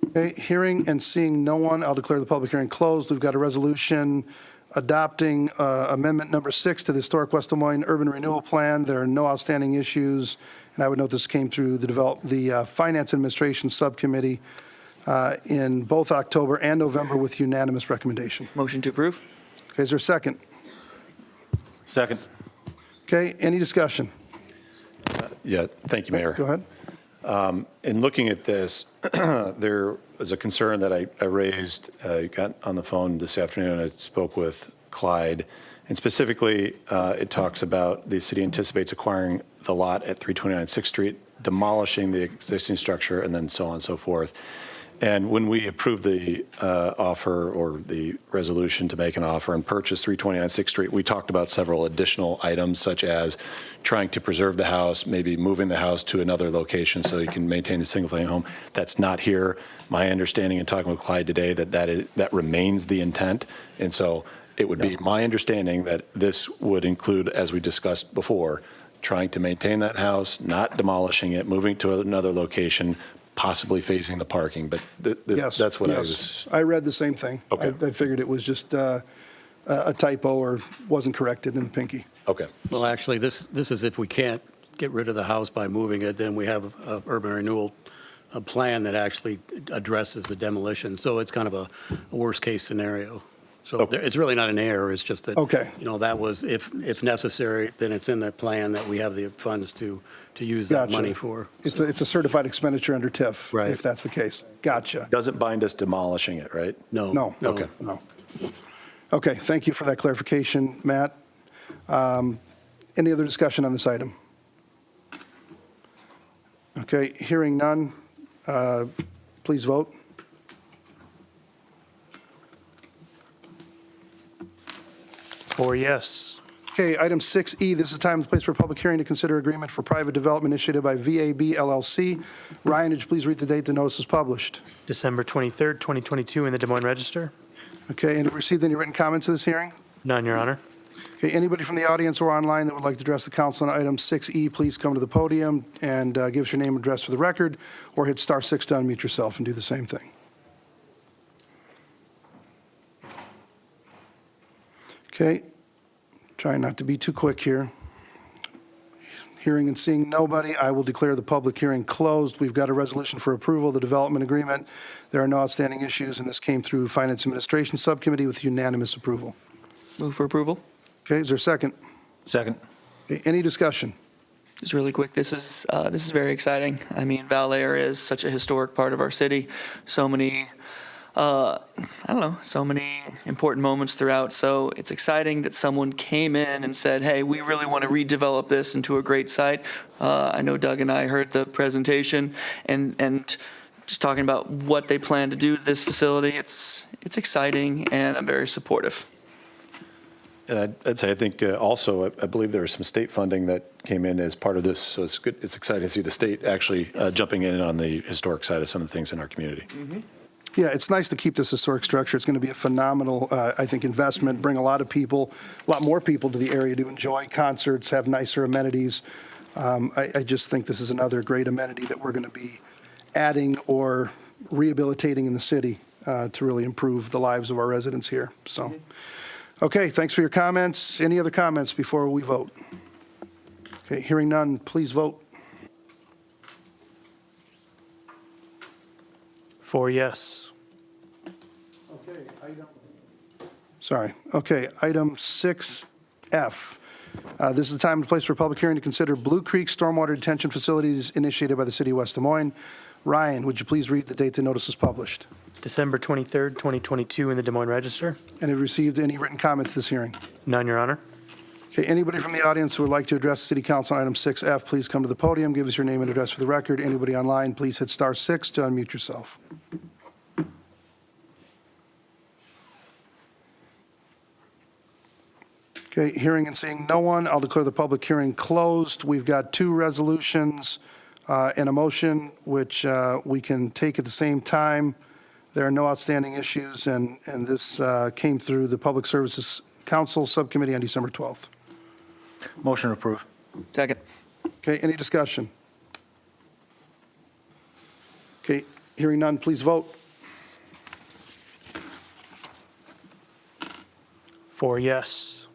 Okay, hearing and seeing no one, I'll declare the public hearing closed. We've got a resolution adopting amendment number 6 to the historic West Des Moines urban renewal plan. There are no outstanding issues, and I would note this came through the Finance Administration Subcommittee in both October and November with unanimous recommendation. Motion to approve. Okay, is there a second? Second. Okay, any discussion? Yeah, thank you, Mayor. Go ahead. In looking at this, there was a concern that I raised, got on the phone this afternoon, I spoke with Clyde, and specifically, it talks about the city anticipates acquiring the lot at 329 6th Street, demolishing the existing structure, and then so on and so forth. And when we approved the offer or the resolution to make an offer and purchase 329 6th Street, we talked about several additional items, such as trying to preserve the house, maybe moving the house to another location so you can maintain the single-family home. That's not here. My understanding in talking with Clyde today that remains the intent. And so it would be my understanding that this would include, as we discussed before, trying to maintain that house, not demolishing it, moving to another location, possibly phasing the parking, but that's what I was. I read the same thing. Okay. I figured it was just a typo or wasn't corrected in the pinky. Okay. Well, actually, this is if we can't get rid of the house by moving it, then we have a urban renewal plan that actually addresses the demolition. So it's kind of a worst-case scenario. So it's really not an error. It's just that, that was, if necessary, then it's in the plan that we have the funds to use that money for. It's a certified expenditure under TIF, Right. if that's the case. Gotcha. Doesn't bind us demolishing it, right? No. No. Okay. No. Okay, thank you for that clarification, Matt. Any other discussion on this item? Okay, hearing none, please vote. Four yes. Okay, item 6E, this is time and place for a public hearing to consider agreement for private development initiated by VAB LLC. Ryan, would you please read the date the notice was published? December 23rd, 2022, in the Des Moines Register. Okay, and have you received any written comments to this hearing? None, Your Honor. Okay, anybody from the audience or online that would like to address the council on item 6E, please come to the podium and give us your name and address for the record, or hit star 6 to unmute yourself and do the same thing. Okay, trying not to be too quick here. Hearing and seeing nobody, I will declare the public hearing closed. We've got a resolution for approval of the development agreement. There are no outstanding issues, and this came through Finance Administration Subcommittee with unanimous approval. Move for approval. Okay, is there a second? Second. Okay, any discussion? Just really quick, this is very exciting. I mean, Valley area is such a historic part of our city. So many, so many important moments throughout. So it's exciting that someone came in and said, hey, we really want to redevelop this into a great site. I know Doug and I heard the presentation and just talking about what they plan to do to this facility. It's exciting, and I'm very supportive. And I'd say, I think also, I believe there was some state funding that came in as part of this, so it's good. It's exciting to see the state actually jumping in on the historic side of some of the things in our community. Mm-hmm. Yeah, it's nice to keep this historic structure. It's going to be a phenomenal, I think, investment, bring a lot of people, a lot more people to the area to enjoy concerts, have nicer amenities. I just think this is another great amenity that we're going to be adding or rehabilitating in the city to really improve the lives of our residents here. So, okay, thanks for your comments. Any other comments before we vote? Okay, hearing none, please vote. 4 yes. Okay, item 6F. This is the time and place for a public hearing to consider Blue Creek Stormwater Detention Facilities initiated by the City of West Des Moines. Ryan, would you please read the date the notice was published? December 23rd, 2022, in the Des Moines Register. And have you received any written comment to this hearing? None, Your Honor. Okay, anybody from the audience who would like to address the City Council on item 6F, please come to the podium, give us your name and address for the record. Anybody online, please hit star 6 to unmute yourself. Okay, hearing and seeing no one, I'll declare the public hearing closed. We've got 2 resolutions and a motion, which we can take at the same time. There are no outstanding issues, and this came through the Public Services Council Subcommittee on December 12th. Motion to approve. Second. Okay, any discussion? Okay, hearing none, please vote. 4 yes.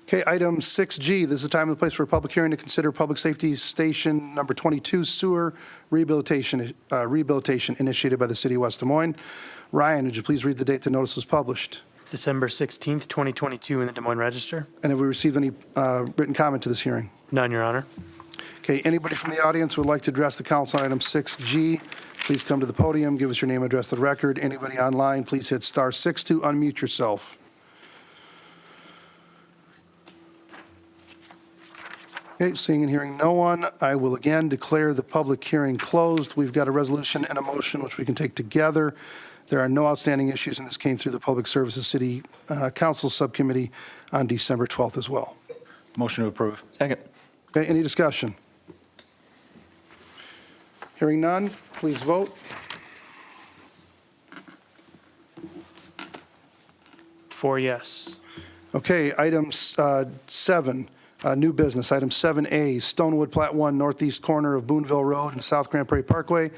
Okay, item 6G, this is the time and place for a public hearing to consider Public Safety Station Number 22 sewer rehabilitation initiated by the City of West Des Moines. Ryan, would you please read the date the notice was published? December 16th, 2022, in the Des Moines Register. And have we received any written comment to this hearing? None, Your Honor. Okay, anybody from the audience who would like to address the council on item 6G, please come to the podium, give us your name and address to the record. Anybody online, please hit star 6 to unmute yourself. Okay, seeing and hearing no one, I will again declare the public hearing closed. We've got a resolution and a motion which we can take together. There are no outstanding issues, and this came through the Public Services City Council Subcommittee on December 12th as well. Motion to approve. Second. Okay, any discussion? Hearing none, please vote. 4 yes. Okay, item 7, new business. Item 7A, Stonewood Plat 1, northeast corner of Boonville Road and South Grand Prairie Parkway,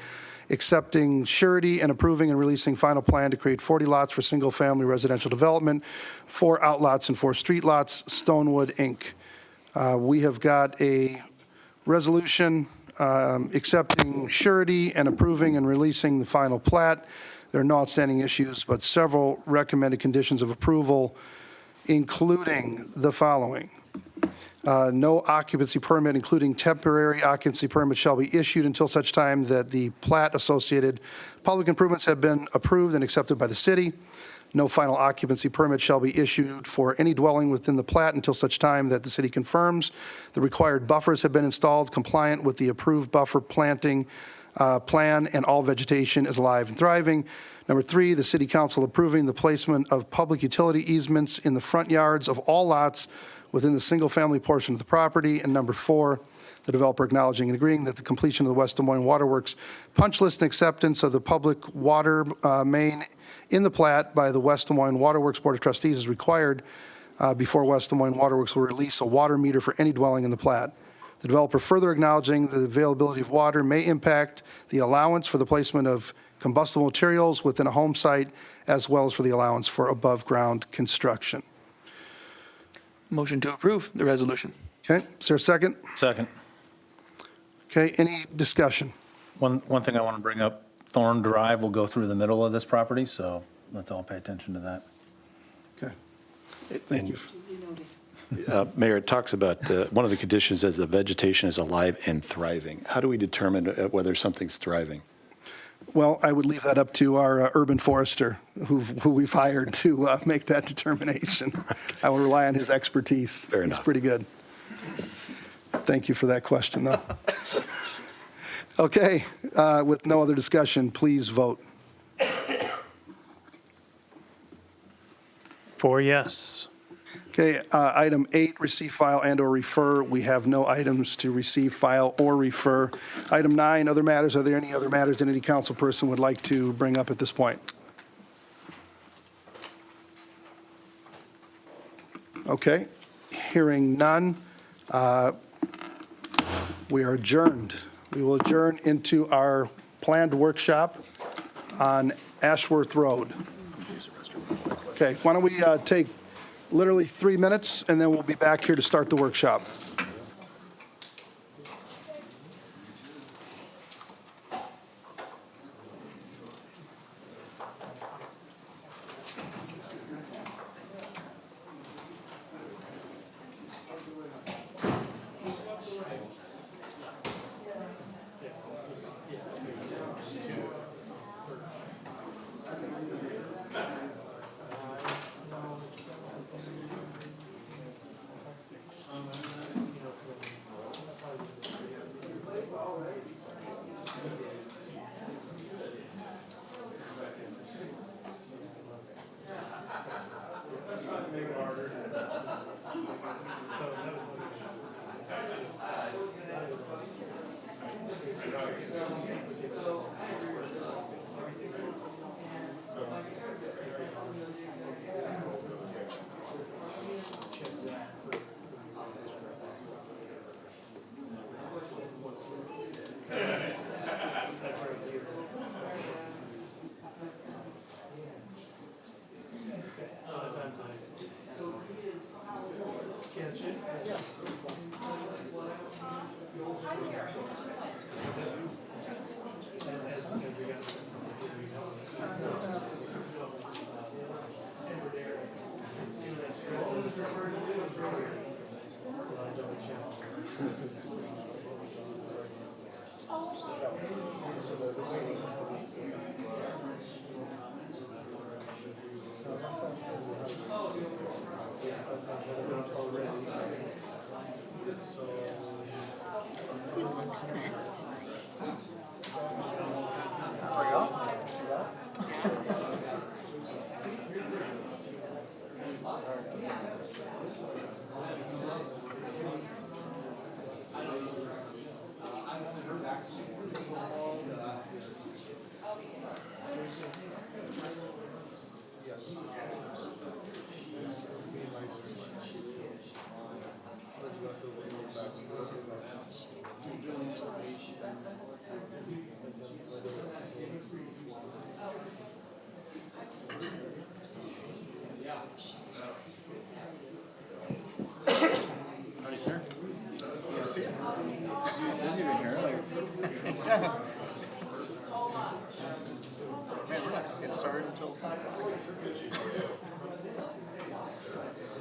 accepting surety and approving and releasing final plan to create 40 lots for single-family residential development, 4 outlots and 4 street lots, Stonewood, Inc. We have got a resolution accepting surety and approving and releasing the final plat. There are no outstanding issues, but several recommended conditions of approval, including the following. No occupancy permit, including temporary occupancy permit, shall be issued until such time that the plat associated public improvements have been approved and accepted by the city. No final occupancy permit shall be issued for any dwelling within the plat until such time that the city confirms the required buffers have been installed compliant with the approved buffer planting plan and all vegetation is alive and thriving. Number 3, the city council approving the placement of public utility easements in the front yards of all lots within the single-family portion of the property. And number 4, the developer acknowledging and agreeing that the completion of the West Des Moines Waterworks punch list and acceptance of the public water main in the plat by the West Des Moines Waterworks Board of Trustees is required before West Des Moines Waterworks will release a water meter for any dwelling in the plat. The developer further acknowledging the availability of water may impact the allowance for the placement of combustible materials within a home site, as well as for the allowance for above-ground construction. Motion to approve the resolution. Okay, is there a second? Second. Okay, any discussion? One thing I want to bring up, Thorn Drive will go through the middle of this property, so let's all pay attention to that. Okay, thank you. Mayor, it talks about, one of the conditions is the vegetation is alive and thriving. How do we determine whether something's thriving? Well, I would leave that up to our urban forester, who we've hired to make that determination. I will rely on his expertise. Fair He's enough. pretty good. Thank you for that question, though. Okay, with no other discussion, please vote. 4 yes. Okay, item 8, receive, file, and/or refer. We have no items to receive, file, or refer. Item 9, other matters. Are there any other matters that any council person would like to bring up at this point? Okay, hearing none, we are adjourned. We will adjourn into our planned workshop on Ashworth Road. Okay, why don't we take literally 3 minutes, and then we'll be back here to start the workshop.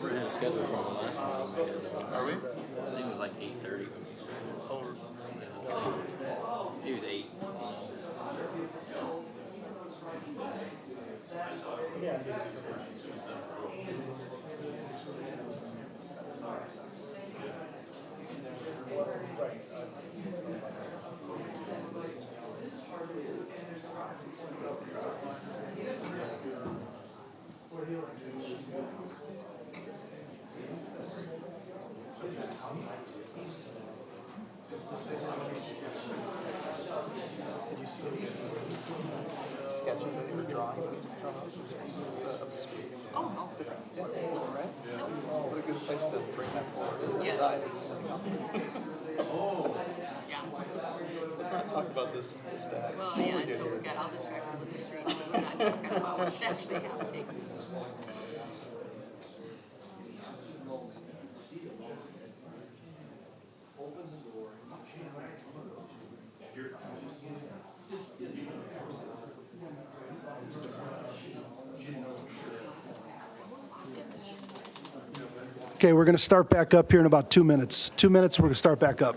We're ahead of schedule from the last one. Are we? I think it was like 8:30. It was 8. drawings from of the streets. Oh, no. Different, right? What a good place to bring that forward, isn't it? Yes. Right, it's something else. Let's not talk about this stack. Well, yeah, so we got all distracted with the streets, so we're not talking about what's actually happening. Okay, we're going to start back up here in about 2 minutes. 2 minutes, we're going to start back up.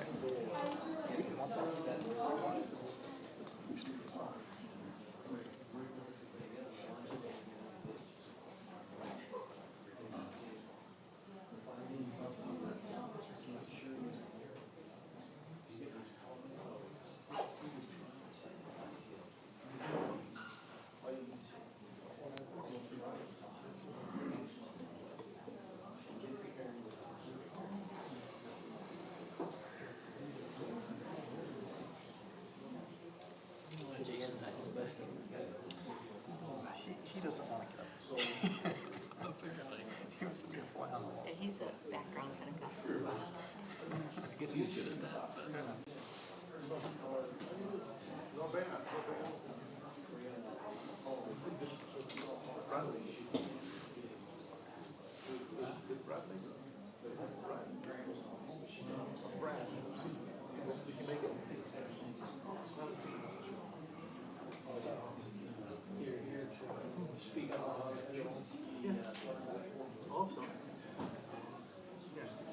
He doesn't want to get up this way. He wants to be a fly on the wall. Yeah, he's a background kind of guy. I guess you should have done that.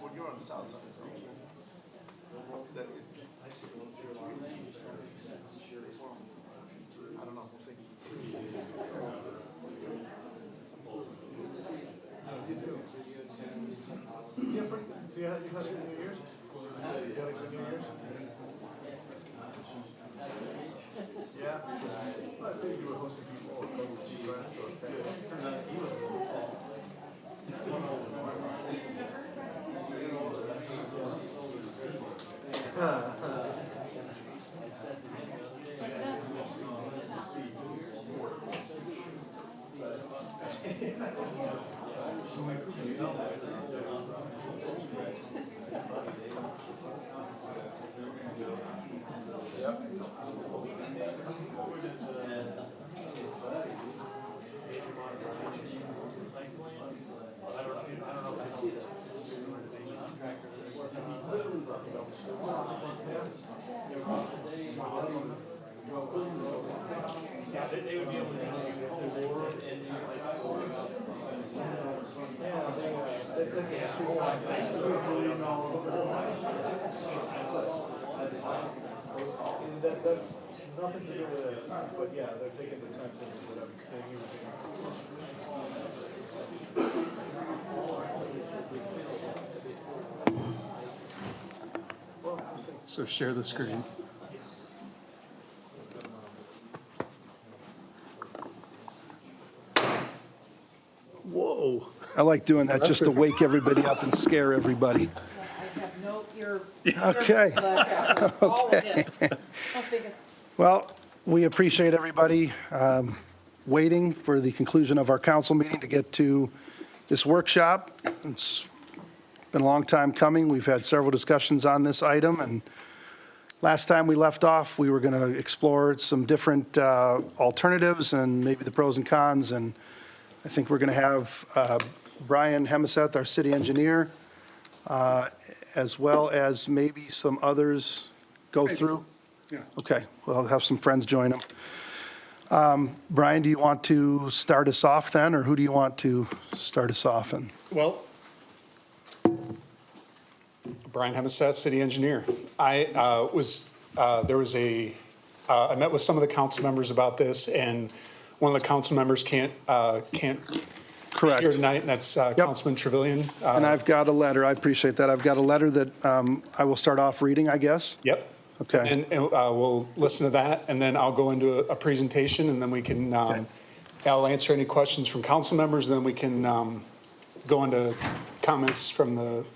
Well, you're on the south side, so. I don't know, we'll see. Yeah, pretty good. So you had a good New Year's? You had a good New Year's? Yeah. I think you were hosting people overseas, right? So it turned out he was. That's nothing to do with this, but yeah, they're taking the time to whatever. So share the screen. Whoa. I like doing that just to wake everybody up and scare everybody. I have no ear. Okay. All of this. Well, we appreciate everybody waiting for the conclusion of our council meeting to get to this workshop. It's been a long time coming. We've had several discussions on this item, and last time we left off, we were going to explore some different alternatives and maybe the pros and cons, and I think we're going to have Brian Hemeseth, our city engineer, as well as maybe some others go through. Yeah. Okay, well, I'll have some friends join them. Brian, do you want to start us off then, or who do you want to start us off? And Well, Brian Hemeseth, city engineer. I met with some of the council members about this, and one of the council members can't Correct. here tonight, and that's Councilman Trevilian. And I've got a letter, I appreciate that. I've got a letter that I will start off reading, I guess. Yep. Okay. And we'll listen to that, and then I'll go into a presentation, and then we can, I'll answer any questions from council members, and then we can go into comments from the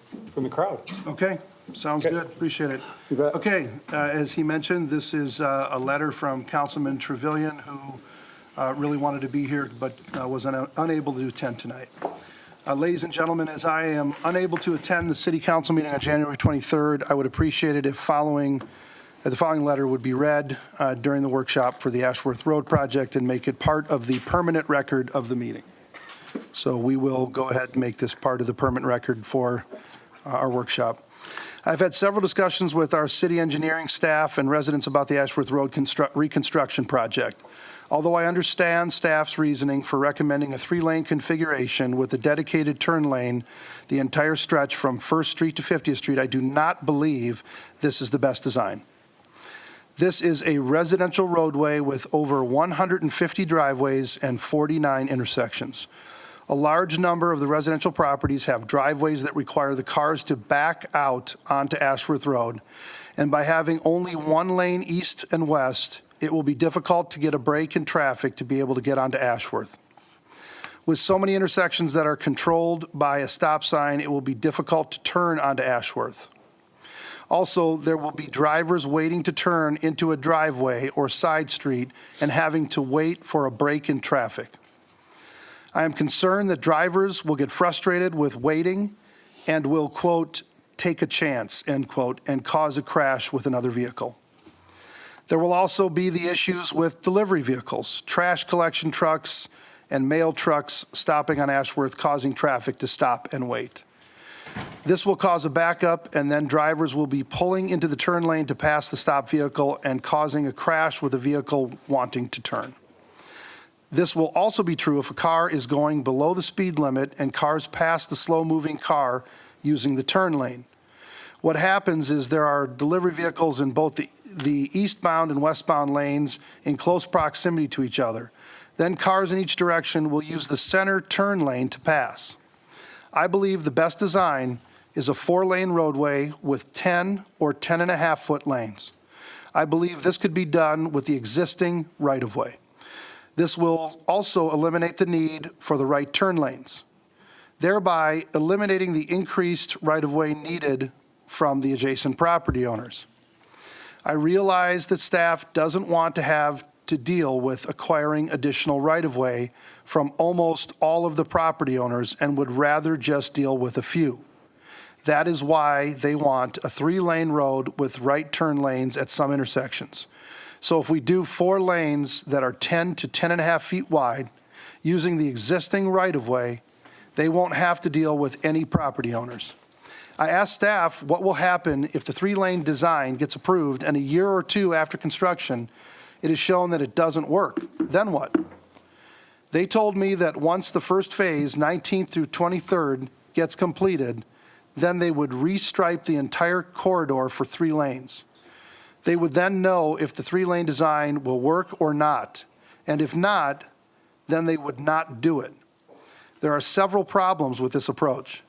crowd. Okay, sounds good, appreciate it. You bet. Okay, as he mentioned, this is a letter from Councilman Trevilian, who Really wanted to be here, but was unable to attend tonight. Ladies and gentlemen, as I am unable to attend the city council meeting on January 23rd, I would appreciate it if the following letter would be read during the workshop for the Ashworth Road project and make it part of the permanent record of the meeting. So we will go ahead and make this part of the permanent record for our workshop. I've had several discussions with our city engineering staff and residents about the Ashworth Road reconstruction project. Although I understand staff's reasoning for recommending a 3-lane configuration with a dedicated turn lane the entire stretch from 1st Street to 50th Street, I do not believe this is the best design. This is a residential roadway with over 150 driveways and 49 intersections. A large number of the residential properties have driveways that require the cars to back out onto Ashworth Road, and by having only 1 lane east and west, it will be difficult to get a break in traffic to be able to get onto Ashworth. With so many intersections that are controlled by a stop sign, it will be difficult to turn onto Ashworth. Also, there will be drivers waiting to turn into a driveway or side street and having to wait for a break in traffic. I am concerned that drivers will get frustrated with waiting and will, quote, take a chance, end quote, and cause a crash with another vehicle. There will also be the issues with delivery vehicles, trash collection trucks, and mail trucks stopping on Ashworth, causing traffic to stop and wait. This will cause a backup, and then drivers will be pulling into the turn lane to pass the stop vehicle and causing a crash with a vehicle wanting to turn. This will also be true if a car is going below the speed limit and cars pass the slow-moving car using the turn lane. What happens is there are delivery vehicles in both the eastbound and westbound lanes in close proximity to each other. Then cars in each direction will use the center turn lane to pass. I believe the best design is a 4-lane roadway with 10 or 10.5-foot lanes. I believe this could be done with the existing right-of-way. This will also eliminate the need for the right turn lanes, thereby eliminating the increased right-of-way needed from the adjacent property owners. I realize that staff doesn't want to have to deal with acquiring additional right-of-way from almost all of the property owners and would rather just deal with a few. That is why they want a 3-lane road with right turn lanes at some intersections. So if we do 4 lanes that are 10 to 10.5 feet wide, using the existing right-of-way, they won't have to deal with any property owners. I asked staff what will happen if the 3-lane design gets approved and a year or 2 after construction, it is shown that it doesn't work. Then what? They told me that once the first phase, 19th through 23rd, gets completed, then they would restripe the entire corridor for 3 lanes. They would then know if the 3-lane design will work or not, and if not, then they would not do it. There are several problems with this approach.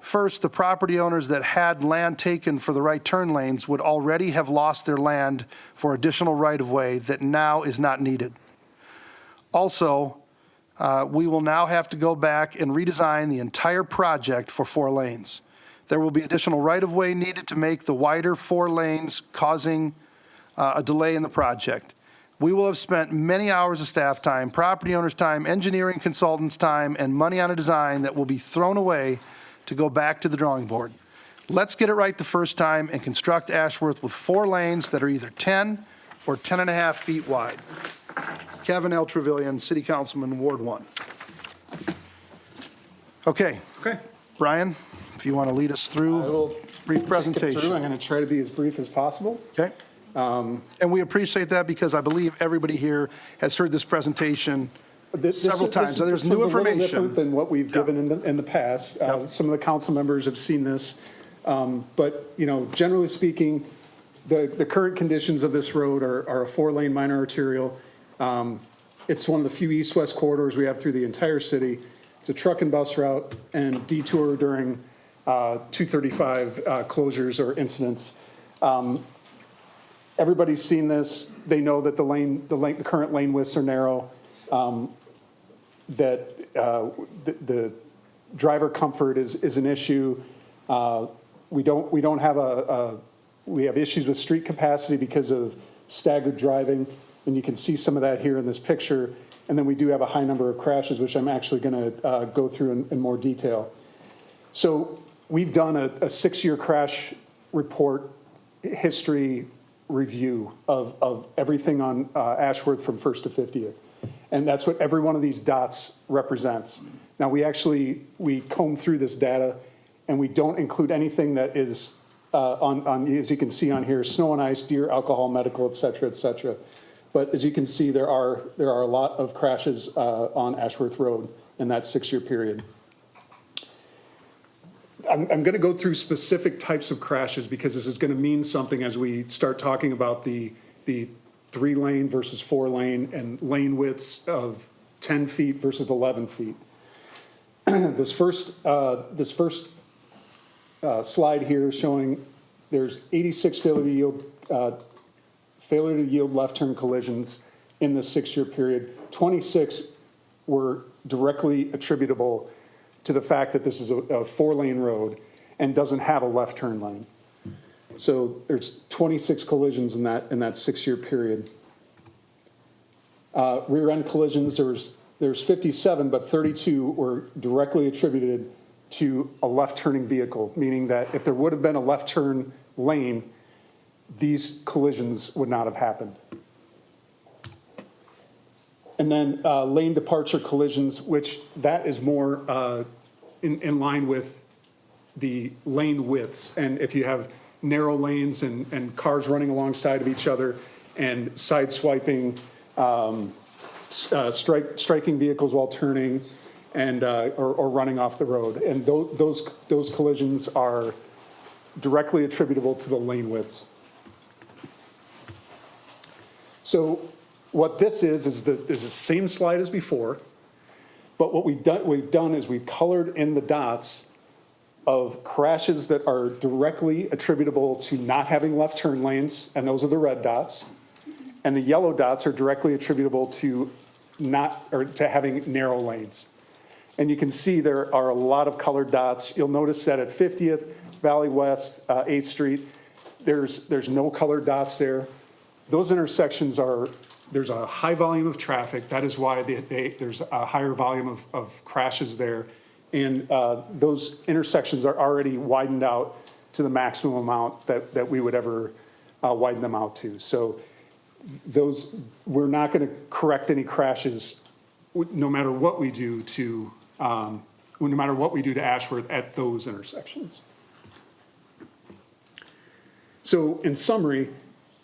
First, the property owners that had land taken for the right turn lanes would already have lost their land for additional right-of-way that now is not needed. Also, we will now have to go back and redesign the entire project for 4 lanes. There will be additional right-of-way needed to make the wider 4 lanes, causing a delay in the project. We will have spent many hours of staff time, property owners' time, engineering consultants' time, and money on a design that will be thrown away to go back to the drawing board. Let's get it right the first time and construct Ashworth with 4 lanes that are either 10 or 10.5 feet wide. Kevin L. Trevilian, City Councilman, Ward 1. Okay. Brian, if you want to lead us through a brief presentation. I'm going to try to be as brief as possible. Okay. And we appreciate that because I believe everybody here has heard this presentation several times. So there's new information. This is a little different than what we've given in the past. Some of the council members have seen this. But, you know, generally speaking, the current conditions of this road are a 4-lane minor arterial. It's one of the few east-west corridors we have through the entire city. It's a truck and bus route and detour during 235 closures or incidents. Everybody's seen this. They know that the current lane widths are narrow. That the driver comfort is an issue. We have issues with street capacity because of staggered driving, and you can see some of that here in this picture. And then we do have a high number of crashes, which I'm actually going to go through in more detail. So we've done a 6-year crash report history review of everything on Ashworth from 1st to 50th. And that's what every one of these dots represents. Now, we comb through this data, and we don't include anything that is as you can see on here, snow and ice, deer, alcohol, medical, et cetera, et cetera. But as you can see, there are a lot of crashes on Ashworth Road in that 6-year period. I'm going to go through specific types of crashes because this is going to mean something as we start talking about the 3-lane versus 4-lane and lane widths of 10 feet versus 11 feet. This first slide here is showing there's 86 failure to yield left turn collisions in the 6-year period. 26 were directly attributable to the fact that this is a 4-lane road and doesn't have a left turn lane. So there's 26 collisions in that 6-year period. Rear end collisions, there's 57, but 32 were directly attributed to a left turning vehicle, meaning that if there would have been a left turn lane, these collisions would not have happened. And then lane departure collisions, which that is more in line with the lane widths. And if you have narrow lanes and cars running alongside of each other and side swiping, striking vehicles while turning, and or running off the road. And those collisions are directly attributable to the lane widths. So what this is the same slide as before, but what we've done is we've colored in the dots of crashes that are directly attributable to not having left turn lanes, and those are the red dots, and the yellow dots are directly attributable to to having narrow lanes. And you can see there are a lot of colored dots. You'll notice that at 50th, Valley West, 8th Street, there's no colored dots there. Those intersections there's a high volume of traffic. That is why there's a higher volume of crashes there. And those intersections are already widened out to the maximum amount that we would ever widen them out to. So we're not going to correct any crashes no matter what we do to Ashworth at those intersections. So in summary,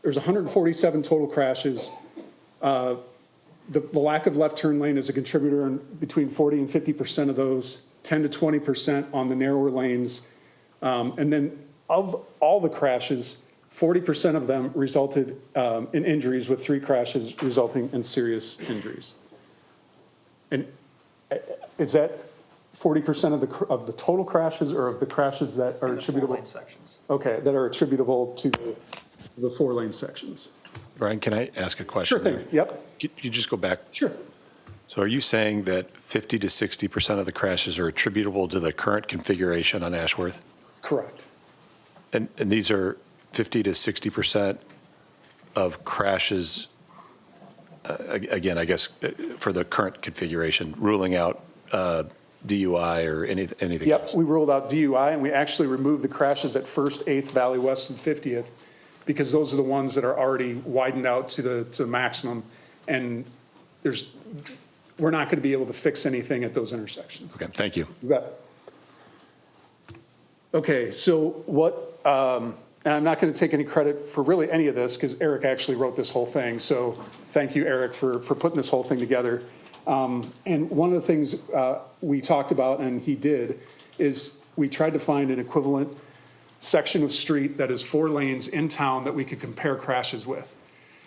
there's 147 total crashes. The lack of left turn lane is a contributor in between 40 and 50% of those, 10 to 20% on the narrower lanes. And then of all the crashes, 40% of them resulted in injuries, with 3 crashes resulting in serious injuries. And is that 40% of the total crashes, or of the crashes that are attributable? 4-lane sections. Okay, that are attributable to the 4-lane sections. Brian, can I ask a question? Sure thing, yep. Could you just go back? Sure. So are you saying that 50 to 60% of the crashes are attributable to the current configuration on Ashworth? Correct. And these are 50 to 60% of crashes, again, I guess, for the current configuration, ruling out DUI or anything else? Yep, we ruled out DUI, and we actually removed the crashes at 1st, 8th, Valley West, and 50th, because those are the ones that are already widened out to the maximum, and we're not going to be able to fix anything at those intersections. Okay, thank you. You bet. Okay, so and I'm not going to take any credit for really any of this, because Eric actually wrote this whole thing, so thank you, Eric, for putting this whole thing together. And one of the things we talked about, and he did, is we tried to find an equivalent section of street that is 4 lanes in town that we could compare crashes with.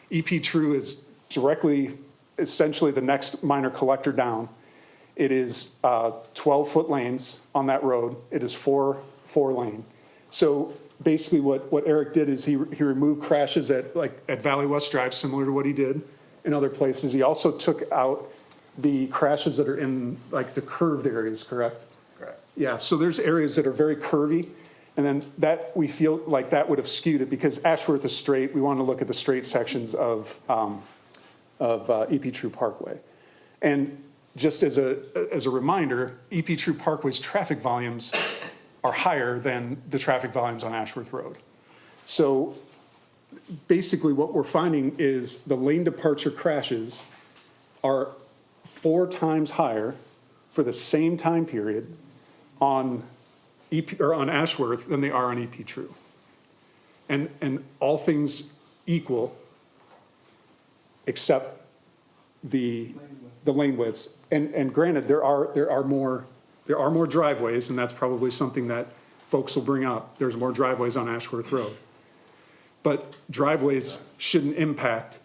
EP True is directly, essentially the next minor collector down. It is 12-foot lanes on that road. It is 4-lane. So basically what Eric did is he removed crashes at Valley West Drive, similar to what he did in other places. He also took out the crashes that are in the curved areas, correct? Correct. Yeah, so there's areas that are very curvy, and then that we feel like that would have skewed it, because Ashworth is straight. We want to look at the straight sections of EP True Parkway. And just as a reminder, EP True Parkway's traffic volumes are higher than the traffic volumes on Ashworth Road. So basically what we're finding is the lane departure crashes are 4 times higher for the same time period on Ashworth than they are on EP True. And all things equal, except the lane widths. And granted, there are more driveways, and that's probably something that folks will bring up. There's more driveways on Ashworth Road. But driveways shouldn't impact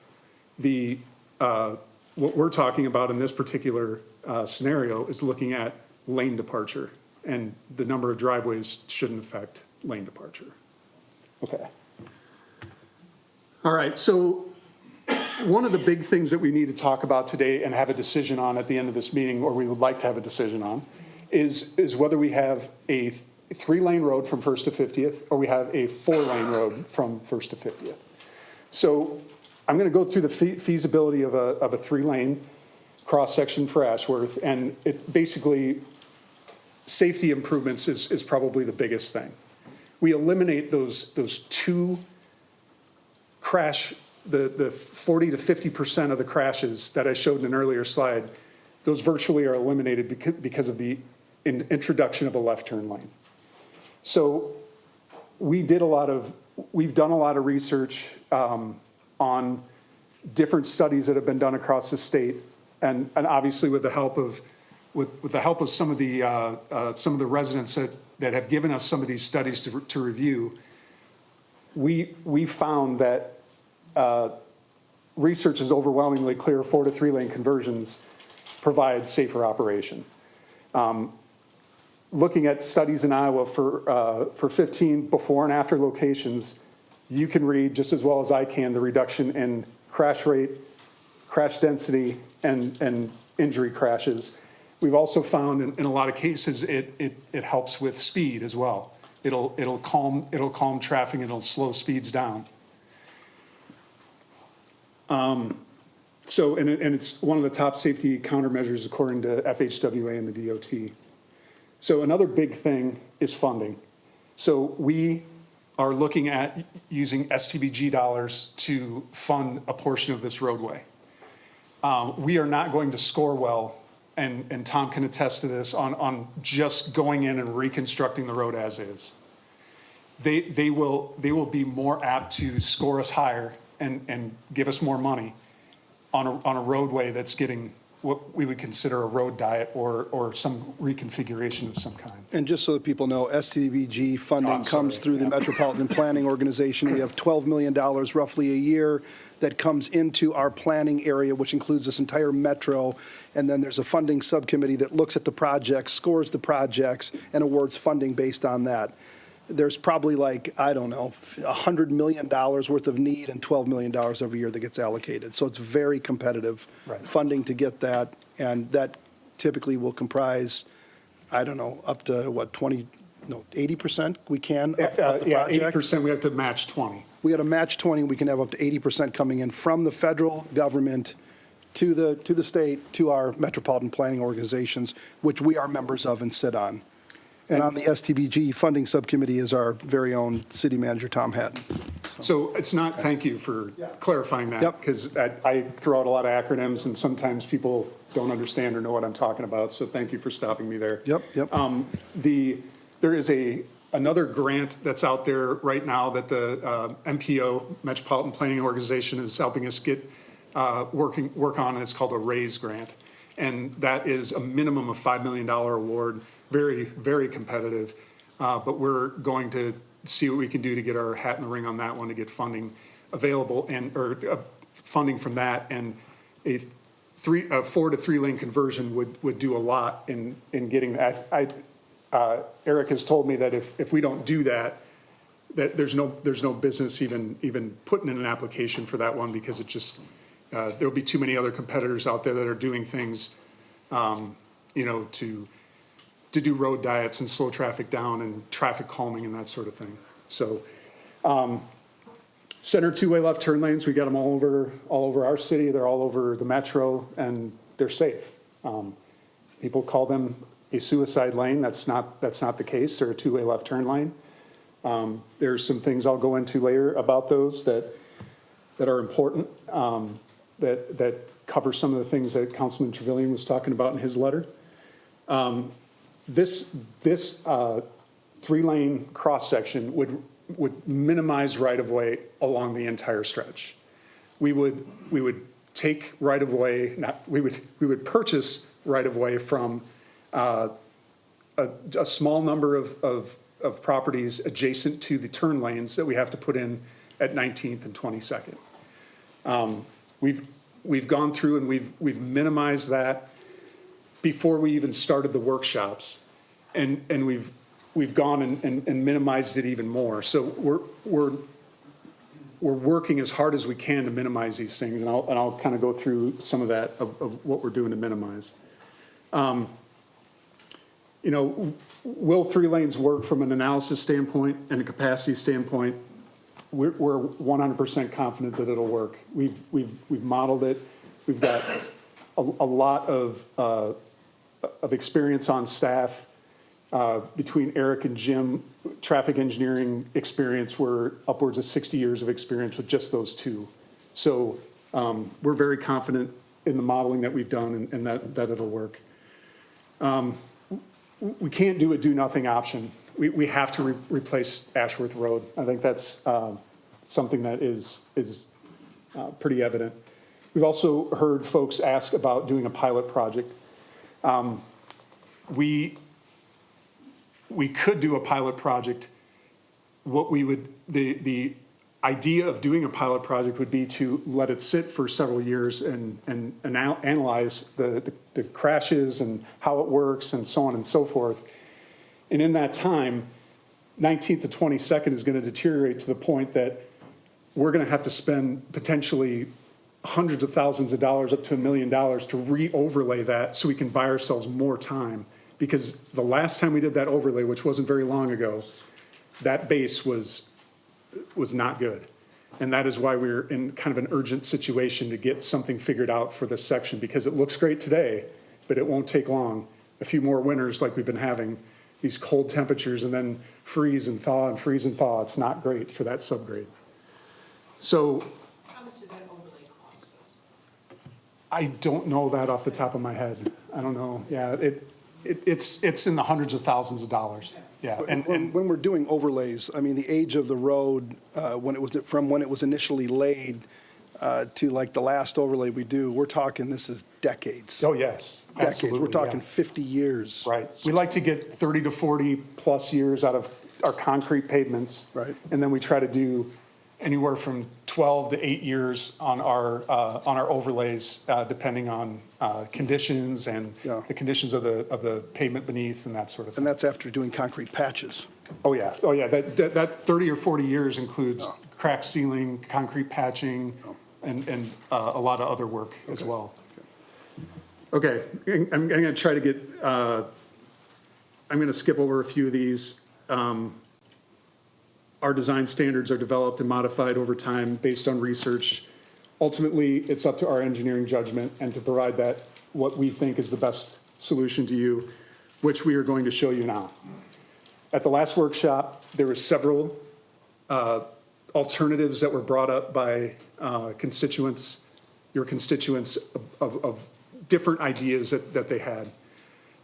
what we're talking about in this particular scenario is looking at lane departure, and the number of driveways shouldn't affect lane departure. Okay. All right, so one of the big things that we need to talk about today and have a decision on at the end of this meeting, or we would like to have a decision on, is whether we have a 3-lane road from 1st to 50th, or we have a 4-lane road from 1st to 50th. So I'm going to go through the feasibility of a 3-lane cross-section for Ashworth, and it basically, safety improvements is probably the biggest thing. We eliminate those 2 crash, the 40 to 50% of the crashes that I showed in an earlier slide, those virtually are eliminated because of the introduction of a left turn lane. So we've done a lot of research on different studies that have been done across the state, and obviously with the help of some of the residents that have given us some of these studies to review. We found that research is overwhelmingly clear 4 to 3-lane conversions provide safer operation. Looking at studies in Iowa for 15 before and after locations, you can read just as well as I can the reduction in crash rate, crash density, and injury crashes. We've also found in a lot of cases it helps with speed as well. It'll calm traffic, it'll slow speeds down. So it's one of the top safety countermeasures according to FHWA and the DOT. So another big thing is funding. So we are looking at using STBG dollars to fund a portion of this roadway. We are not going to score well, and Tom can attest to this, on just going in and reconstructing the road as is. They will be more apt to score us higher and give us more money on a roadway that's getting what we would consider a road diet or some reconfiguration of some kind. And just so that people know, STBG funding comes through the Metropolitan Planning Organization. We have $12 million roughly a year that comes into our planning area, which includes this entire metro. And then there's a funding subcommittee that looks at the projects, scores the projects, and awards funding based on that. There's probably $100 million worth of need and $12 million every year that gets allocated. So it's very competitive funding to get that. And that typically will comprise, up to 80% we can of the project. 80% we have to match 20. We got to match 20, we can have up to 80% coming in from the federal government to the state, to our metropolitan planning organizations, which we are members of and sit on. And on the STBG funding subcommittee is our very own city manager, Tom Hatton. So it's not, thank you for clarifying that, because I throw out a lot of acronyms and sometimes people don't understand or know what I'm talking about, so thank you for stopping me there. There is another grant that's out there right now that the MPO, Metropolitan Planning Organization, is helping us get work on, and it's called a RAISE grant. And that is a minimum of $5 million award, very, very competitive. But we're going to see what we can do to get our hat in the ring on that one to get funding available or funding from that. And a 4 to 3 lane conversion would do a lot in getting that. Eric has told me that if we don't do that, that there's no business even putting in an application for that one, because it just there'll be too many other competitors out there that are doing things, to do road diets and slow traffic down and traffic calming and that sort of thing. So, center 2-way left turn lanes, we got them all over our city. They're all over the metro, and they're safe. People call them a suicide lane. That's not the case. They're a two-way left turn lane. There's some things I'll go into later about those that are important, that cover some of the things that Councilman Trevilian was talking about in his letter. This 3-lane cross-section would minimize right-of-way along the entire stretch. We would take right-of-way, we would purchase right-of-way from a small number of properties adjacent to the turn lanes that we have to put in at 19th and 22nd. We've gone through and we've minimized that before we even started the workshops, and we've gone and minimized it even more. So we're working as hard as we can to minimize these things, and I'll kind of go through some of that of what we're doing to minimize. You know, will 3 lanes work from an analysis standpoint and a capacity standpoint? We're 100% confident that it'll work. We've modeled it. We've got a lot of experience on staff. Between Eric and Jim, traffic engineering experience, we're upwards of 60 years of experience with just those two. So we're very confident in the modeling that we've done and that it'll work. We can't do a do-nothing option. We have to replace Ashworth Road. I think that's something that is pretty evident. We've also heard folks ask about doing a pilot project. We could do a pilot project. What we would, the idea of doing a pilot project would be to let it sit for several years and analyze the crashes and how it works and so on and so forth. And in that time, 19th to 22nd is going to deteriorate to the point that we're going to have to spend potentially hundreds of thousands of dollars, up to $1 million, to re-overlay that so we can buy ourselves more time. Because the last time we did that overlay, which wasn't very long ago, that base was not good. And that is why we're in kind of an urgent situation to get something figured out for this section, because it looks great today, but it won't take long. A few more winters like we've been having, these cold temperatures, and then freeze and thaw and freeze and thaw. It's not great for that subgrade. So How much did that overlay cost us? I don't know that off the top of my head. I don't know. Yeah, it's in the hundreds of thousands of dollars. Yeah, and when we're doing overlays, I mean, the age of the road, when it was initially laid to like the last overlay we do, we're talking, this is decades. Oh, yes, Decades. absolutely. We're talking yeah. 50 years. Right. We like to get 30 to 40 plus years out of our concrete pavements. Right. And then we try to do anywhere from 12 to 8 years on our overlays, depending on conditions and the conditions of the pavement beneath and that sort of thing. And that's after doing concrete patches. Oh yeah. That 30 or 40 years includes crack sealing, concrete patching, and a lot of other work as well. Okay, I'm going to try to get. I'm going to skip over a few of these. Our design standards are developed and modified over time based on research. Ultimately, it's up to our engineering judgment and to provide that what we think is the best solution to you, which we are going to show you now. At the last workshop, there were several alternatives that were brought up by constituents, your constituents, of different ideas that they had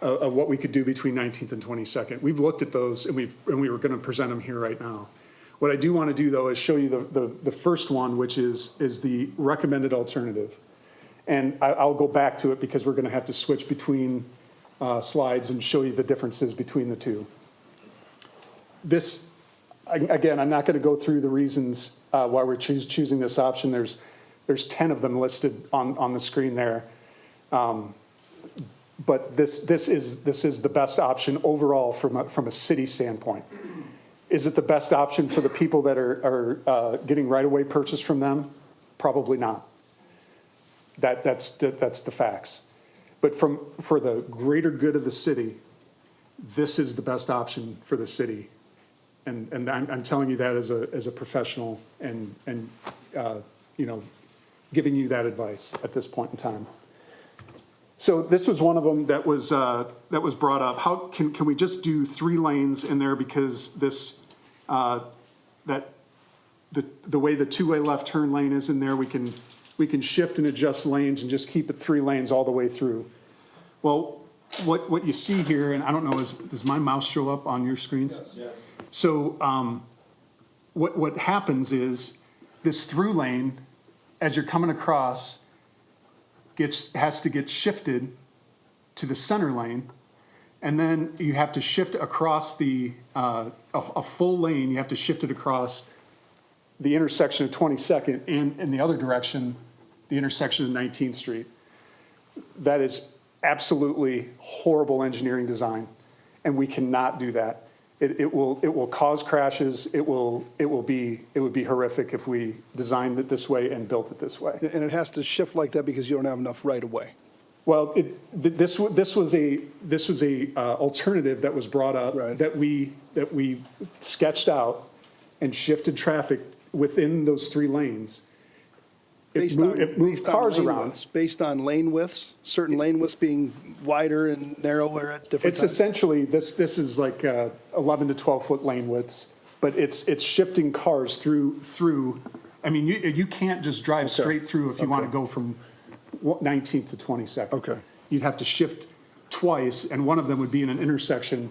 of what we could do between 19th and 22nd. We've looked at those and we were going to present them here right now. What I do want to do, though, is show you the first one, which is the recommended alternative. And I'll go back to it because we're going to have to switch between slides and show you the differences between the two. This, again, I'm not going to go through the reasons why we're choosing this option. There's 10 of them listed on the screen there. But this is the best option overall from a city standpoint. Is it the best option for the people that are getting right-of-way purchase from them? Probably not. That's the facts. But for the greater good of the city, this is the best option for the city. And I'm telling you that as a professional and you know, giving you that advice at this point in time. So this was one of them that was brought up. How can we just do 3 lanes in there because this, the way the two-way left turn lane is in there, we can shift and adjust lanes and just keep it 3 lanes all the way through. Well, what you see here, and I don't know, does my mouse show up on your screens? Yes. So what happens is this through lane, as you're coming across, has to get shifted to the center lane, and then you have to shift across a full lane. You have to shift it across the intersection of 22nd and in the other direction, the intersection of 19th Street. That is absolutely horrible engineering design, and we cannot do that. It will cause crashes. It would be horrific if we designed it this way and built it this way. And it has to shift like that because you don't have enough right of way. Well, this was a alternative that was brought up, Right. that we sketched out and shifted traffic within those 3 lanes. It moved cars around. Based on lane widths, certain lane widths being wider and narrower at different It's times? essentially, this is like 11 to 12 foot lane widths, but it's shifting cars through. I mean, you can't just drive straight through if you want to go from 19th to 22nd. Okay. You'd have to shift twice, and one of them would be in an intersection,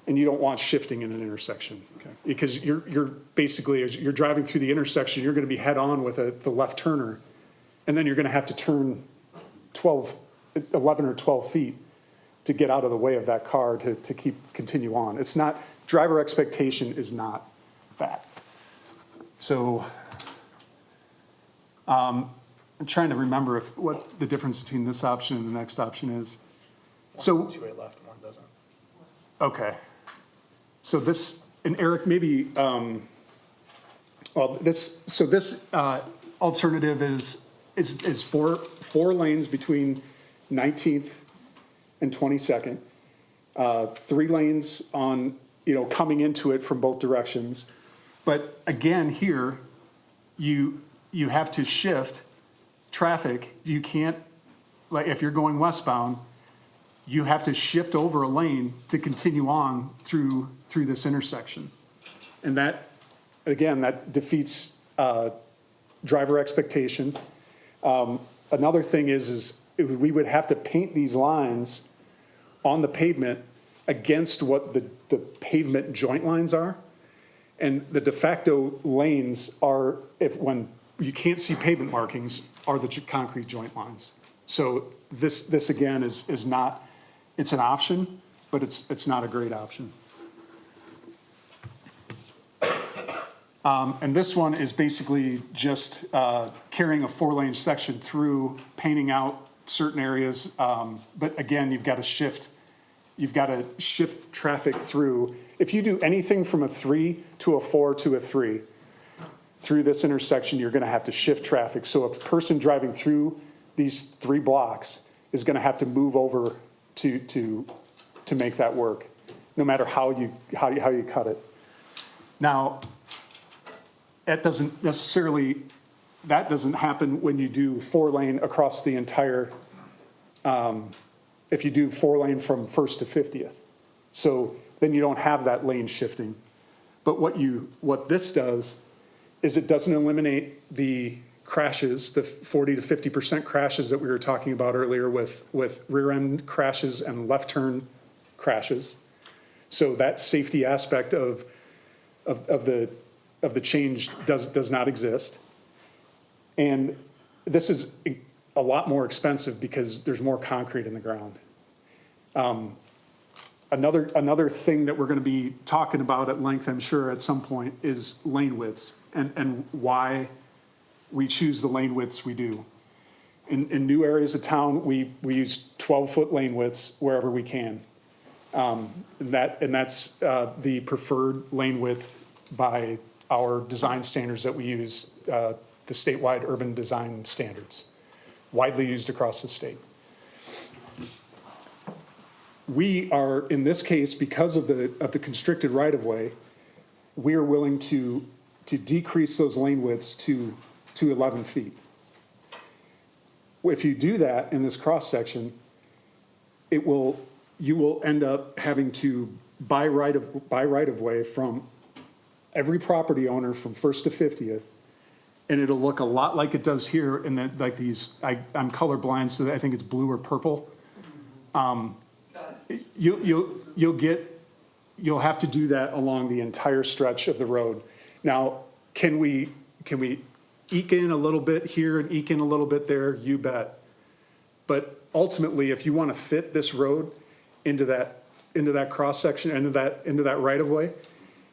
and you don't want shifting in an intersection. Okay. Because you're basically, as you're driving through the intersection, you're going to be head on with the left turner, and then you're going to have to turn 11 or 12 feet to get out of the way of that car to continue on. It's not, driver expectation is not that. So I'm trying to remember what the difference between this option and the next option is. So Two-way left, one doesn't. okay. So this, and Eric, maybe, this alternative is four lanes between 19th and 22nd, 3 lanes on, coming into it from both directions. But again, here, you have to shift traffic. You can't, like if you're going westbound, you have to shift over a lane to continue on through this intersection. And that, again, that defeats driver expectation. Another thing is we would have to paint these lines on the pavement against what the pavement joint lines are. And the de facto lanes are, when you can't see pavement markings, are the concrete joint lines. So this again is not, it's an option, but it's not a great option. And this one is basically just carrying a 4-lane section through, painting out certain areas. But again, you've got to shift traffic through. If you do anything from a 3 to a 4 to a 3 through this intersection, you're going to have to shift traffic. So a person driving through these 3 blocks is going to have to move over to make that work, no matter how you cut it. Now, that doesn't happen when you do 4-lane across the entire, if you do 4-lane from 1st to 50th. So then you don't have that lane shifting. But what this does is it doesn't eliminate the crashes, the 40 to 50% crashes that we were talking about earlier with rear end crashes and left turn crashes. So that safety aspect of the change does not exist. And this is a lot more expensive because there's more concrete in the ground. Another thing that we're going to be talking about at length, I'm sure, at some point is lane widths and why we choose the lane widths we do. In new areas of town, we use 12-foot lane widths wherever we can. And that's the preferred lane width by our design standards that we use, the statewide urban design standards, widely used across the state. We are, in this case, because of the constricted right-of-way, we are willing to decrease those lane widths to 11 feet. If you do that in this cross-section, you will end up having to buy right of way from every property owner from First to 50th. And it'll look a lot like it does here in that, like these, I'm colorblind, so I think it's blue or purple. You'll have to do that along the entire stretch of the road. Now, can we eke in a little bit here and eke in a little bit there? You bet. But ultimately, if you want to fit this road into that cross section, into that right of way,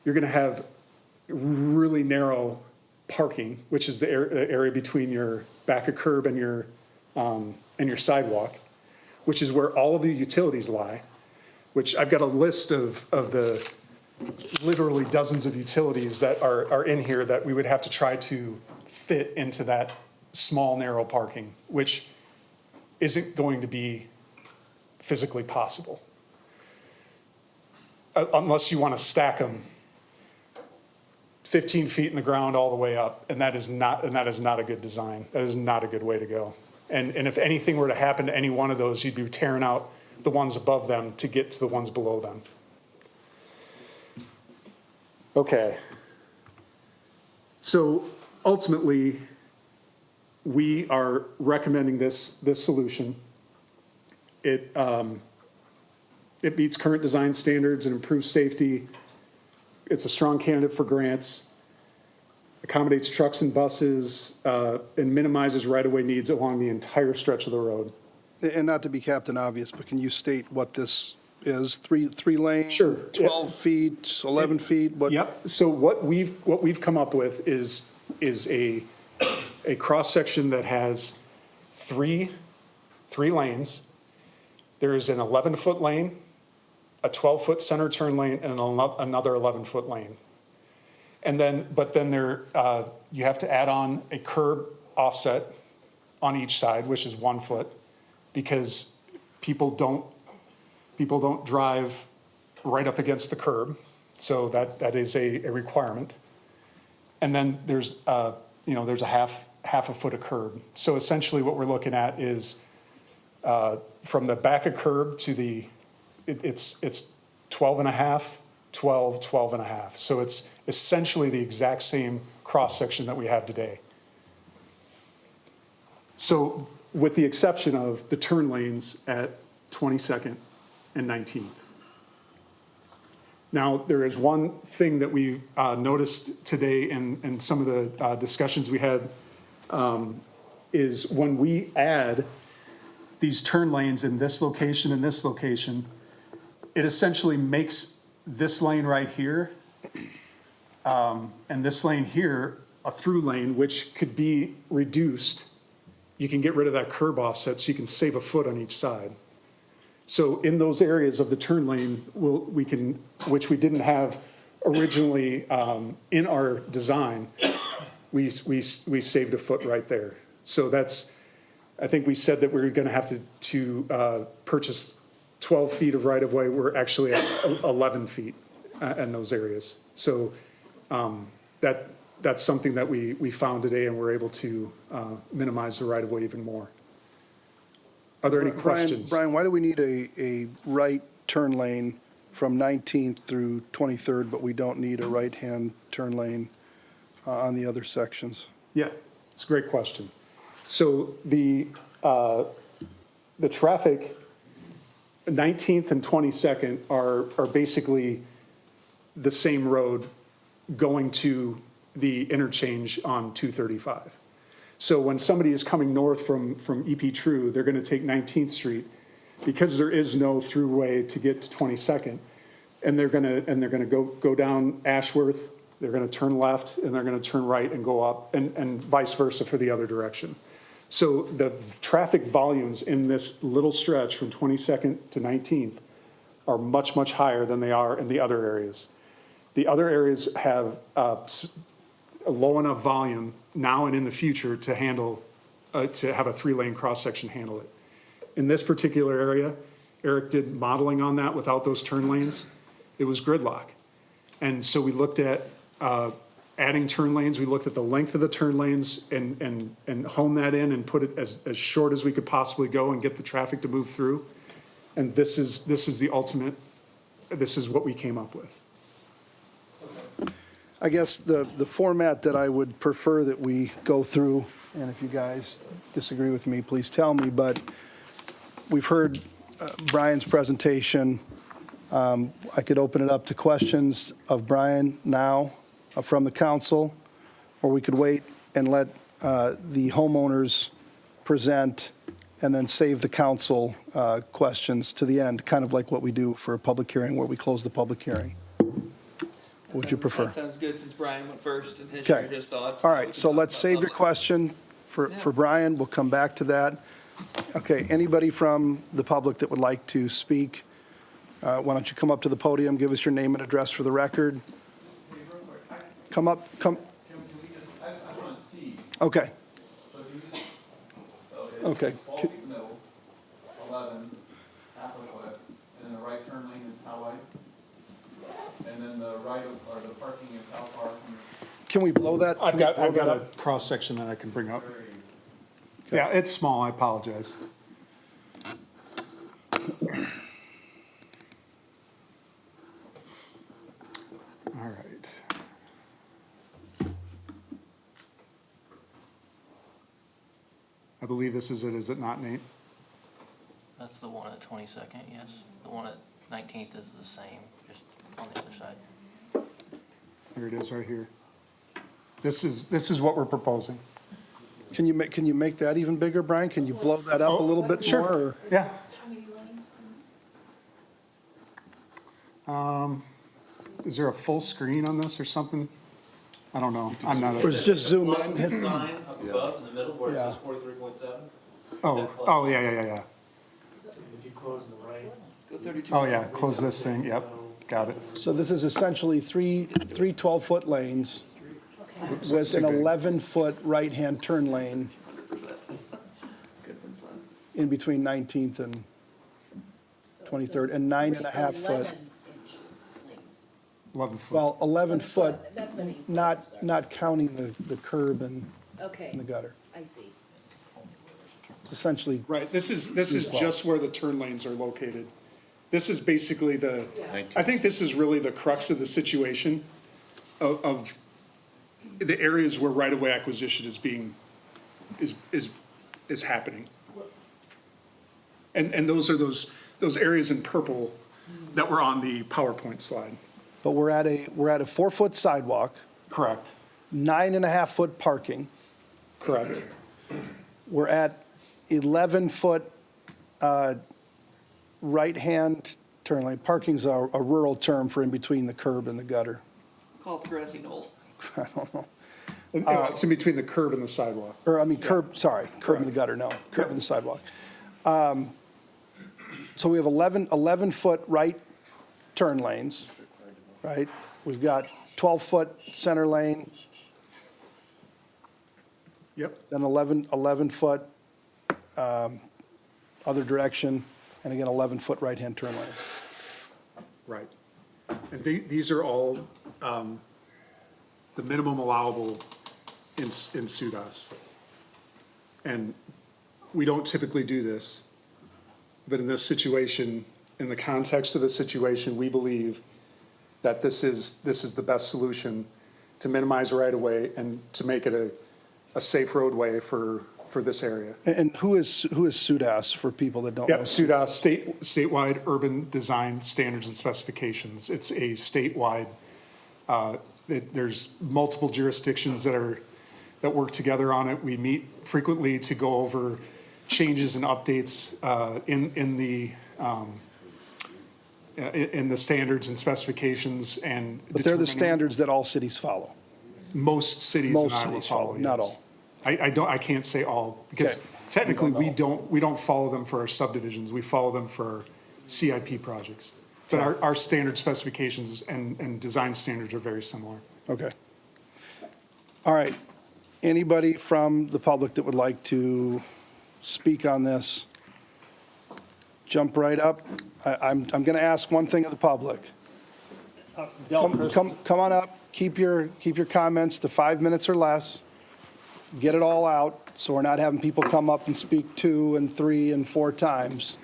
you're going to have really narrow parking, which is the area between your back of curb and your sidewalk, which is where all of the utilities lie, which I've got a list of the literally dozens of utilities that are in here that we would have to try to fit into that small, narrow parking, which isn't going to be physically possible. Unless you want to stack them 15 feet in the ground all the way up, and that is not a good design. That is not a good way to go. And if anything were to happen to any one of those, you'd be tearing out the ones above them to get to the ones below them. Okay. So ultimately, we are recommending this solution. It meets current design standards and improves safety. It's a strong candidate for grants, accommodates trucks and buses, and minimizes right-of-way needs along the entire stretch of the road. And not to be Captain Obvious, but can you state what this is? Three lane? Sure. 12 feet, 11 feet? What? Yep. So what we've come up with is a cross-section that has three lanes. There is an 11-foot lane, a 12-foot center turn lane, and another 11-foot lane. But then you have to add on a curb offset on each side, which is 1 foot, because people don't drive right up against the curb. So that is a requirement. And then there's a half a foot of curb. So essentially what we're looking at is from the back of curb to it's 12 and a half, 12, 12 and a half. So it's essentially the exact same cross section that we have today. So with the exception of the turn lanes at 22nd and 19th. Now, there is one thing that we noticed today in some of the discussions we had is when we add these turn lanes in this location and this location, it essentially makes this lane right here and this lane here a through lane, which could be reduced. You can get rid of that curb offset so you can save a foot on each side. So in those areas of the turn lane, which we didn't have originally in our design, we saved a foot right there. So I think we said that we were going to have to purchase 12 feet of right-of-way. We're actually at 11 feet in those areas. So that's something that we found today, and we're able to minimize the right-of-way even more. Are there any questions? Brian, why do we need a right turn lane from 19th through 23rd, but we don't need a right-hand turn lane on the other sections? Yeah, it's a great question. So the traffic, 19th and 22nd are basically the same road going to the interchange on 235. So when somebody is coming north from EP True, they're going to take 19th Street because there is no throughway to get to 22nd, and they're going to go down Ashworth. They're going to turn left, and they're going to turn right and go up, and vice versa for the other direction. So the traffic volumes in this little stretch from 22nd to 19th are much, much higher than they are in the other areas. The other areas have a low enough volume now and in the future to handle, to have a 3-lane cross-section handle it. In this particular area, Eric did modeling on that without those turn lanes. It was gridlock. And so we looked at adding turn lanes. We looked at the length of the turn lanes and honed that in and put it as short as we could possibly go and get the traffic to move through. And this is the ultimate, this is what we came up with. I guess the format that I would prefer that we go through, and if you guys disagree with me, please tell me, but we've heard Brian's presentation. I could open it up to questions of Brian now from the council, or we could wait and let the homeowners present and then save the council questions to the end, kind of like what we do for a public hearing where we close the public hearing. What would you prefer? That sounds good, since Brian went first and Okay. shared his thoughts. All Now we right, can so talk let's about save your public. question for Brian. We'll come back to that. Okay, anybody from the public that would like to speak, why don't you come up to the podium, give us your name and address for the record. Come up, come. Okay. Okay. 12 feet in the middle, 11, half a foot, and then the right turn lane is how wide? And then the the parking is how far from? Can we blow that? I've can we got blow that a up? cross-section that I can bring up. Yeah, it's small, I apologize. All right. I believe this is it, is it not, Nate? That's the one at 22nd, yes. The one at 19th is the same, just on the other side. Here it is, right here. This is what we're proposing. Can you make that even bigger, Brian? Can you blow that up a little bit Sure. more? Or? Yeah. Is there a full screen on this or something? I don't know. I'm not. Or it's just zoom Plus in. the sign up above in the middle where it says Yeah. 43.7. Oh, yeah. If you close the right. Go 32. Oh, yeah, close this thing, yep, got it. So this is essentially three 12-foot lanes with an 11-foot right-hand turn lane in between 19th and 23rd, and 9.5 foot. 11 foot. Well, 11 foot, not counting the curb and Okay, the gutter. I see. It's essentially, Right, this is just where the turn lanes are located. This is basically I think this is really the crux of the situation of the areas where right-of-way acquisition is happening. And those are those areas in purple that were on the PowerPoint slide. but we're at a 4-foot sidewalk, Correct. 9.5-foot parking. Correct. We're at 11-foot right-hand turn lane. Parking's a rural term for in between the curb and the gutter. Call it the grassy knoll. I don't know. It's in between the curb and the sidewalk. Or, I mean, curb and the gutter, no, curb and the sidewalk. So we have 11-foot right turn lanes, right? We've got 12-foot center lane, Yep. then 11-foot other direction, and again, 11-foot right-hand turn lane. Right. And these are all the minimum allowable in SUDAS. And we don't typically do this, but in this situation, in the context of the situation, we believe that this is the best solution to minimize right-of-way and to make it a safe roadway for this area. And who is SUDAS for people that don't know? Yep, SUDAS, statewide urban design standards and specifications. It's a statewide, there's multiple jurisdictions that work together on it. We meet frequently to go over changes and updates in the standards and specifications and. But they're the determining- standards that all cities follow. Most cities in Most Iowa cities follow, follow, not yes. all. I can't say all, because Okay. technically, we don't follow them for our subdivisions, we follow them for our CIP projects. But our standard specifications and design standards are very similar. Okay. All right. Anybody from the public that would like to speak on this? Jump right up. I'm going to ask one thing of the public. Come on up. Keep your comments to 5 minutes or less. Get it all out, so we're not having people come up and speak 2 and 3 and 4 times.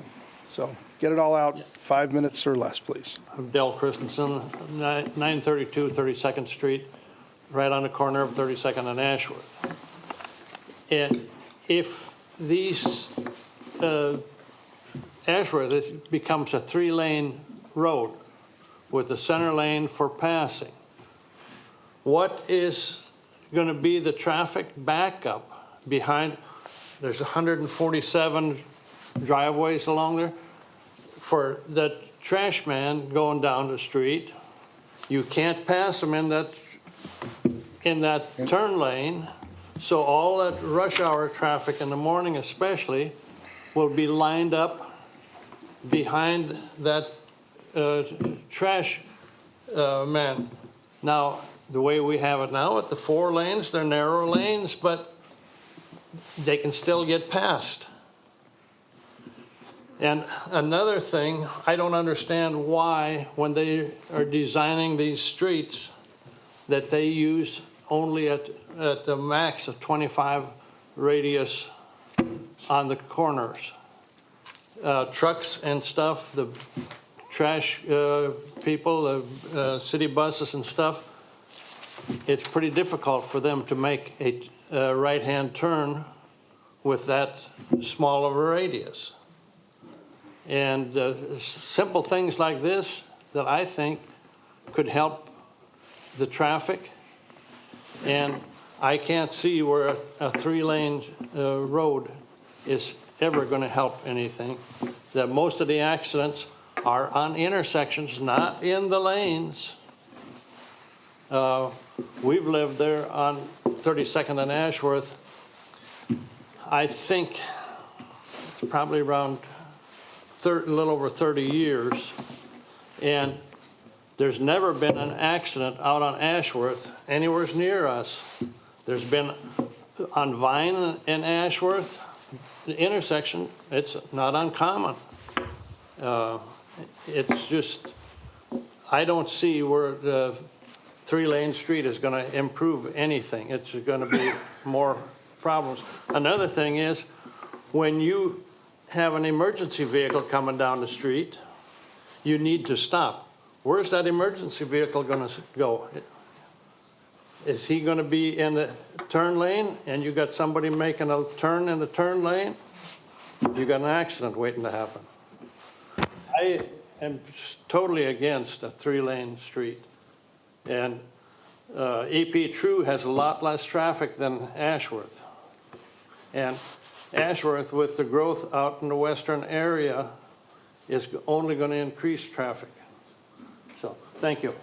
So get it all out, 5 minutes or less, please. I'm Dell Christensen, 932 32nd Street, right on the corner of 32nd and Ashworth. And if these, Ashworth, it becomes a 3-lane road with the center lane for passing, what is going to be the traffic backup behind? There's 147 driveways along there. For the trash man going down the street, you can't pass them in that turn lane. So all that rush hour traffic in the morning especially will be lined up behind that trash man. Now, the way we have it now with the 4 lanes, they're narrow lanes, but they can still get past. And another thing, I don't understand why, when they are designing these streets, that they use only at the max of 25 radius on the corners. Trucks and stuff, the trash people, the city buses and stuff, it's pretty difficult for them to make a right-hand turn with that small of a radius. And simple things like this that I think could help the traffic. And I can't see where a 3-lane road is ever going to help anything. That most of the accidents are on intersections, not in the lanes. We've lived there on 32nd and Ashworth. I think it's probably around a little over 30 years, and there's never been an accident out on Ashworth anywhere near us. There's been on Vine and Ashworth, the intersection, it's not uncommon. It's just, I don't see where the 3-lane street is going to improve anything. It's going to be more problems. Another thing is, when you have an emergency vehicle coming down the street, you need to stop. Where's that emergency vehicle going to go? Is he going to be in the turn lane and you got somebody making a turn in the turn lane? You got an accident waiting to happen. I am totally against a 3-lane street. And EP True has a lot less traffic than Ashworth. And Ashworth, with the growth out in the western area, is only going to increase traffic. So, thank you.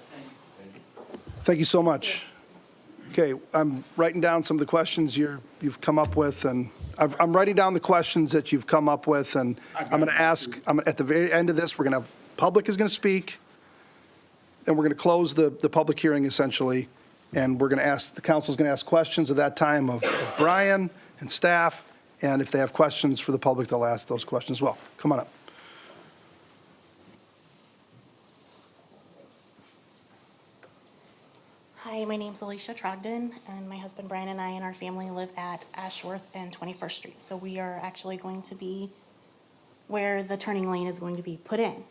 Thank you so much. Okay, I'm writing down some of the questions you've come up with, and I'm writing down the questions that you've come up with, and I'm going to ask, at the very end of this, we're going to have, public is going to speak, and we're going to close the public hearing essentially, and we're going to ask, the council's going to ask questions at that time of Brian and staff, and if they have questions for the public, they'll ask those questions as well. Come on up. Hi, my name's Alicia Trogdon, and my husband Brian and I and our family live at Ashworth and 21st Street. So we are actually going to be where the turning lane is going to be put in.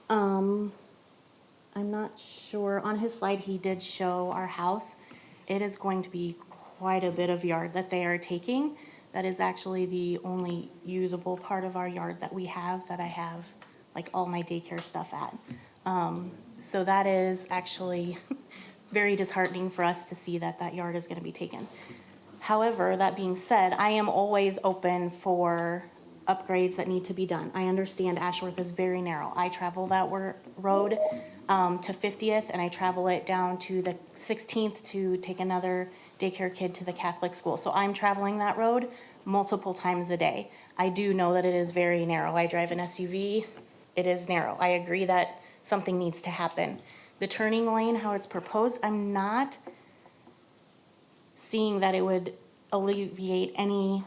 I'm not sure, on his slide he did show our house. It is going to be quite a bit of yard that they are taking. That is actually the only usable part of our yard that we have, that I have like all my daycare stuff at. So that is actually very disheartening for us to see that that yard is going to be taken. However, that being said, I am always open for upgrades that need to be done. I understand Ashworth is very narrow. I travel that road to 50th, and I travel it down to the 16th to take another daycare kid to the Catholic school. So I'm traveling that road multiple times a day. I do know that it is very narrow. I drive an SUV. It is narrow. I agree that something needs to happen. The turning lane, how it's proposed, I'm not seeing that it would alleviate any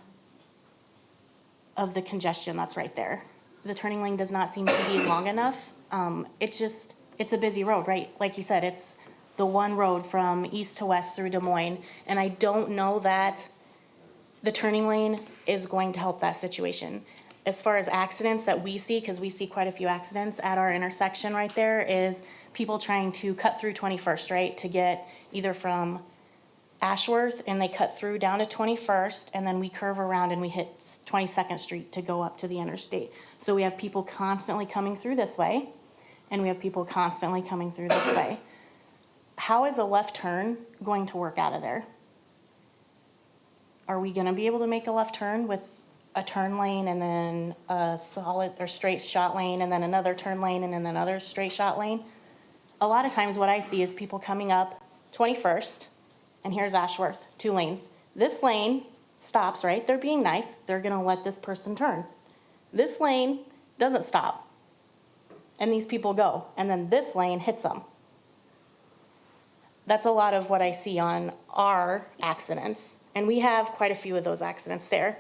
of the congestion that's right there. The turning lane does not seem to be long enough. It's a busy road, right? Like you said, it's the one road from east to west through Des Moines, and I don't know that the turning lane is going to help that situation. as far as accidents that we see, because we see quite a few accidents at our intersection right there, is people trying to cut through 21st, right, to get either from Ashworth, and they cut through down to 21st, and then we curve around and we hit 22nd Street to go up to the interstate. So we have people constantly coming through this way, and we have people constantly coming through this way. How is a left turn going to work out of there? Are we going to be able to make a left turn with a turn lane and then a solid or straight shot lane and then another turn lane and then another straight shot lane? A lot of times what I see is people coming up 21st, and here's Ashworth, 2 lanes. This lane stops, right? They're being nice. They're going to let this person turn. This lane doesn't stop, and these people go, and then this lane hits them. That's a lot of what I see on our accidents, and we have quite a few of those accidents there.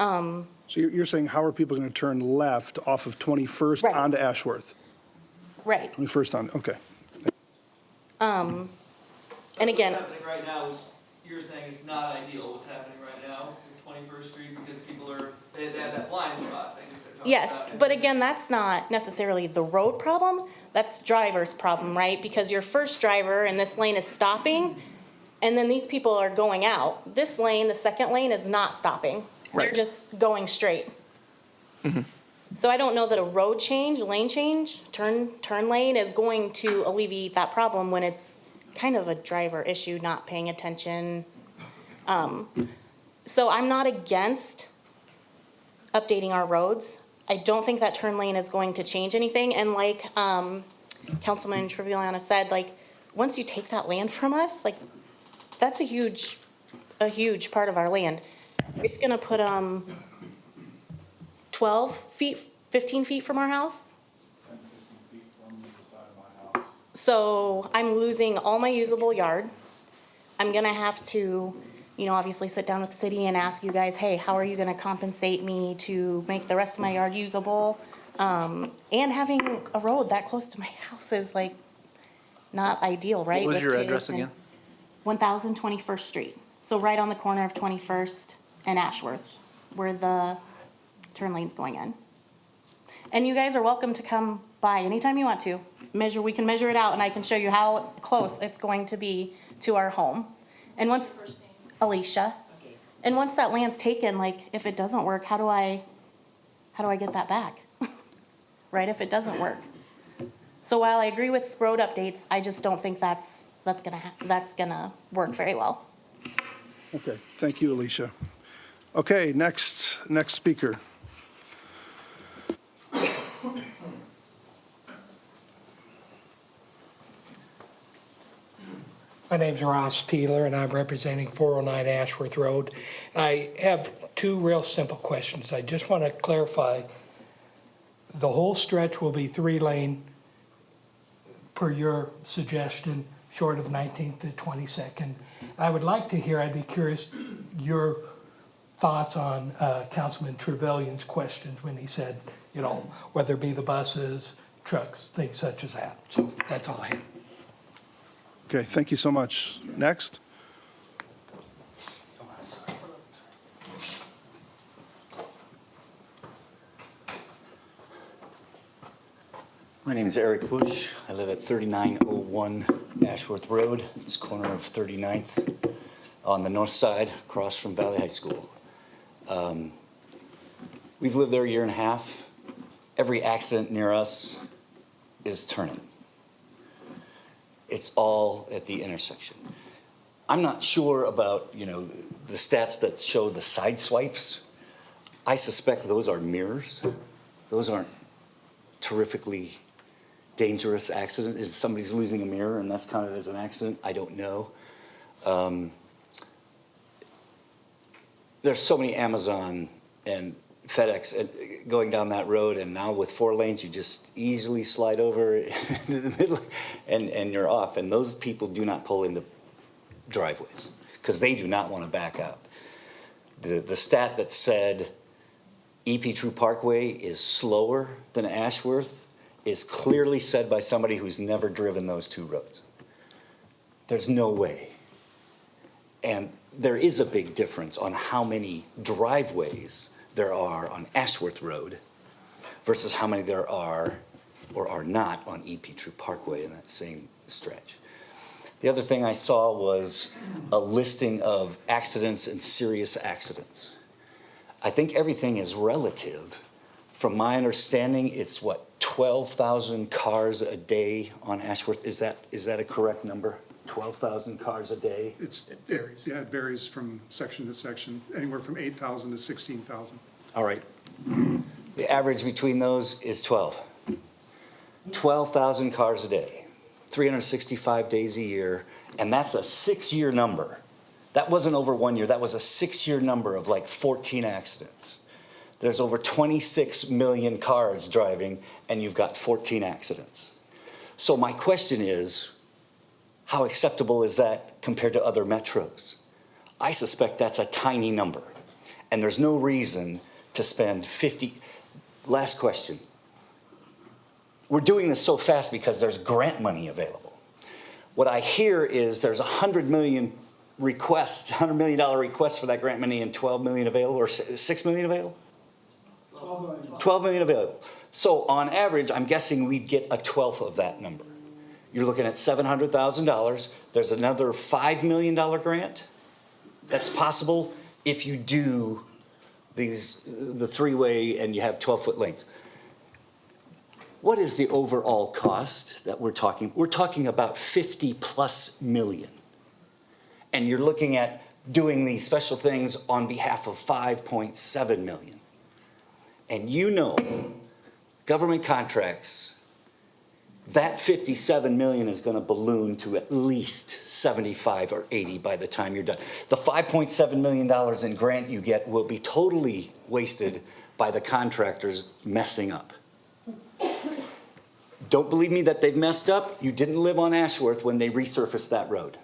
So you're saying, how are people going to turn left off of 21st Right. onto Ashworth? Right. 21st on, okay. And again, What's happening right now is, you're saying it's not ideal what's happening right now in 21st Street because people are, they have that blind spot thing that they're talking yes, about. but again, that's not necessarily the road problem, that's driver's problem, right? Because your first driver in this lane is stopping, and then these people are going out. This lane, the second lane, is not stopping. They're Right. just going straight. So I don't know that a road change, lane change, turn lane is going to alleviate that problem when it's kind of a driver issue, not paying attention. So I'm not against updating our roads. I don't think that turn lane is going to change anything. And like Councilman Trivialiana said, like, once you take that land from us, like, that's a huge part of our land. It's gonna put 12 feet, 15 feet from our house. 10, 15 feet from the side of my house. So I'm losing all my usable yard. I'm gonna have to, obviously sit down with the city and ask you guys, hey, how are you gonna compensate me to make the rest of my yard usable? And having a road that close to my house is like not ideal, right? What was With your kids address and- again? 1021st Street. So right on the corner of 21st and Ashworth, where the turn lane's going in. And you guys are welcome to come by anytime you want to. We can measure it out, and I can show you how close it's going to be to our home. And once, Alicia. And once that land's taken, like, if it doesn't work, how do I get that back? Right, if it doesn't work. So while I agree with road updates, I just don't think that's gonna work very well. Okay, thank you, Alicia. Okay, next speaker. My name's Ross Peeler, and I'm representing 409 Ashworth Road. I have 2 real simple questions. I just want to clarify, the whole stretch will be 3-lane per your suggestion, short of 19th to 22nd. I would like to hear, I'd be curious, your thoughts on Councilman Trevelyan's questions when he said, whether it be the buses, trucks, things such as that. So that's all I have. Okay, thank you so much. Next. My name is Eric Bush. I live at 3901 Ashworth Road. It's corner of 39th on the north side, across from Valley High School. We've lived there a year and a half. Every accident near us is turning. It's all at the intersection. I'm not sure about, the stats that show the side swipes. I suspect those are mirrors. Those aren't terrifically dangerous accident. Is somebody's losing a mirror and that's counted as an accident? I don't know. There's so many Amazon and FedEx going down that road, and now with 4 lanes, you just easily slide over into the middle and you're off. And those people do not pull into driveways because they do not want to back out. The stat that said EP True Parkway is slower than Ashworth is clearly said by somebody who's never driven those 2 roads. There's no way. And there is a big difference on how many driveways there are on Ashworth Road versus how many there are or are not on E. Petrie Parkway in that same stretch. The other thing I saw was a listing of accidents and serious accidents. I think everything is relative. From my understanding, it's what, 12,000 cars a day on Ashworth? Is that a correct number? 12,000 cars a day? It varies. Yeah, it varies from section to section, anywhere from 8,000 to 16,000. All right. The average between those is 12. 12,000 cars a day, 365 days a year, and that's a 6-year number. That wasn't over 1 year, that was a 6-year number of like 14 accidents. There's over 26 million cars driving, and you've got 14 accidents. So my question is, how acceptable is that compared to other metros? I suspect that's a tiny number, and there's no reason to spend 50. Last question. We're doing this so fast because there's grant money available. What I hear is there's $100 million request for that grant money and 12 million available, or 6 million available? 12 million available. So on average, I'm guessing we'd get a 1/12 of that number. You're looking at $700,000. There's another $5 million grant that's possible if you do the 3-way and you have 12-foot lanes. What is the overall cost that we're talking? We're talking about $50+ million. And you're looking at doing these special things on behalf of $5.7 million. And you know, government contracts, that $57 million is going to balloon to at least 75 or 80 by the time you're done. The $5.7 million in grant you get will be totally wasted by the contractors messing up. Don't believe me that they've messed up? You didn't live on Ashworth when they resurfaced that road,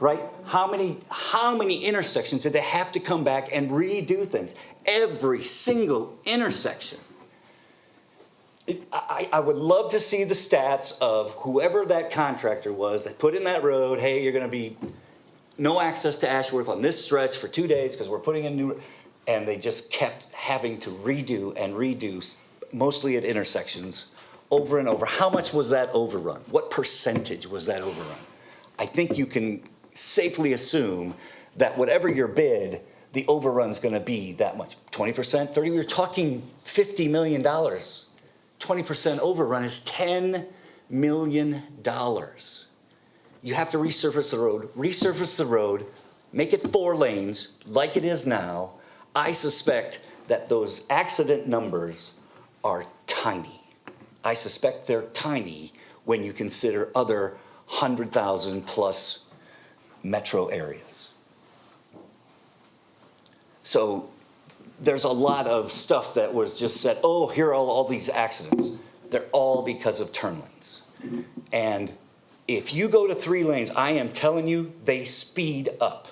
right? How many intersections did they have to come back and redo things? Every single intersection. I would love to see the stats of whoever that contractor was that put in that road, hey, you're going to be no access to Ashworth on this stretch for 2 days because we're putting in new, and they just kept having to redo and redo, mostly at intersections, over and over. How much was that overrun? What percentage was that overrun? I think you can safely assume that whatever your bid, the overrun's going to be that much. 20%, 30%, we're talking $50 million. 20% overrun is $10 million. You have to resurface the road, make it 4 lanes like it is now. I suspect that those accident numbers are tiny. I suspect they're tiny when you consider other 100,000+ metro areas. So there's a lot of stuff that was just said, oh, here are all these accidents. They're all because of turn lanes. And if you go to 3 lanes, I am telling you, they speed up.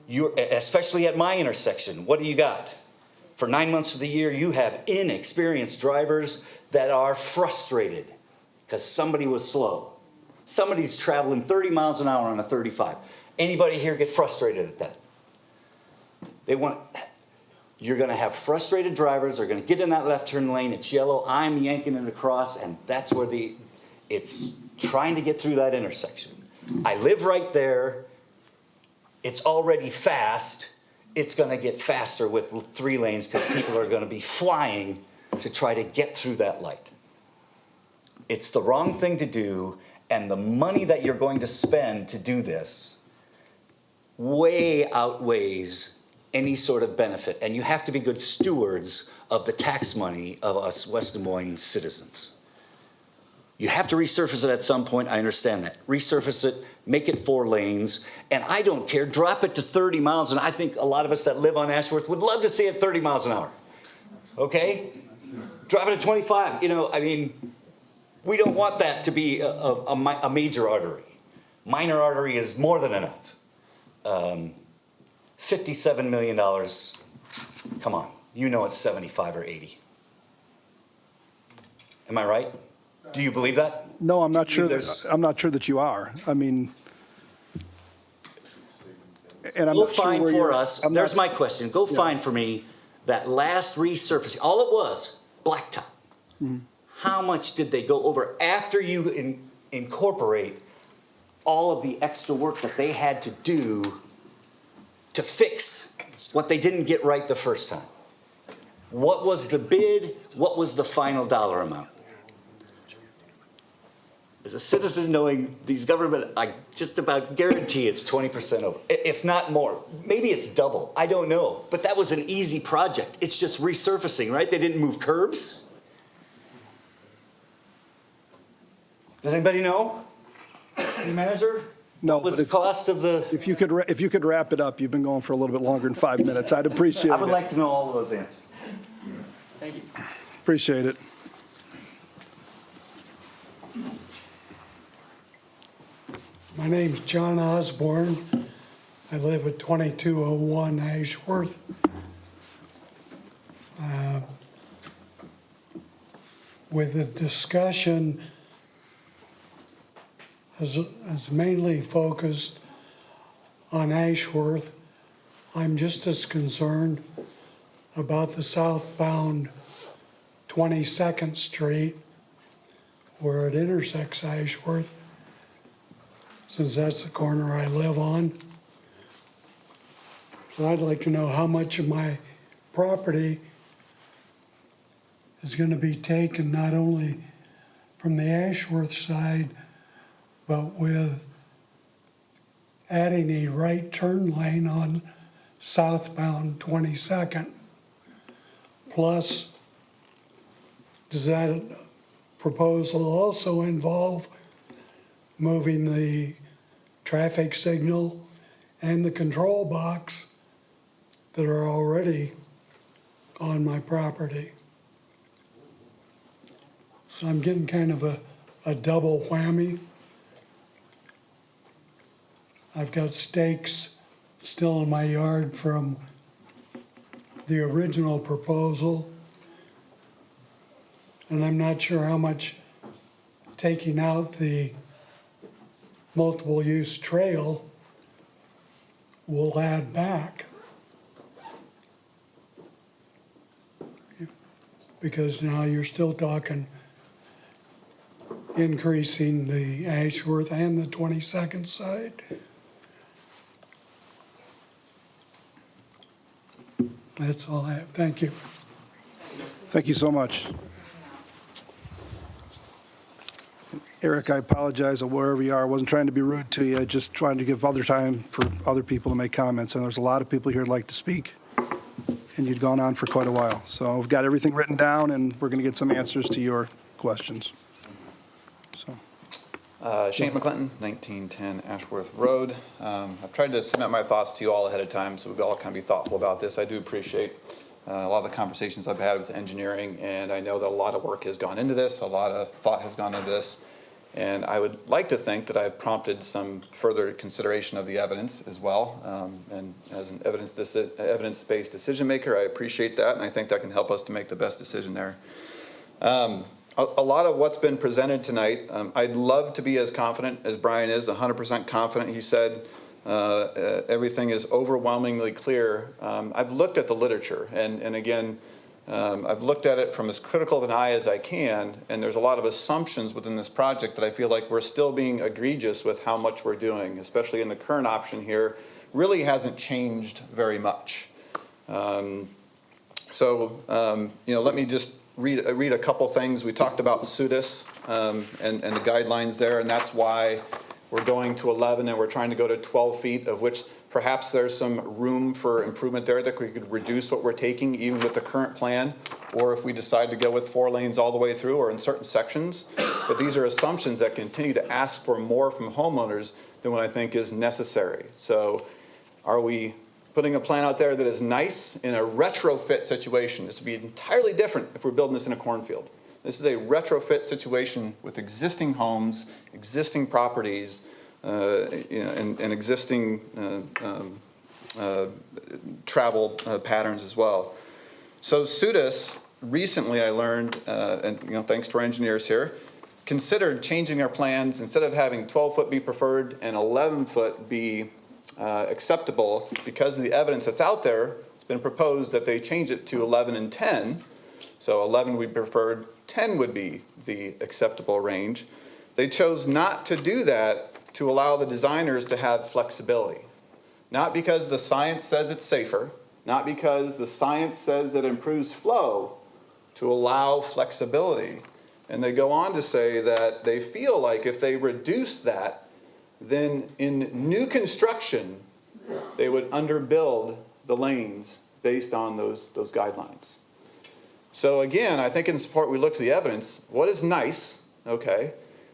Especially at my intersection, what do you got? For 9 months of the year, you have inexperienced drivers that are frustrated because somebody was slow. Somebody's traveling 30 miles an hour on a 35. Anybody here get frustrated at that? You're going to have frustrated drivers. They're going to get in that left turn lane. It's yellow. I'm yanking it across, and that's where it's trying to get through that intersection. I live right there. It's already fast. It's going to get faster with 3 lanes because people are going to be flying to try to get through that light. It's the wrong thing to do, and the money that you're going to spend to do this way outweighs any sort of benefit, and you have to be good stewards of the tax money of us West Des Moines citizens. You have to resurface it at some point, I understand that. Resurface it, make it 4 lanes, and I don't care, drop it to 30 miles, and I think a lot of us that live on Ashworth would love to see it 30 miles an hour, okay? Drop it to 25, we don't want that to be a major artery. Minor artery is more than enough. $57 million, come on, you know it's 75 or 80. Am I right? Do you believe that? No, I'm not sure that you are. And I'm Go not sure find where for you're- us, I'm there's not- my question, go find for me that last resurfacing, all it was, blacktop. How much did they go over after you incorporate all of the extra work that they had to do to fix what they didn't get right the first time? What was the bid? What was the final dollar amount? As a citizen knowing these government, I just about guarantee it's 20% over, if not more. Maybe it's double, I don't know. But that was an easy project. It's just resurfacing, right? They didn't move curbs. Does anybody know? City manager? No. What was the cost of the? If you could wrap it up, you've been going for a little bit longer than 5 minutes. I'd appreciate it. I would like to know all of those answers. Thank you. Appreciate it. My name's John Osborne. I live at 2201 Ashworth. With the discussion as mainly focused on Ashworth, I'm just as concerned about the southbound 22nd Street where it intersects Ashworth, since that's the corner I live on. So I'd like to know how much of my property is going to be taken not only from the Ashworth side, but with adding a right turn lane on southbound 22nd. Plus, does that proposal also involve moving the traffic signal and the control box that are already on my property? So I'm getting kind of a double whammy. I've got stakes still in my yard from the original proposal, and I'm not sure how much taking out the multiple use trail will add back. Because now you're still talking increasing the Ashworth and the 22nd side. That's all I have. Thank you. Thank you so much. Eric, I apologize wherever you are. I wasn't trying to be rude to you, just trying to give other time for other people to make comments. And there's a lot of people here who'd like to speak, and you'd gone on for quite a while. So we've got everything written down, and we're going to get some answers to your questions. So. Shane McClinton, 1910 Ashworth Road. I've tried to submit my thoughts to you all ahead of time, so we all kind of be thoughtful about this. I do appreciate a lot of the conversations I've had with engineering, and I know that a lot of work has gone into this, a lot of thought has gone into this. And I would like to think that I've prompted some further consideration of the evidence as well. And as an evidence-based decision maker, I appreciate that, and I think that can help us to make the best decision there. A lot of what's been presented tonight, I'd love to be as confident as Brian is, 100% confident. He said everything is overwhelmingly clear. I've looked at the literature, and again, I've looked at it from as critical of an eye as I can, and there's a lot of assumptions within this project that I feel like we're still being egregious with how much we're doing, especially in the current option here, really hasn't changed very much. Let me just read a couple things. We talked about SUDIS and the guidelines there, and that's why we're going to 11 and we're trying to go to 12 feet, of which perhaps there's some room for improvement there that we could reduce what we're taking even with the current plan, or if we decide to go with 4 lanes all the way through or in certain sections. But these are assumptions that continue to ask for more from homeowners than what I think is necessary. So are we putting a plan out there that is nice in a retrofit situation? This would be entirely different if we're building this in a cornfield. This is a retrofit situation with existing homes, existing properties, and existing travel patterns as well. So SUDIS, recently I learned, and thanks to our engineers here, considered changing our plans. Instead of having 12-foot be preferred and 11-foot be acceptable, because of the evidence that's out there, it's It's been proposed that they change it to 11 and 10. So 11 we preferred, 10 would be the acceptable range. They chose not to do that to allow the designers to have flexibility. Not because the science says it's safer, not because the science says it improves flow, to allow flexibility. And they go on to say that they feel like if they reduce that, then in new construction, they would underbuild the lanes based on those guidelines. So again, I think in support, we look to the evidence. What is nice, okay?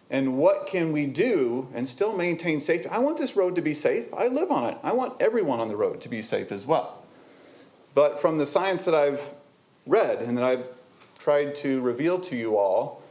And what can we do and still maintain safety? I want this road to be safe. I live on it. I want everyone on the road to be safe as well. But from the science that I've read and that I've tried to reveal to you all,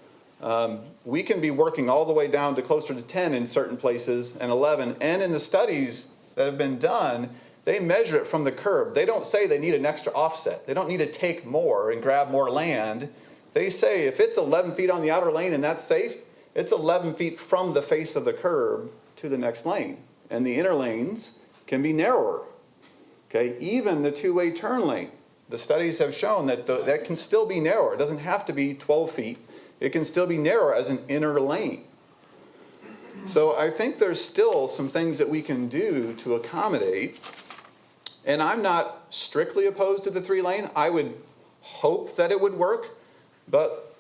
we can be working all the way down to closer to 10 in certain places and 11. And in the studies that have been done, they measure it from the curb. They don't say they need an extra offset. They don't need to take more and grab more land. They say if it's 11 feet on the outer lane and that's safe, it's 11 feet from the face of the curb to the next lane. And the inner lanes can be narrower. Okay, even the two-way turn lane. The studies have shown that that can still be narrower. It doesn't have to be 12 feet. It can still be narrower as an inner lane. So I think there's still some things that we can do to accommodate. And I'm not strictly opposed to the 3-lane. I would hope that it would work. But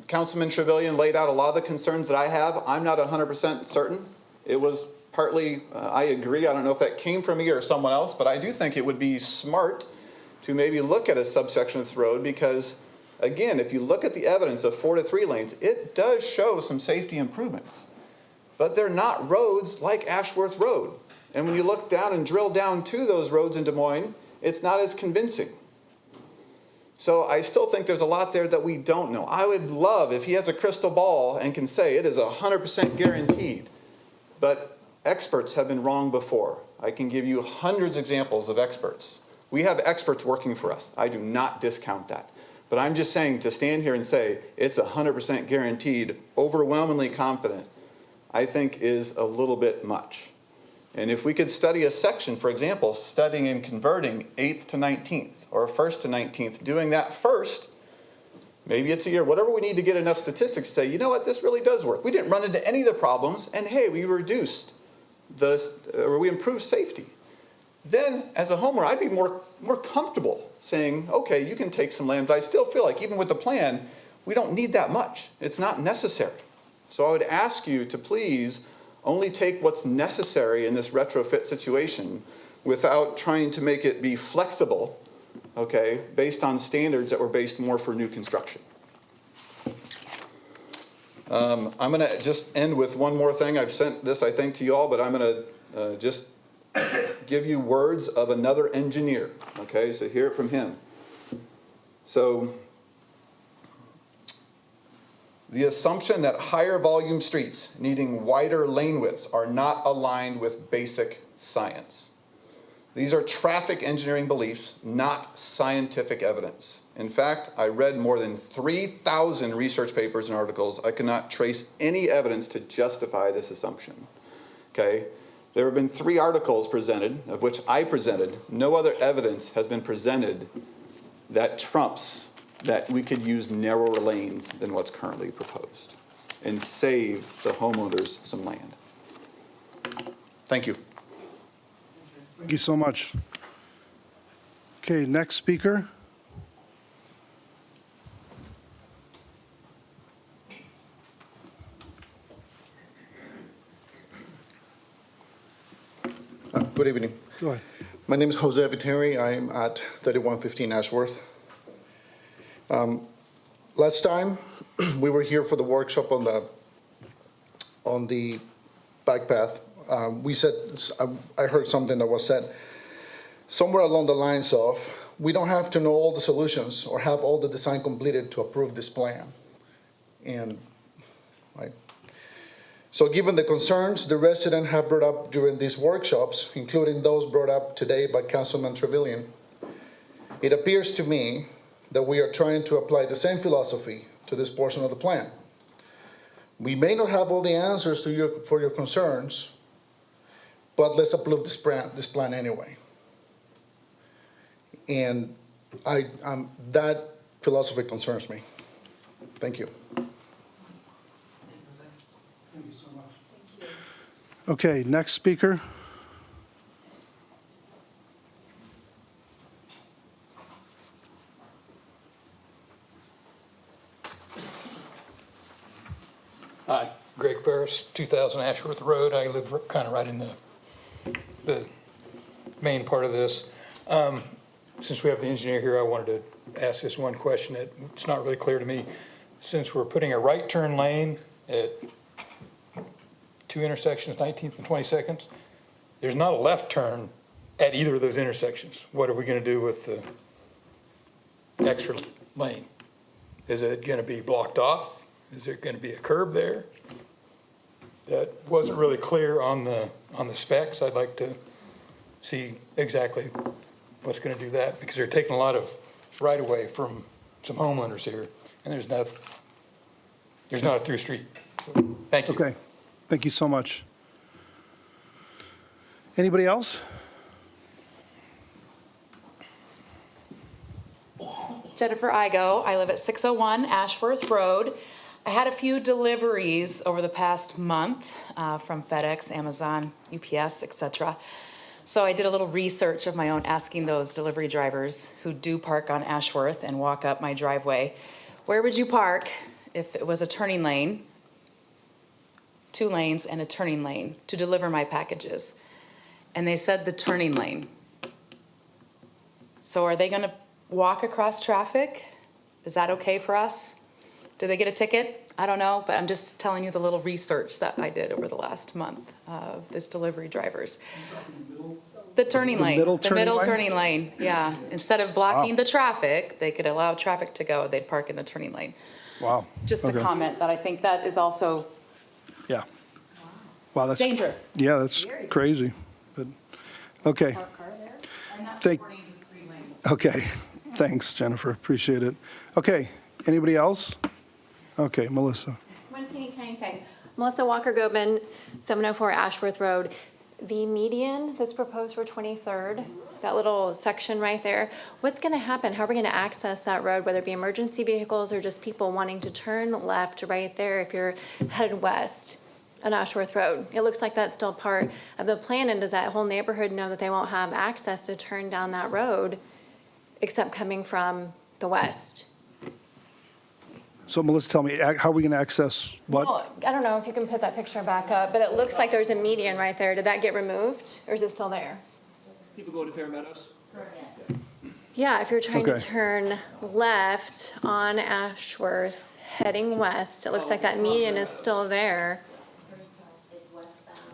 Councilman Trevelyan laid out a lot of the concerns that I have. I'm not 100% certain. It was partly, I agree. I don't know if that came from me or someone else, but I do think it would be smart to maybe look at a subsection of this road because, again, if you look at the evidence of 4 to 3 lanes, it does show some safety improvements. But they're not roads like Ashworth Road. And when you look down and drill down to those roads in Des Moines, it's not as convincing. So I still think there's a lot there that we don't know. I would love if he has a crystal ball and can say it is 100% guaranteed. But experts have been wrong before. I can give you hundreds of examples of experts. We have experts working for us. I do not discount that. But I'm just saying to stand here and say it's 100% guaranteed, overwhelmingly confident, I think is a little bit much. And if we could study a section, for example, studying and converting 8th to 19th or 1st to 19th, doing that first, maybe it's a year, whatever we need to get enough statistics to say, you know what, this really does work. We didn't run into any of the problems, and hey, we reduced we improved safety. Then, as a homeowner, I'd be more comfortable saying, okay, you can take some land, but I still feel like even with the plan, we don't need that much. It's not necessary. So I would ask you to please only take what's necessary in this retrofit situation without trying to make it be flexible, okay, based on standards that were based more for new construction. I'm going to just end with one more thing. I've sent this, I think, to you all, but I'm going to just give you words of another engineer, okay? So hear it from him. So the assumption that higher volume streets needing wider lane widths are not aligned with basic science. These are traffic engineering beliefs, not scientific evidence. In fact, I read more than 3,000 research papers and articles. I could not trace any evidence to justify this assumption, okay? There have been 3 articles presented, of which I presented. No other evidence has been presented that trumps that we could use narrower lanes than what's currently proposed and save the homeowners some land. Thank you. Thank you so much. Okay, next speaker. Good evening. Go ahead. My name is Jose Viteri. I'm at 3115 Ashworth. Last time we were here for the workshop on the bike path. We said, I heard something that was said somewhere along the lines of, we don't have to know all the solutions or have all the design completed to approve this plan. And so given the concerns the residents have brought up during these workshops, including those brought up today by Councilman Trevelyan, it appears to me that we are trying to apply the same philosophy to this portion of the plan. We may not have all the answers for your concerns, but let's approve this plan anyway. And that philosophy concerns me. Thank you. Okay, next speaker. Hi, Greg Ferris, 2000 Ashworth Road. I live kind of right in the main part of this. Since we have the engineer here, I wanted to ask this one question that it's not really clear to me. Since we're putting a right turn lane at two intersections, 19th and 22nd, there's not a left turn at either of those intersections. What are we going to do with the extra lane? Is it going to be blocked off? Is there going to be a curb there? That wasn't really clear on the specs. I'd like to see exactly what's going to do that, because they're taking a lot of right of way from some homeowners here, and there's not a through street. So, thank you. Okay, thank you so much. Anybody else? Jennifer Igo. I live at 601 Ashworth Road. I had a few deliveries over the past month from FedEx, Amazon, UPS, etc. So I did a little research of my own, asking those delivery drivers who do park on Ashworth and walk up my driveway, where would you park if it was a turning lane, 2 lanes and a turning lane to deliver my packages? And they said the turning lane. So are they going to walk across traffic? Is that okay for us? Do they get a ticket? I don't know, but I'm just telling you the little research that I did over the last month of this delivery drivers. The turning lane. middle The turning middle lane? turning lane, yeah. Instead of blocking the traffic, they could allow traffic to go, they'd park in the turning lane. Wow. Just Okay. a comment that I think that is also Yeah. Wow, that's dangerous. Yeah, that's crazy. But, okay. Thank. Okay. Thanks, Jennifer. Appreciate it. Okay. Anybody else? Okay, Melissa. One teeny tiny thing. Melissa Walker-Gobin, 704 Ashworth Road. The median that's proposed for 23rd, that little section right there, what's going to happen? How are we going to access that road, whether it be emergency vehicles or just people wanting to turn left right there if you're headed west on Ashworth Road? It looks like that's still part of the plan, and does that whole neighborhood know that they won't have access to turn down that road except coming from the west? So Melissa, tell me, how are we going to access what? Well, I don't know if you can put that picture back up, but it looks like there's a median right there. Did that get removed, or is it still there? People go to Fair Meadows? Yeah, if you're trying Okay. to turn left on Ashworth, heading west, it looks like that median is still there.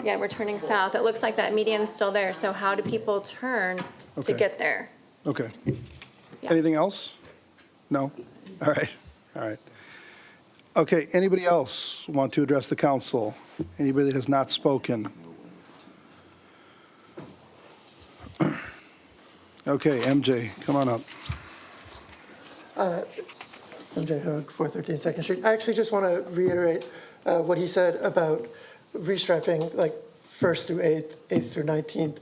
Yeah, we're turning south. It looks like that median's still there. So how do people turn to Okay. get there? Okay. Anything else? No? All right. All right. Okay, anybody else want to address the council? Anybody that has not spoken? Okay, MJ, come on up. MJ Hoag, 413 2nd Street. I actually just want to reiterate what he said about restriping, like 1st through 8th through 19th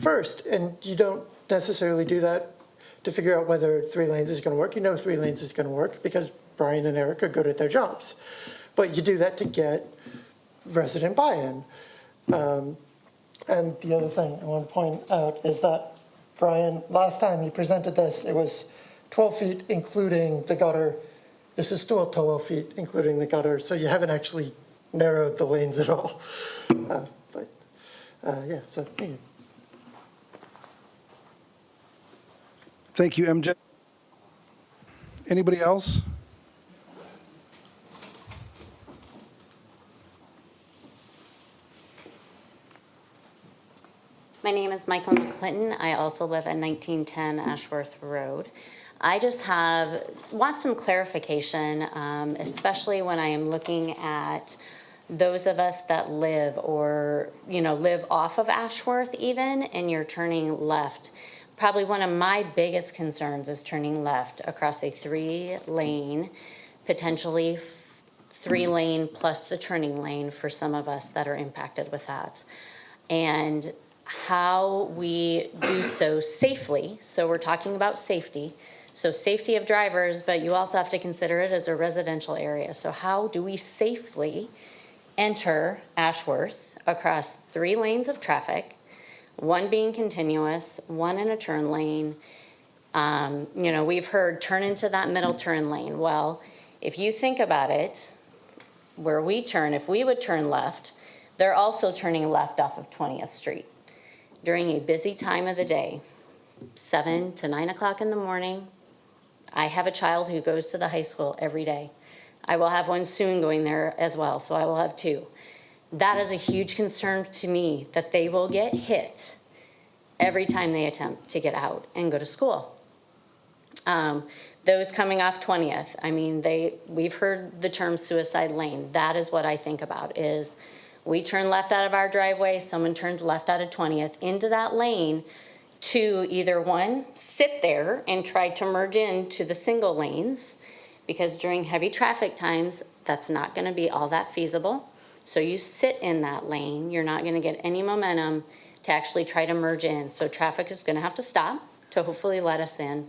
first. And you don't necessarily do that to figure out whether 3 lanes is going to work. You know 3 lanes is going to work because Brian and Eric are good at their jobs. But you do that to get resident buy-in. And the other thing I want to point out is that, Brian, last time you presented this, it was 12 feet including the gutter. This is still 12 feet including the gutter, so you haven't actually narrowed the lanes at all. Yeah, so thank you. Thank you, MJ. Anybody else? My name is Michael McClinton. I also live at 1910 Ashworth Road. I just want some clarification, especially when I am looking at those of us that live live off of Ashworth even, and you're turning left. Probably one of my biggest concerns is turning left across a 3-lane, potentially 3-lane plus the turning lane for some of us that are impacted with that. And how we do so safely. So we're talking about safety. So safety of drivers, but you also have to consider it as a residential area. So how do we safely enter Ashworth across 3 lanes of traffic, 1 being continuous, 1 in a turn lane? We've heard turn into that middle turn lane. Well, if you think about it, where we turn, if we would turn left, they're also turning left off of 20th Street during a busy time of the day, 7 to 9 o'clock in the morning. I have a child who goes to the high school every day. I will have one soon going there as well, so I will have 2. That is a huge concern to me, that they will get hit every time they attempt to get out and go to school. Those coming off 20th, I mean, we've heard the term suicide lane. That is what I think about, is we turn left out of our driveway, someone turns left out of 20th into that lane to either, 1, sit there and try to merge into the single lanes, because during heavy traffic times, that's not going to be all that feasible. So you sit in that lane, you're not going to get any momentum to actually try to merge in. So traffic is going to have to stop to hopefully let us in.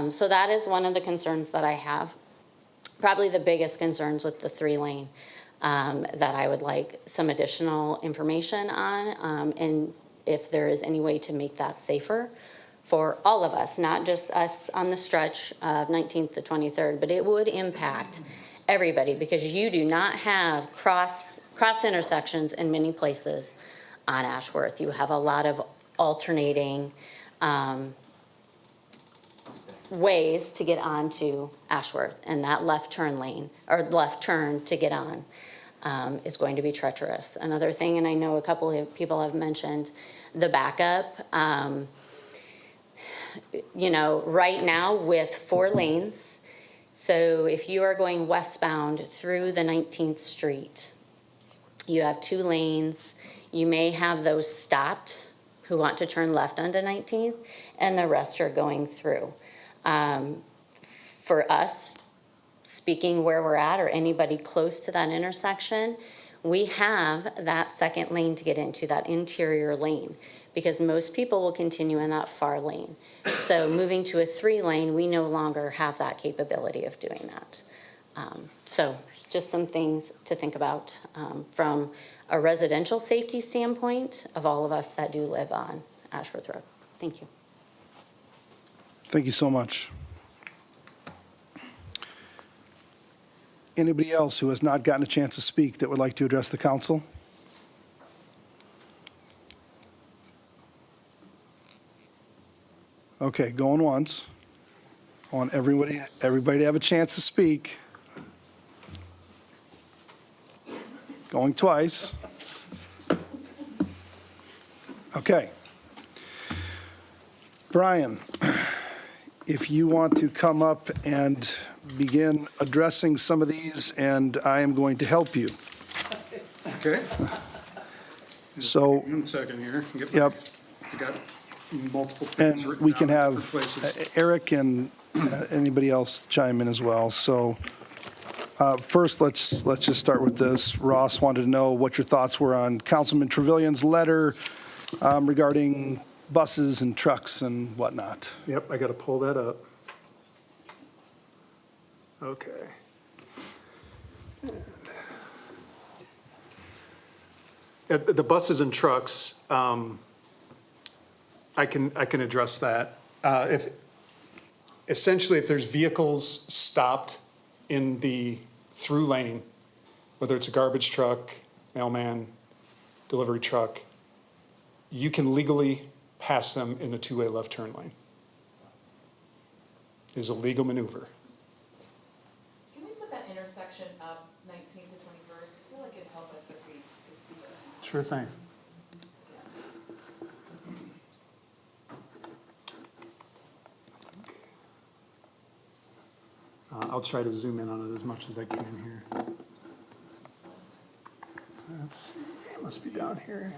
So that is one of the concerns that I have. Probably the biggest concerns with the 3-lane that I would like some additional information on, and if there is any way to make that safer for all of us, not just us on the stretch of 19th to 23rd, but it would impact everybody, because you do not have cross intersections in many places on Ashworth. You have a lot of alternating ways to get onto Ashworth, and that left turn lane, or left turn to get on, is going to be treacherous. Another thing, and I know a couple of people have mentioned the backup. Right now with 4 lanes, so if you are going westbound through the 19th Street, you have 2 lanes. You may have those stopped who want to turn left onto 19th, and the rest are going through. For us, speaking where we're at, or anybody close to that intersection, we have that second lane to get into, that interior lane, because most people will continue in that far lane. So moving to a 3-lane, we no longer have that capability of doing that. So just some things to think about from a residential safety standpoint of all of us that do live on Ashworth Road. Thank you. Thank you so much. Anybody else who has not gotten a chance to speak that would like to address the council? Okay, going once. I want everybody to have a chance to speak. Going twice. Okay. Brian, if you want to come up and begin addressing some of these, and I am going to help you. Okay. So, 1 second here. yep. I got multiple things And written we down can in have different places. Eric and anybody else chime in as well. So first, let's just start with this. Ross wanted to know what your thoughts were on Councilman Trevillion's letter regarding buses and trucks and whatnot. Yep, I got to pull that up. Okay. The buses and trucks, I can address that. Essentially, if there's vehicles stopped in the through lane, whether it's a garbage truck, mailman, delivery truck, you can legally pass them in the 2-way left turn lane. It is a legal maneuver. Can we put that intersection up 19th to 21st? I feel like it'd help us if we could see that. Sure thing. I'll try to zoom in on it as much as I can here. It must be down here.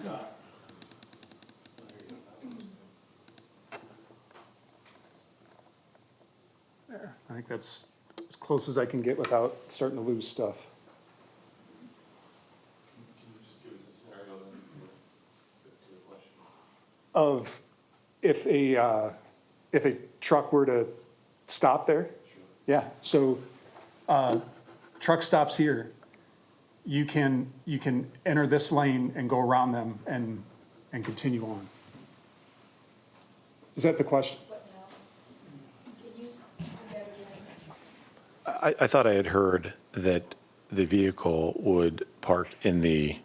There, I think that's as close as I can get without starting to lose stuff. of if a truck were to stop there? Yeah, so truck stops here, you can enter this lane and go around them and continue on. Is that the question? I thought I had heard that the vehicle would park in the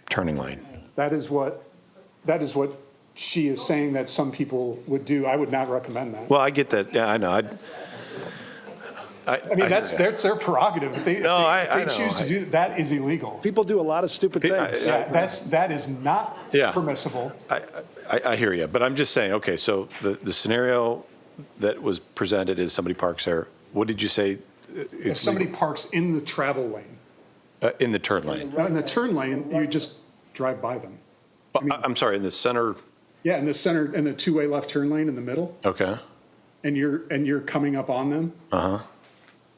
turning lane. That is what she is saying that some people would do. I would not recommend that. Well, I get that. Yeah, I know. I mean, that's their prerogative. If they choose to do that, that is illegal. People do a lot of stupid things. That is not permissible. I hear you, but I'm just saying, okay, so the scenario that was presented is somebody parks there. What did you say? If somebody parks in the travel lane. In the turn lane. In the turn lane, you just drive by them. I'm sorry, in the center? Yeah, in the center, in the two-way left turn lane in the middle. Okay. And you're coming up on them. Uh-huh.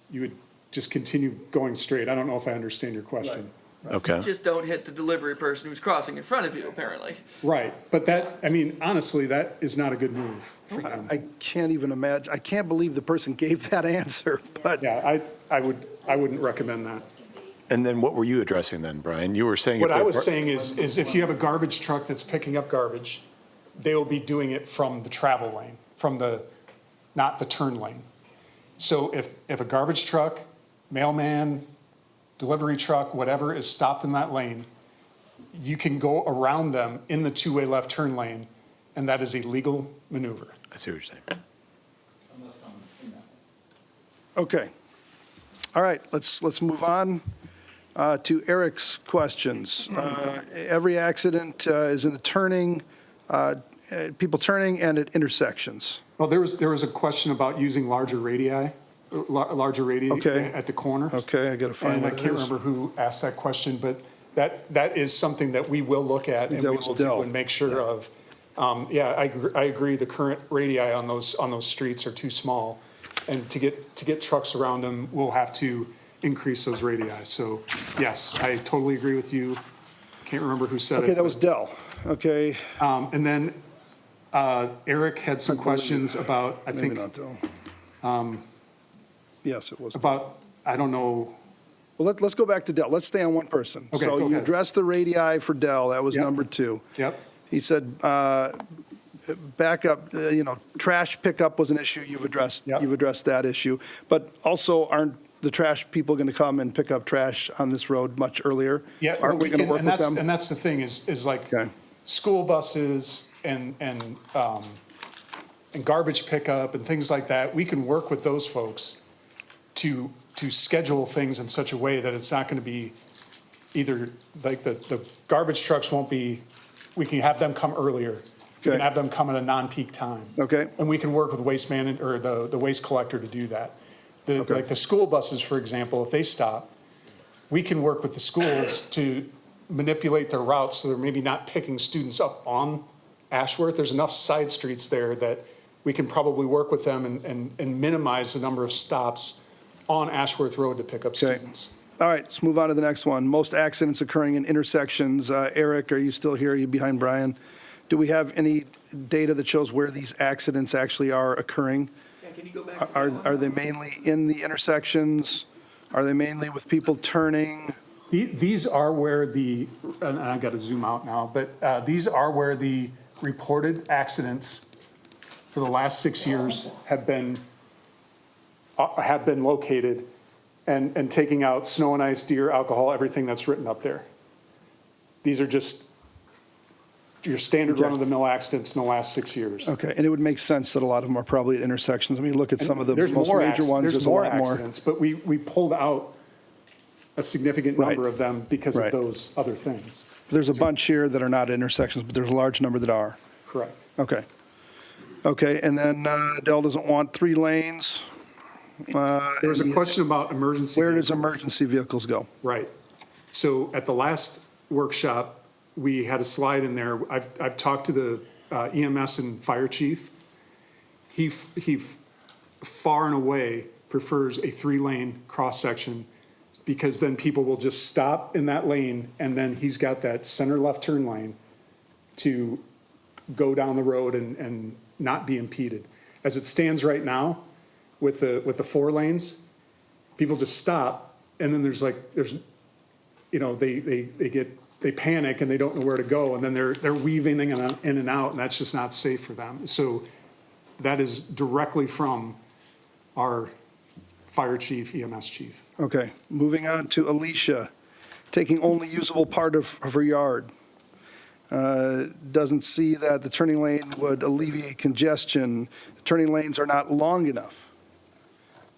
You would just continue going straight. I don't know if I understand your question. Okay. Just don't hit the delivery person who's crossing in front of you, apparently. Right, but that, I mean, honestly, that is not a good move for them. I can't even imagine, I can't believe the person gave that answer, but. Yeah, I wouldn't recommend that. And then what were you addressing then, Brian? You were saying. What I was saying is if you have a garbage truck that's picking up garbage, they will be doing it from the travel lane, not the turn lane. So if a garbage truck, mailman, delivery truck, whatever is stopped in that lane, you can go around them in the two-way left turn lane, and that is a legal maneuver. I see what you're saying. Okay. All right, let's move on to Eric's questions. Every accident is in the turning, people turning and at intersections. Well, there was a question about using larger radii at the corner. Okay, I got to find And I can't remember who asked that question, but that is something that we will look at and we will do and make sure of. Yeah, I agree. The current radii on those streets are too small, and to get trucks around them, we'll have to increase those radii. So yes, I totally agree with you. Can't remember who said it. Okay, that was Dell. Okay. And then Eric had some questions about, I think. Maybe not Dell. Yes, it was. About, I don't know. Well, let's go back to Dell. Let's stay on one person. Okay, So go you ahead. addressed the radii for Dell. That was number 2. Yep. He said backup, trash pickup was an issue. You've addressed that issue. But also, aren't the trash people going to come and pick up trash on this road much earlier? Yeah, Aren't we going to work with them? And that's the thing is like school buses and garbage pickup and things like that. We can work with those folks to schedule things in such a way that it's not going to be either like the garbage trucks won't be. We can have them come earlier. We can have them come at a non-peak time. Okay. And we can work with waste man or the waste collector to do that. Like the school buses, for example, if they stop, we can work with the schools to manipulate their routes so they're maybe not picking students up on Ashworth. There's enough side streets there that we can probably work with them and minimize the number of stops on Ashworth Road to pick up students. All right, let's move on to the next one. Most accidents occurring in intersections. Eric, are you still here? Are you behind Brian? Do we have any data that shows where these accidents actually are occurring? Can you go back? Are they mainly in the intersections? Are they mainly with people turning? These are where and I got to zoom out now, but these are where the reported accidents for the last 6 years have been located and taking out snow and ice, deer, alcohol, everything that's written up there. These are just your standard run-of-the-mill accidents in the last 6 years. Okay, and it would make sense that a lot of them are probably at intersections. I mean, look at some of the most major ones, there's a lot more. Accidents, but we pulled out a significant number of them because of those other things. There's a bunch here that are not intersections, but there's a large number that are. Correct. Okay. Okay, and then Dell doesn't want 3 lanes. There was a question about emergency Where does emergency vehicles go? Right. So at the last workshop, we had a slide in there. I've talked to the EMS and fire chief. He far and away prefers a 3-lane cross-section because then people will just stop in that lane and then he's got that center left turn lane to go down the road and not be impeded. As it stands right now, with the 4 lanes, people just stop, and then there's, you know, they panic and they don't know where to go, and then they're weaving in and out, and that's just not safe for them. So that is directly from our fire chief, EMS chief. Okay, moving on to Alicia, taking only usable part of her yard. Doesn't see that the turning lane would alleviate congestion. The turning lanes are not long enough.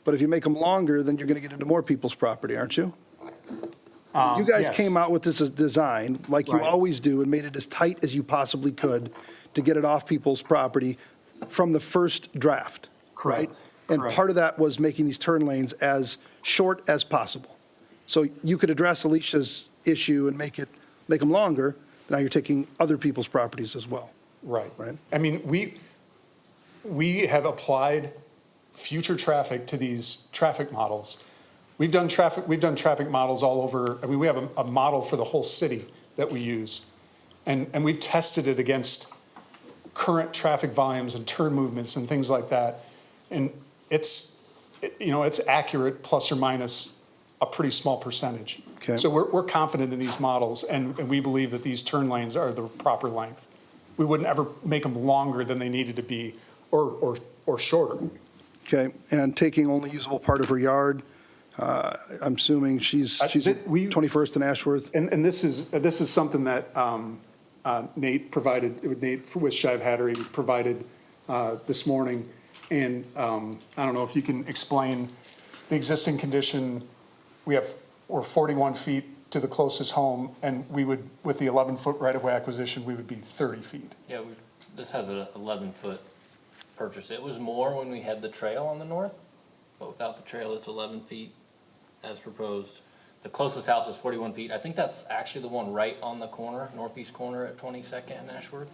But if you make them longer, then you're going to get into more people's property, aren't you? You guys Yes. came out with this as design, like you Right. always do, and made it as tight as you possibly could to get it off people's property from the first draft, right? Correct. And Correct. part of that was making these turn lanes as short as possible. So you could address Alicia's issue and make them longer. Now you're taking other people's properties as well. Right. Right. I mean, we have applied future traffic to these traffic models. We've done traffic models all over. I mean, we have a model for the whole city that we use. And we've tested it against current traffic volumes and turn movements and things like that. And it's accurate plus or minus a pretty small percentage. Okay. So we're confident in these models, and we believe that these turn lanes are the proper length. We wouldn't ever make them longer than they needed to be, or shorter. Okay, and taking only usable part of her yard, I'm assuming she's at 21st and Ashworth? And this is something that Nate provided, Nate with Shive Hattery provided this morning. And I don't know if you can explain the existing condition. We're 41 feet to the closest home, and we would, with the 11-foot right-of-way acquisition, we would be 30 feet. Yeah, this has an 11-foot purchase. It was more when we had the trail on the north, but without the trail, it's 11 feet as proposed. The closest house is 41 feet. I think that's actually the one right on the corner, northeast corner at 22nd and Ashworth.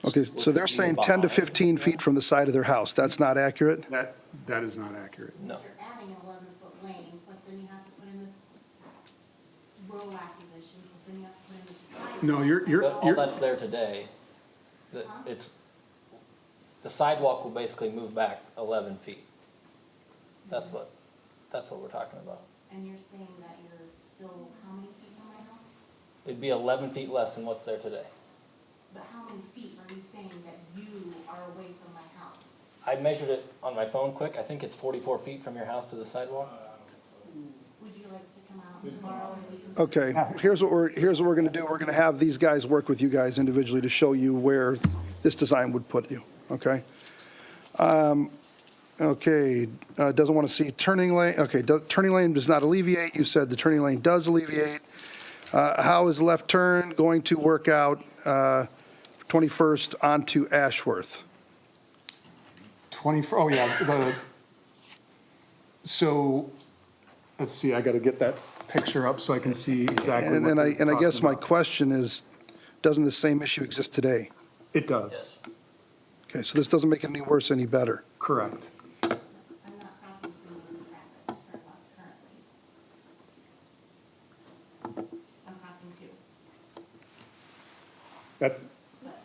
Okay, so they're saying 10 to 15 feet from the side of their house. That's not accurate? That is not accurate. No. You're adding an 11-foot lane, but then you have to put in this row acquisition, but then you have to put in this. No, All that's there today, the sidewalk will basically move back 11 feet. That's what we're talking about. And you're saying that you're still, how many feet from my house? It'd be 11 feet less than what's there today. But how many feet are you saying that you are away from my house? I measured it on my phone quick. I think it's 44 feet from your house to the sidewalk. Would you like to come out tomorrow and we can? Okay, here's what we're going to do. We're going to have these guys work with you guys individually to show you where this design would put you, okay? Okay, doesn't want to see turning lane. Okay, turning lane does not alleviate. You said the turning lane does alleviate. How is left turn going to work out 21st onto Ashworth? Oh, yeah. So, let's see, I got to get that picture up so I can see exactly what And I they're guess talking my about. question is, doesn't the same issue exist today? It does, Okay, so this doesn't make it any worse, any better. correct. I'm not crossing through the traffic that turns off currently. I'm crossing two, That, but,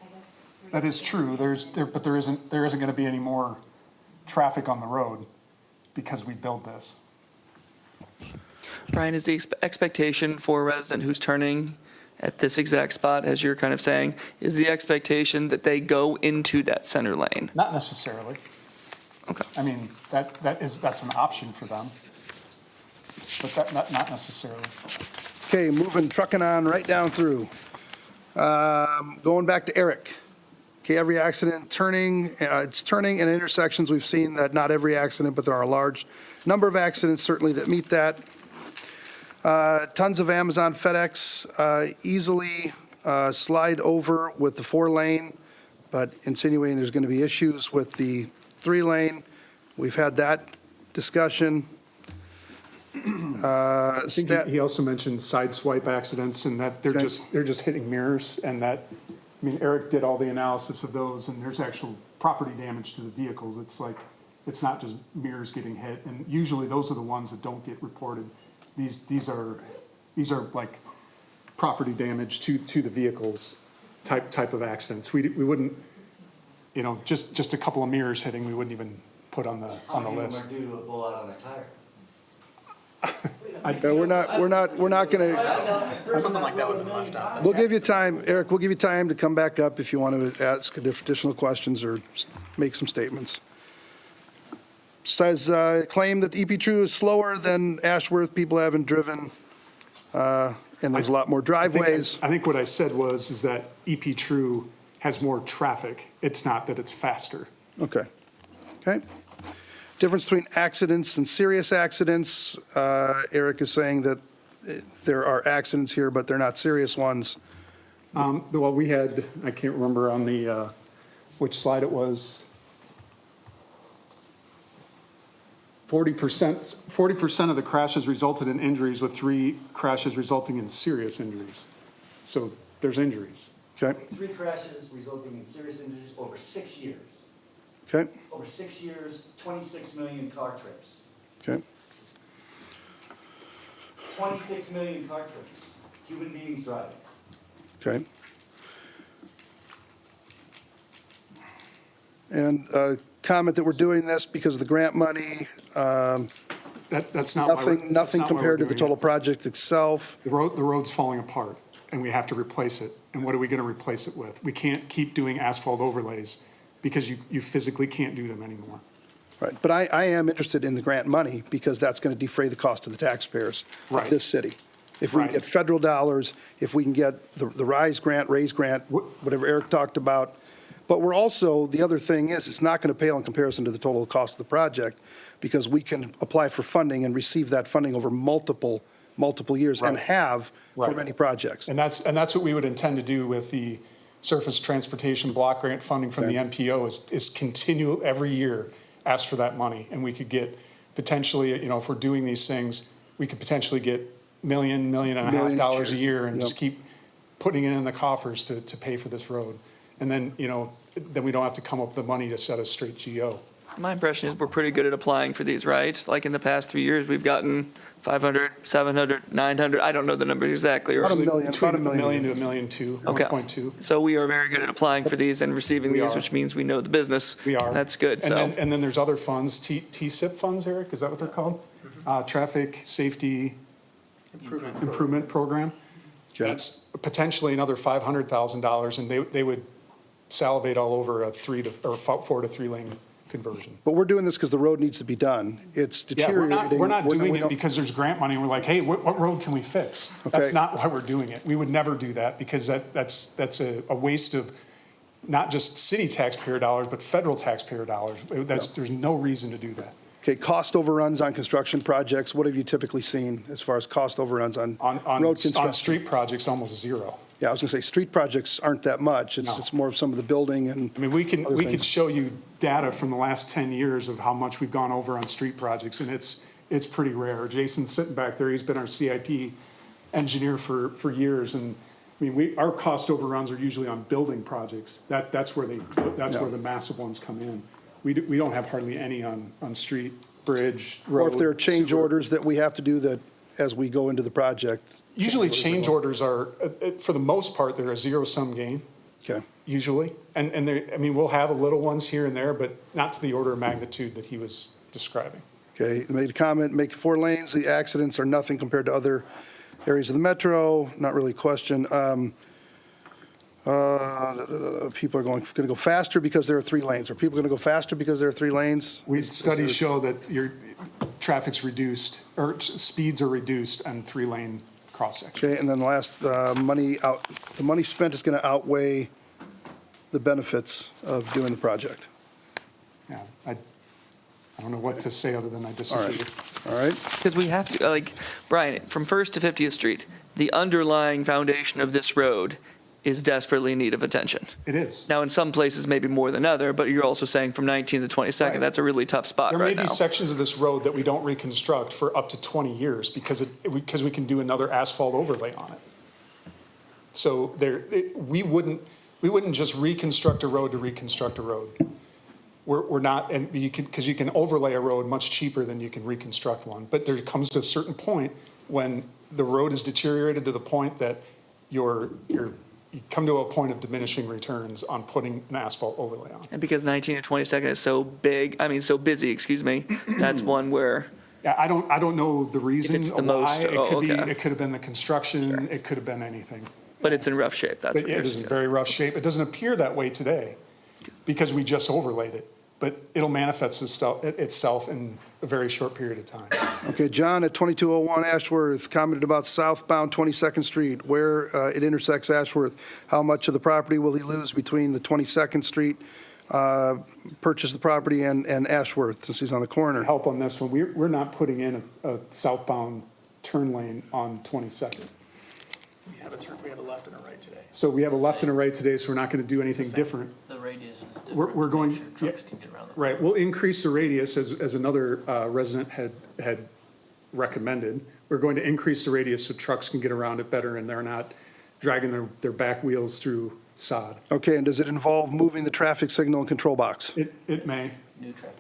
I guess. that is true. But there isn't going to be any more traffic on the road because we built this. Brian, is the expectation for a resident who's turning at this exact spot, as you're kind of saying, is the expectation that they go into that center lane? Not necessarily. Okay. I mean, that's an option for them, but not necessarily. Okay, trucking on right down through. Going back to Eric. Okay, every accident it's turning in intersections. We've seen that not every accident, but there are a large number of accidents certainly that meet that. Tons of Amazon, FedEx easily slide over with the 4-lane, but insinuating there's going to be issues with the 3-lane. We've had that discussion. I think he also mentioned side swipe accidents and that they're just hitting mirrors, and that, I mean, Eric did all the analysis of those, and there's actual property damage to the vehicles. It's not just mirrors getting hit, and usually those are the ones that don't get reported. These are like property damage to the vehicles. type of accidents. We wouldn't, just a couple of mirrors hitting, we wouldn't even put on the list. How many of them are due to a blowout on a tire? We're not going to, Something like that would have been left out. we'll give you time, Eric, we'll give you time to come back up if you want to ask additional questions or make some statements. Says, claim that EP True is slower than Ashworth, people haven't driven, and there's a lot more driveways. I think what I said is that EP True has more traffic. It's not that it's faster. Okay. Okay. Difference between accidents and serious accidents. Eric is saying that there are accidents here, but they're not serious ones. Well, we had, I can't remember on the, which slide it was, 40% of the crashes resulted in injuries, with 3 crashes resulting in serious injuries. So there's injuries. Okay. 3 crashes resulting in serious injuries over 6 years. Okay. Over 6 years, 26 million car trips. Okay. 26 million car trips. Human beings driving. Okay. And comment that we're doing this because of the grant money. That's not why we're- Nothing why we're compared to the doing total it. project itself. The road's falling apart, and we have to replace it. And what are we going to replace it with? We can't keep doing asphalt overlays because you physically can't do them anymore. Right. But I am interested in the grant money because that's going to defray the cost to the taxpayers of Right. this city. If we can Right. get federal dollars, if we can get the RISE grant, whatever Eric talked about. But we're also, the other thing is, it's not going to pale in comparison to the total cost of the project because we can apply for funding and receive that funding over multiple years and Right. have for Right. many projects. And that's what we would intend to do with the Surface Transportation Block Grant funding from the NPO is continue every year, ask for that money. And we could get potentially, if we're doing these things, we could potentially get $1.5 million each a year and Yep. just keep putting it in the coffers to pay for this road. And then, then we don't have to come up with the money to set a straight GO. My impression is we're pretty good at applying for these, right? Like in the past 3 years, we've gotten 500, 700, 900, I don't know the numbers exactly. About a million, Between about a $1 million. million to $1.2 million, Okay. 1.2. So we are very good at applying for these and receiving We these, are. which means we know the business. We are. That's good, And so. then there's other funds, TSIP funds, Eric, is that what they're called? Traffic Safety Improvement Program. Okay. That's potentially another $500,000, and they would salivate all over a 4 to 3 lane conversion. But we're doing this because the road needs to be done. It's Yeah, deteriorating. we're not doing we it don't- because there's grant money, and we're like, hey, what road can we fix? That's Okay. not why we're doing it. We would never do that, because that's a waste of not just city taxpayer dollars, but federal taxpayer dollars. There's no reason to do that. Okay, cost overruns on construction projects, what have you typically seen as far as cost overruns on road construction? On street projects, almost zero. Yeah, I was going to say, street projects aren't that much. No. It's more of some of the building and I mean, we could other things. show you data from the last 10 years of how much we've gone over on street projects, and it's pretty rare. Jason's sitting back there, he's been our CIP engineer for years, and I mean, our cost overruns are usually on building projects. That's where where the massive ones come in. We don't have hardly any on street, bridge, road. Or if there are change sewer. orders that we have to do that as we go into the project. Usually change orders are, for the most part, they're a zero-sum game. Okay. Usually. And we'll have a little ones here and there, but not to the order of magnitude that he was describing. Okay, made a comment, make 4 lanes, the accidents are nothing compared to other areas of the metro, not really a question. People are going to go faster because there are 3 lanes. Are people going to go faster because there are 3 lanes? Studies show that your traffic's reduced, or speeds are reduced on 3-lane cross-section. Okay, and then last, the money spent is going to outweigh the benefits of doing the project. Yeah, I don't know what to say other than I disagree. All right. Because we have to, like, Brian, from 1st to 50th Street, the underlying foundation of this road is desperately in need of attention. It is. Now, in some places, maybe more than other, but you're also saying from 19th to 22nd, Right. that's a really tough spot There may right be now. sections of this road that we don't reconstruct for up to 20 years because we can do another asphalt overlay on it. So we wouldn't just reconstruct a road to reconstruct a road. We're not, and because you can overlay a road much cheaper than you can reconstruct one. But there comes to a certain point when the road is deteriorated to the point that your you come to a point of diminishing returns on putting an asphalt overlay on. And because 19 and 22nd is so big, I mean, so busy, excuse me, that's one where, Yeah, I don't know the reason it's the why. most- It oh, could be, okay. it could have been the construction, it could have been anything. but it's in rough shape, that's But what it you're is in suggesting. very rough shape. It doesn't appear that way today because we just overlaid it, but it'll manifest itself in a very short period of time. Okay, John at 2201 Ashworth commented about southbound 22nd Street, where it intersects Ashworth. How much of the property will he lose between the 22nd Street, purchase the property, and Ashworth, since he's on the corner? Help on this one. We're not putting in a southbound turn lane on 22nd. We have a left and a right today. So we have a left and a right today, so we're not going to do anything different. The radius is different. We're going, Make sure trucks can get around the- right, we'll increase the radius as another resident had recommended. We're going to increase the radius so trucks can get around it better and they're not dragging their back wheels through sod. Okay, and does it involve moving the traffic signal and control box? It may. New traffic.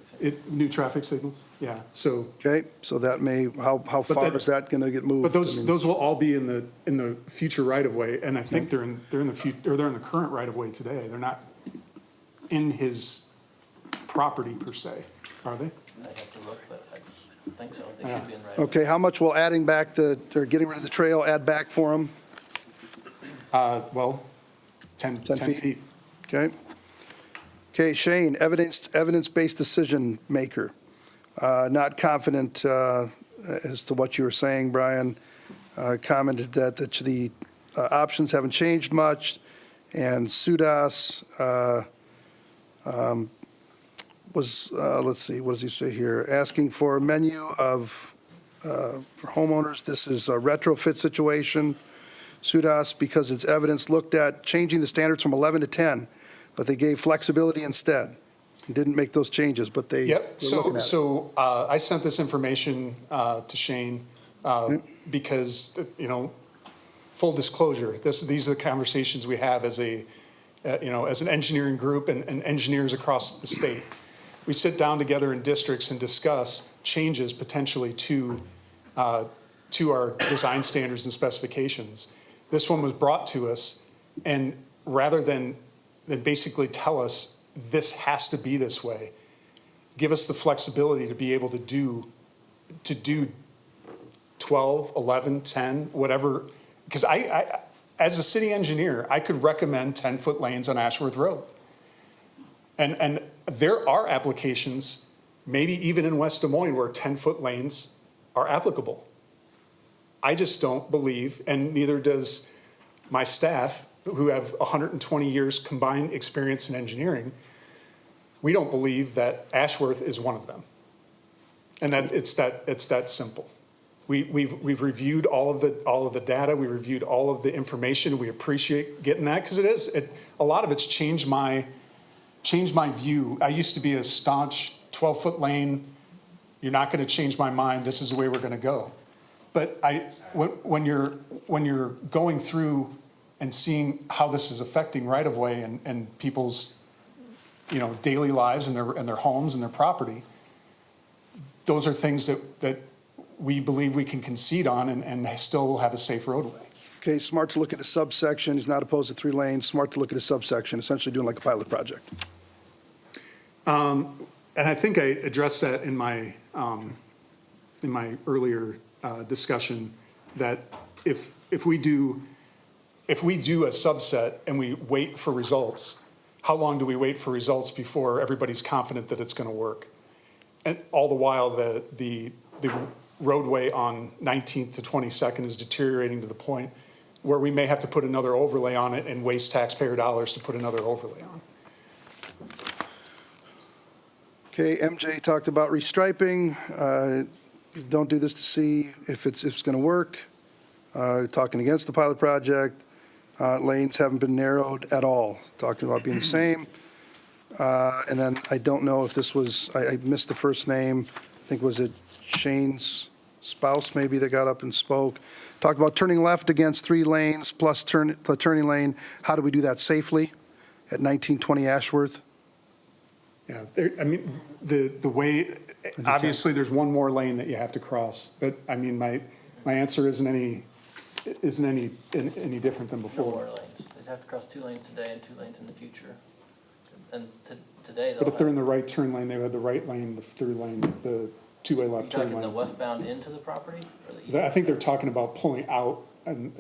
New traffic signals, yeah, so. Okay, so that may, how far that- is that going to get moved? But I mean, those will all be in the future right of way, and I think they're in the future, or they're in the current right of way today. They're not in his property per se, are they? I have to look, but I think so. They Yeah. should be in right. Okay, how much will adding back or getting rid of the trail add back for him? Well, 10 feet. Okay. Okay, Shane, evidence-based decision maker. Not confident as to what you were saying, Brian. Commented that the options haven't changed much, and Sudas was, let's see, what does he say here? Asking for a menu of, for homeowners, this is a retrofit situation. Sudas, because it's evidence looked at changing the standards from 11 to 10, but they gave flexibility instead. Didn't make those changes, but they Yep, were looking at it. so I sent this information to Shane because, full disclosure, these are the conversations we have as as an engineering group and engineers across the state. We sit down together in districts and discuss changes potentially to our design standards and specifications. This one was brought to us, and rather than basically tell us this has to be this way, give us the flexibility to be able to do 12, 11, 10, whatever. Because I as a city engineer, I could recommend 10-foot lanes on Ashworth Road. And there are applications, maybe even in West Des Moines, where 10-foot lanes are applicable. I just don't believe, and neither does my staff, who have 120 years combined experience in engineering, we don't believe that Ashworth is one of them. And that it's that simple. We've reviewed all of the data, we reviewed all of the information, we appreciate getting that, because a lot of it's changed my view. I used to be a staunch 12-foot lane, you're not gonna change my mind, this is the way we're gonna go. But when you're going through and seeing how this is affecting right-of-way and people's, daily lives and their homes and their property, those are things that we believe we can concede on and still have a safe roadway. Okay, smart to look at a subsection, he's not opposed to 3 lanes, smart to look at a subsection, essentially doing like a pilot project. And I think I addressed that in my earlier discussion, that if we do a subset and we wait for results, how long do we wait for results before everybody's confident that it's going to work? And all the while, the roadway on 19th to 22nd is deteriorating to the point where we may have to put another overlay on it and waste taxpayer dollars to put another overlay on. Okay, MJ talked about restriping. Don't do this to see if it's going to work. Talking against the pilot project. Lanes haven't been narrowed at all. Talking about being the same. And then I don't know if this was, I missed the first name. I think was it Shane's spouse maybe that got up and spoke. Talked about turning left against 3 lanes plus the turning lane. How do we do that safely at 1920 Ashworth? Yeah, the way, obviously, there's one more lane that you have to cross, but I mean, my answer isn't any different than before. More lanes. they'd have to cross 2 lanes today and 2 lanes in the future. And today, But they'll if they're in have, the right turn lane, they would have the right lane, the through lane, the two-way you left turn talking the lane. westbound into the property? Or the I eastbound? think they're talking about pulling out and,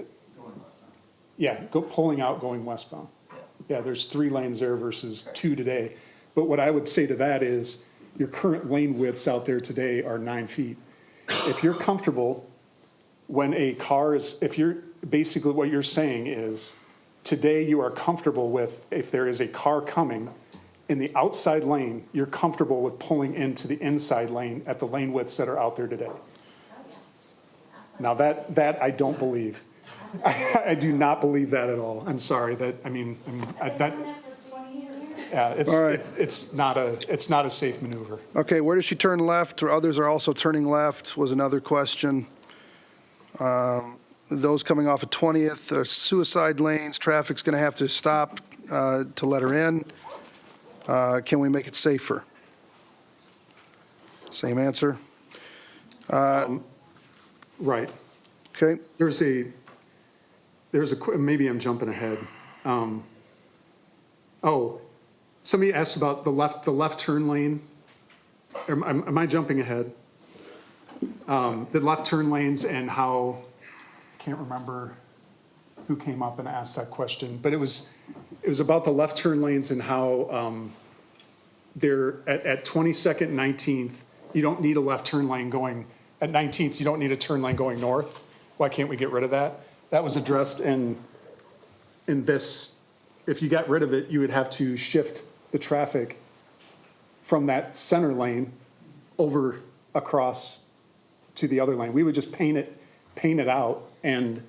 yeah, pulling out going westbound. Yeah, there's 3 lanes there versus 2 today. But what I would say to that is, your current lane widths out there today are 9 feet. If you're comfortable, when a car is, if you're, basically what you're saying is, today you are comfortable with, if there is a car coming in the outside lane, you're comfortable with pulling into the inside lane at the lane widths that are out there today. Now that I don't believe. I do not believe that at all. I'm sorry that, yeah, All right. it's not a safe maneuver. Okay, where does she turn left, or others are also turning left, was another question. Those coming off of 20th, suicide lanes, traffic's going to have to stop to let her in. Can we make it safer? Same answer. Right. Okay. Maybe I'm jumping ahead. Somebody asked about the left turn lane. Am I jumping ahead? The left turn lanes and how, I can't remember who came up and asked that question, but it was about the left turn lanes and how they're at 22nd and 19th, you don't need a left turn lane going, at 19th, you don't need a turn lane going north. Why can't we get rid of that? That was addressed in this. If you got rid of it, you would have to shift the traffic from that center lane over across to the other lane. We would just paint it out, and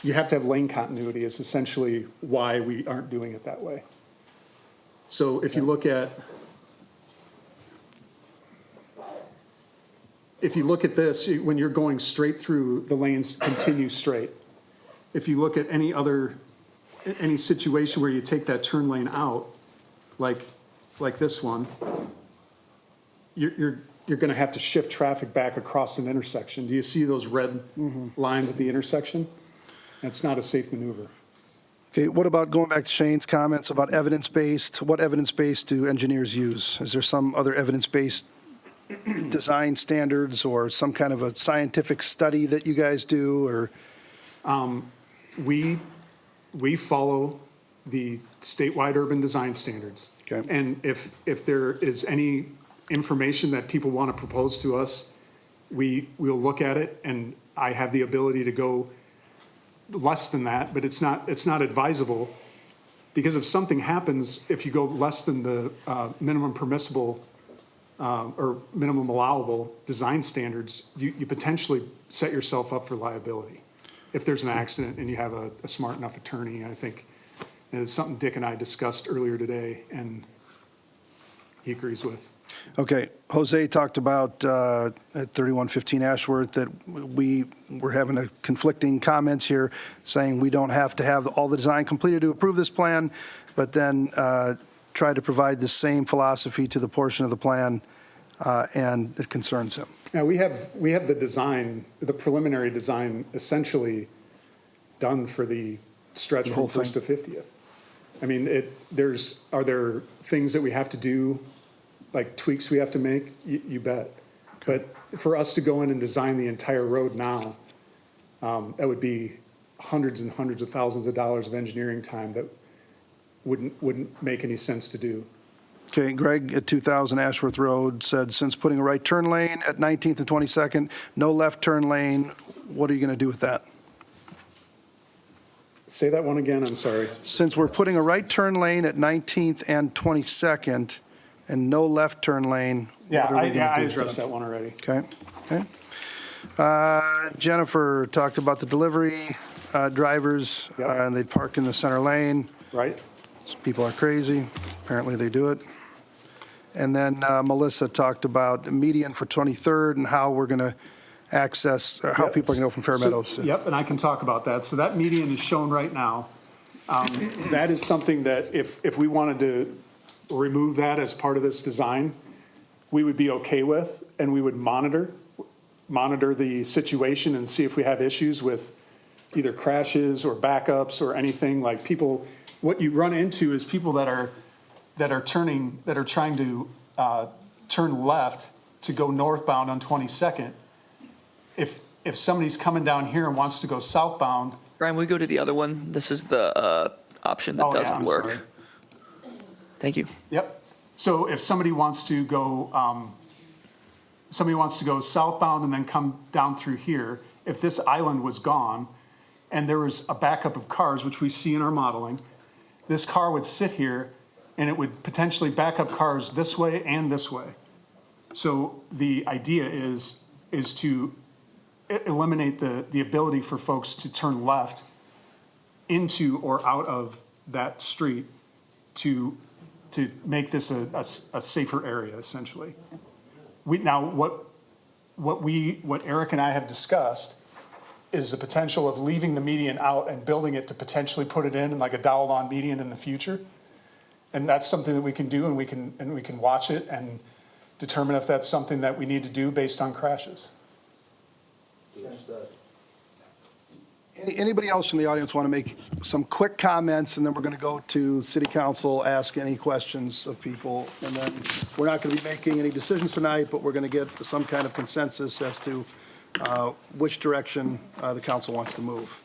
you have to have lane continuity is essentially why we aren't doing it that way. So if you look at this, when you're going straight through, the lanes continue straight. If you look at any situation where you take that turn lane out, like this one, you're going to have to shift traffic back across an intersection. Do you see those red lines at the intersection? That's not a safe maneuver. Okay, what about going back to Shane's comments about evidence-based? What evidence-based do engineers use? Is there some other evidence-based design standards or some kind of a scientific study that you guys do, or? We follow the statewide urban design standards. Okay. And if there is any information that people want to propose to us, we'll look at it, and I have the ability to go less than that, but it's not advisable, because if something happens, if you go less than the minimum permissible or minimum allowable design standards, you potentially set yourself up for liability if there's an accident and you have a smart enough attorney. I think it's something Dick and I discussed earlier today, and he agrees with. Okay, Jose talked about at 3115 Ashworth that we were having a conflicting comments here, saying we don't have to have all the design completed to approve this plan, but then try to provide the same philosophy to the portion of the plan, and it concerns him. Yeah, we have the design, the preliminary design essentially done for the stretch The from whole First to thing. 50th. I mean, are there things that we have to do, like tweaks we have to make? You bet. But for us to go in and design the entire road now, that would be hundreds and hundreds of thousands of dollars of engineering time that wouldn't make any sense to do. Okay, Greg at 2000 Ashworth Road said, since putting a right turn lane at 19th and 22nd, no left turn lane, what are you going to do with that? Say that one again, I'm sorry. Since we're putting a right turn lane at 19th and 22nd and no left turn lane, Yeah, what are we going to do? I with addressed that one already. Okay, okay. Jennifer talked about the delivery drivers, and they park in the center lane. Right. People are crazy. Apparently they do it. And then Melissa talked about the median for 23rd and how we're going to access, or how Yep. people are going to go from Fair Meadows. Yep, and I can talk about that. So that median is shown right now. That is something that if we wanted to remove that as part of this design, we would be okay with, and we would monitor the situation and see if we have issues with either crashes or backups or anything, like people, what you run into is people that are trying to turn left to go northbound on 22nd. If somebody's coming down here and wants to go southbound. Brian, we go to the other one. This is the option that doesn't I'm work. sorry. Thank you. Yep. So if somebody wants to go southbound and then come down through here, if this island was gone and there was a backup of cars, which we see in our modeling, this car would sit here and it would potentially back up cars this way and this way. So the idea is to eliminate the ability for folks to turn left into or out of that street to make this a safer area, essentially. What Eric and I have discussed is the potential of leaving the median out and building it to potentially put it in like a dowel-on median in the future. And that's something that we can do, and we can watch it and determine if that's something that we need to do based on crashes. Anybody else from the audience want to make some quick comments, and then we're going to go to city council, ask any questions of people, and then we're not going to be making any decisions tonight, but we're going to get some kind of consensus as to which direction the council wants to move.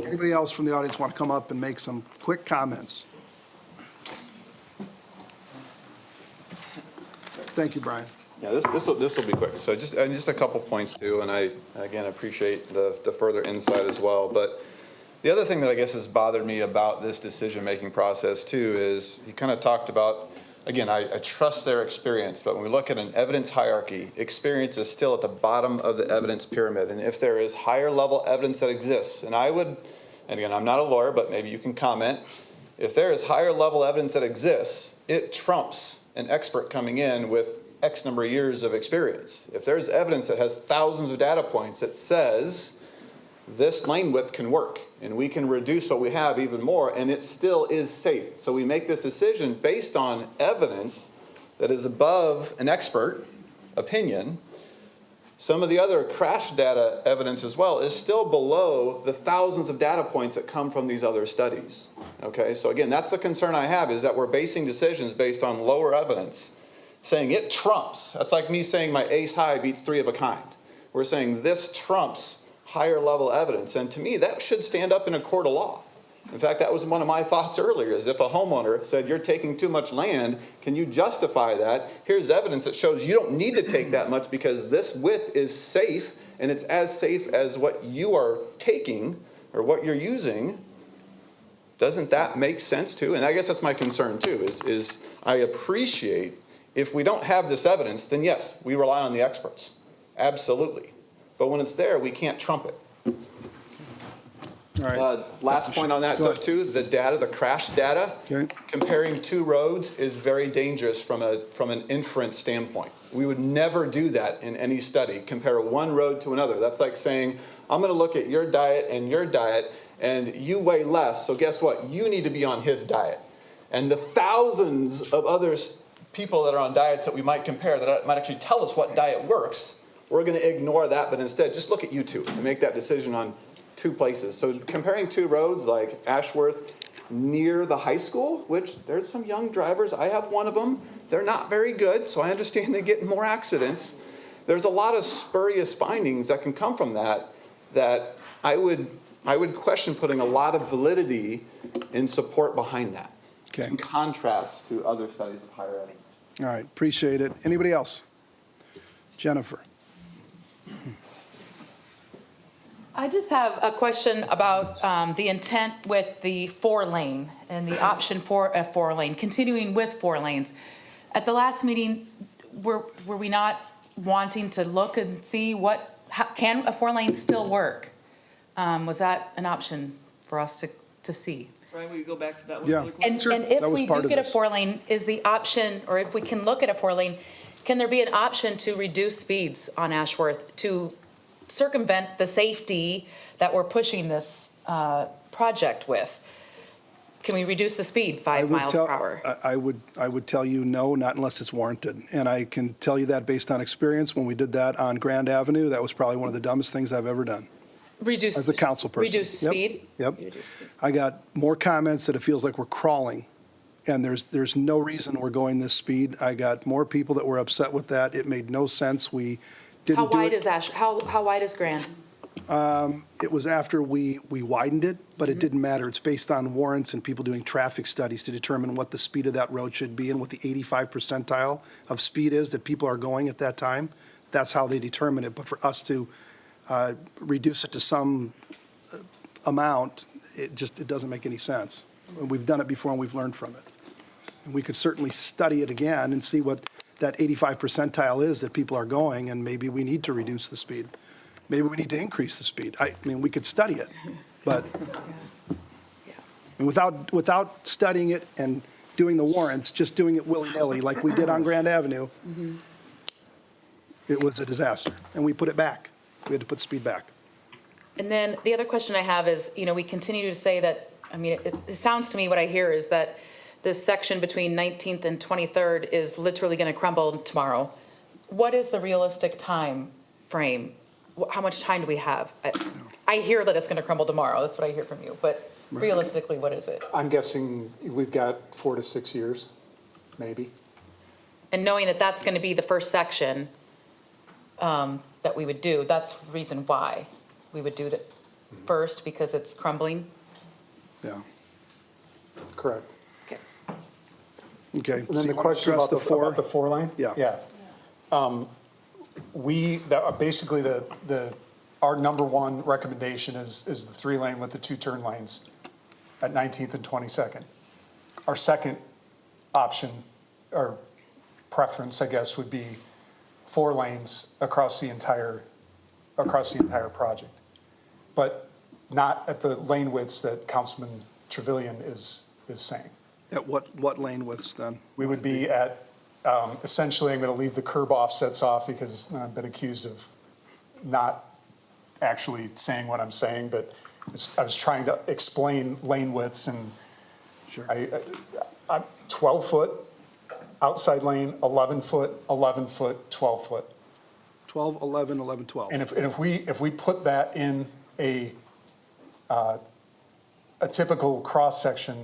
Anybody else from the audience want to come up and make some quick comments? Thank you, Brian. Yeah, this will be quick. So just a couple points too, and I again appreciate the further insight as well. But the other thing that I guess has bothered me about this decision-making process too is he kind of talked about, again, I trust their experience, but when we look at an evidence hierarchy, experience is still at the bottom of the evidence pyramid. And if there is higher level evidence that exists, and again, I'm not a lawyer, but maybe you can comment, if there is higher level evidence that exists, it trumps an expert coming in with X number of years of experience. If there's evidence that has thousands of data points that says this lane width can work and we can reduce what we have even more and it still is safe. So we make this decision based on evidence that is above an expert opinion. Some of the other crash data evidence as well is still below the thousands of data points that come from these other studies. Okay, so again, that's the concern I have, is that we're basing decisions based on lower evidence, saying it trumps. That's like me saying my ace high beats 3 of a kind. We're saying this trumps higher level evidence. And to me, that should stand up in a court of law. In fact, that was one of my thoughts earlier, is if a homeowner said, you're taking too much land, can you justify that? Here's evidence that shows you don't need to take that much because this width is safe, and it's as safe as what you are taking or what you're using. Doesn't that make sense too? And I guess that's my concern too, is I appreciate if we don't have this evidence, then yes, we rely on the experts. Absolutely. But when it's there, we can't trump it. All right. Last point on that, though, too, the data, the crash data, comparing two roads is very dangerous from an inference standpoint. We would never do that in any study, compare one road to another. That's like saying, I'm going to look at your diet, and you weigh less, so guess what? You need to be on his diet. And the thousands of other people that are on diets that we might compare that might actually tell us what diet works, we're going to ignore that, but instead just look at you two and make that decision on two places. So comparing two roads like Ashworth near the high school, which there's some young drivers, I have one of them, they're not very good, so I understand they get more accidents. There's a lot of spurious findings that can come from that I would question putting a lot of validity in support behind that. Okay. In contrast to other studies of higher evidence. All right, appreciate it. Anybody else? Jennifer. I just have a question about the intent with the 4-lane and the option for a 4-lane, continuing with 4 lanes. At the last meeting, were we not wanting to look and see can a 4-lane still work? Was that an option for us to see? Brian, will you go back to that one? Yeah. Really quick? And if we do get a 4-lane, is the option, or if we can look at a 4-lane, can there be an option to reduce speeds on Ashworth to circumvent the safety that we're pushing this project with? Can we reduce the speed 5 miles per hour? I would tell you no, not unless it's warranted. And I can tell you that based on experience. When we did that on Grand Avenue, that was probably one of the dumbest things I've ever done. Reduce. as a council person. Reduce Yep, speed? Yep. Reduce speed. I got more comments that it feels like we're crawling, and there's no reason we're going this speed. I got more people that were upset with that. It made no sense. We didn't How do wide it. is how wide is Grand? It was after we widened it, but it didn't matter. It's based on warrants and people doing traffic studies to determine what the speed of that road should be and what the 85 percentile of speed is that people are going at that time. That's how they determine it. But for us to reduce it to some amount, it doesn't make any sense. And we've done it before and we've learned from it. And we could certainly study it again and see what that 85 percentile is that people are going, and maybe we need to reduce the speed. Maybe we need to increase the speed. I mean, we could study it, but and without studying it and doing the warrants, just doing it willy-nilly like we did on Grand Avenue, it was a disaster. And we put it back. We had to put speed back. And then the other question I have is, we continue to say that, I mean, it sounds to me, what I hear is that this section between 19th and 23rd is literally going to crumble tomorrow. What is the realistic time frame? How much time do we have? I hear that it's going to crumble tomorrow. That's what I hear from you. But realistically, what is it? I'm guessing we've got 4 to 6 years, maybe. And knowing that that's going to be the first section that we would do, that's the reason why we would do it first, because it's crumbling. Yeah. Correct. Okay. Okay. And So then you the want to question address about the 4-lane? Yeah. Yeah. Basically our number one recommendation is the 3-lane with the 2 turn lanes at 19th and 22nd. Our second option, or preference, I guess, would be 4 lanes across the entire project. But not at the lane widths that Councilman Trevilian is saying. At what lane widths then? We would be at, essentially, I'm going to leave the curb offsets off because I've been accused of not actually saying what I'm saying, but I was trying to explain lane widths, and Sure. I'm 12-foot outside lane, 11-foot, 11-foot, 12-foot. 12, 11, 11, 12. And if we put that in a typical cross-section,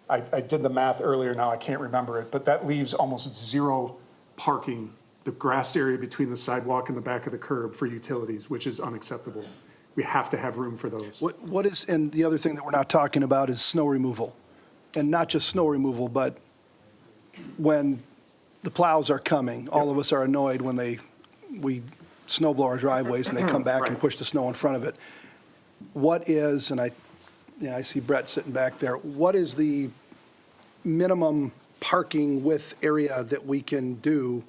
I did the math earlier, now I can't remember it, but that leaves almost 0 parking, the grassed area between the sidewalk and the back of the curb for utilities, which is unacceptable. We have to have room for those. What is, and the other thing that we're not talking about is snow removal. And not just snow removal, but when the plows are coming, all of us are annoyed when we snow blow our driveways and they come back and push the snow in front of it. What is, and I see Brett sitting back there, what is the minimum parking width area that we can do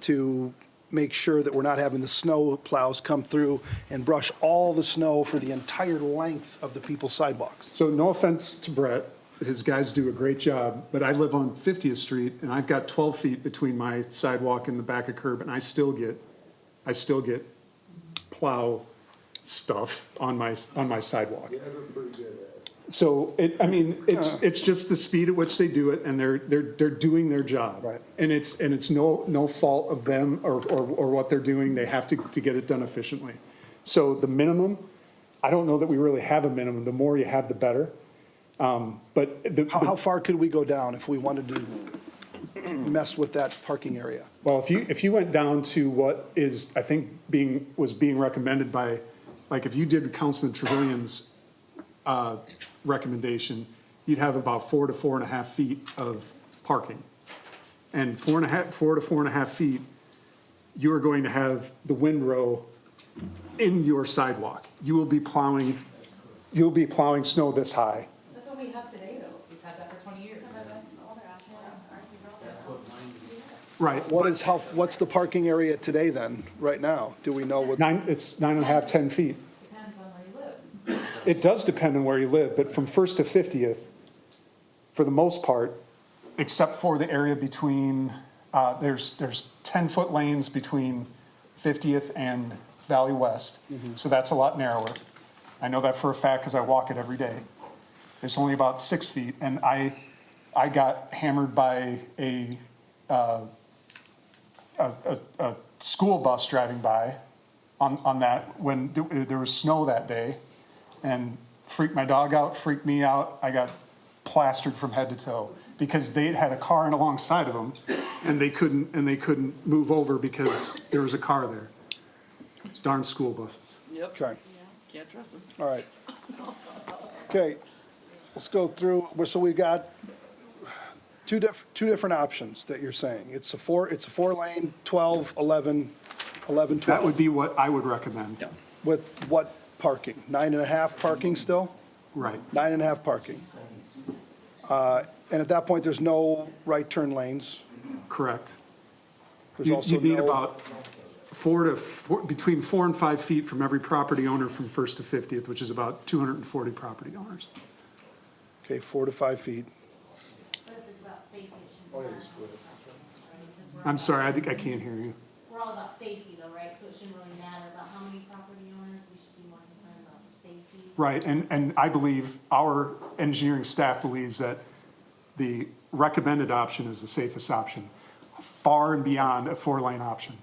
to make sure that we're not having the snow plows come through and brush all the snow for the entire length of the people's sidewalks? So no offense to Brett, his guys do a great job, but I live on 50th Street and I've got 12 feet between my sidewalk and the back of curb, and I still get plow stuff on my sidewalk. So it's just the speed at which they do it, and they're doing their job. Right. And it's no fault of them or what they're doing. They have to get it done efficiently. So the minimum, I don't know that we really have a minimum. The more you have, the better. But How far could we go down if we wanted to mess with that parking area? well, if you went down to what is, I think was being recommended by, like if you did Councilman Trevilian's recommendation, you'd have about 4 to 4.5 feet of parking. And 4 to 4.5 feet, you are going to have the windrow in your sidewalk. You will be plowing snow this high. That's what we have today, though. We've had that for 20 years. Right. What's the parking area today then, right now? Do we know what? It's 9.5, 10 feet. Depends on where you live. It does depend on where you live, but from 1st to 50th, for the most part, except for the area between, there's 10-foot lanes between 50th and Valley West, so that's a lot narrower. I know that for a fact because I walk it every day. It's only about 6 feet, and I got hammered by a school bus driving by on that, when there was snow that day, and freaked my dog out, freaked me out. I got plastered from head to toe because they had a car in alongside of them, and they couldn't move over because there was a car there. It's darn school buses. Yep. Okay, Can't trust them. all right. Okay, let's go through, so we've got two different options that you're saying. It's a four lane, 12, 11, 11, 12. That would be what I would recommend. With what parking? 9.5 parking still? Right. 9.5 parking. And at that point, there's no right turn lanes. Correct. There's You also need no- about between 4 and 5 feet from every property owner from First to 50th, which is about 240 property owners. Okay, 4 to 5 feet. I'm sorry, I can't hear you. We're all about safety though, right? So it shouldn't really matter about how many property owners, we should be more concerned about safety. Right, and I believe, our engineering staff believes that the recommended option is the safest option, far and beyond a 4-lane option.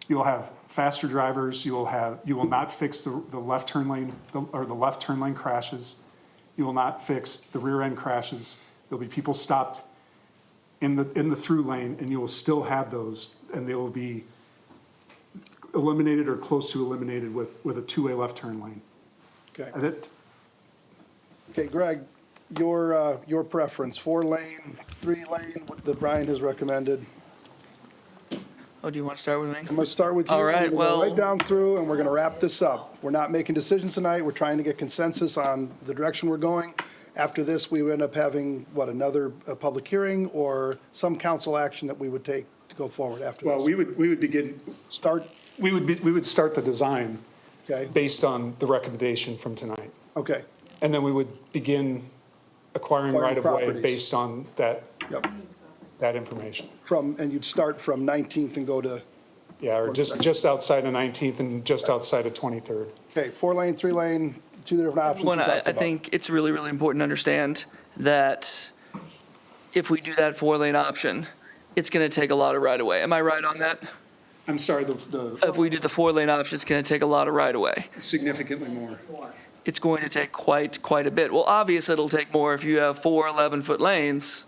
You'll have faster drivers, you will not fix the left turn lane, or the left turn lane crashes. You will not fix the rear end crashes. There'll be people stopped in the through lane, and you will still have those, and they will be eliminated or close to eliminated with a 2-way left turn lane. Okay. Okay, Greg, your preference, 4-lane, 3-lane, that Brian has recommended. Oh, do you want to start with me? I'm going to start with you. All right, We're gonna well- go right down through, and we're going to wrap this up. We're not making decisions tonight. We're trying to get consensus on the direction we're going. After this, we would end up having, another public hearing or some council action that we would take to go forward after this? Well, we would begin. We would start the design. Okay. Based on the recommendation from tonight. Okay. And then we would begin acquiring Acquiring right-of-way properties. based on that. Yep. That information. And you'd start from 19th and go to, Yeah, or just outside of 19th and just outside of 23rd. okay, 4-lane, 3-lane, 2 different options. One, we I talked I about. think it's really, really important to understand that if we do that 4-lane option, it's going to take a lot of right-of-way. Am I right on that? I'm sorry, If we do the 4-lane option, it's going to take a lot of right-of-way. significantly more. It's going to take quite a bit. Well, obviously, it'll take more if you have 4 11-foot lanes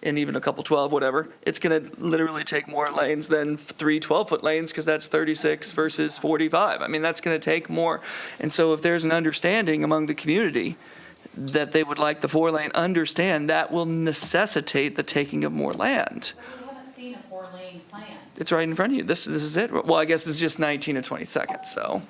and even a couple 12, whatever. It's going to literally take more lanes than 3 12-foot lanes because that's 36 versus 45. I mean, that's going to take more. And so if there's an understanding among the community that they would like the 4-lane, understand that will necessitate the taking of more land. We haven't seen a 4-lane plan. It's right in front of you. This is it. Well, I guess this is just 19 and 22nd, so.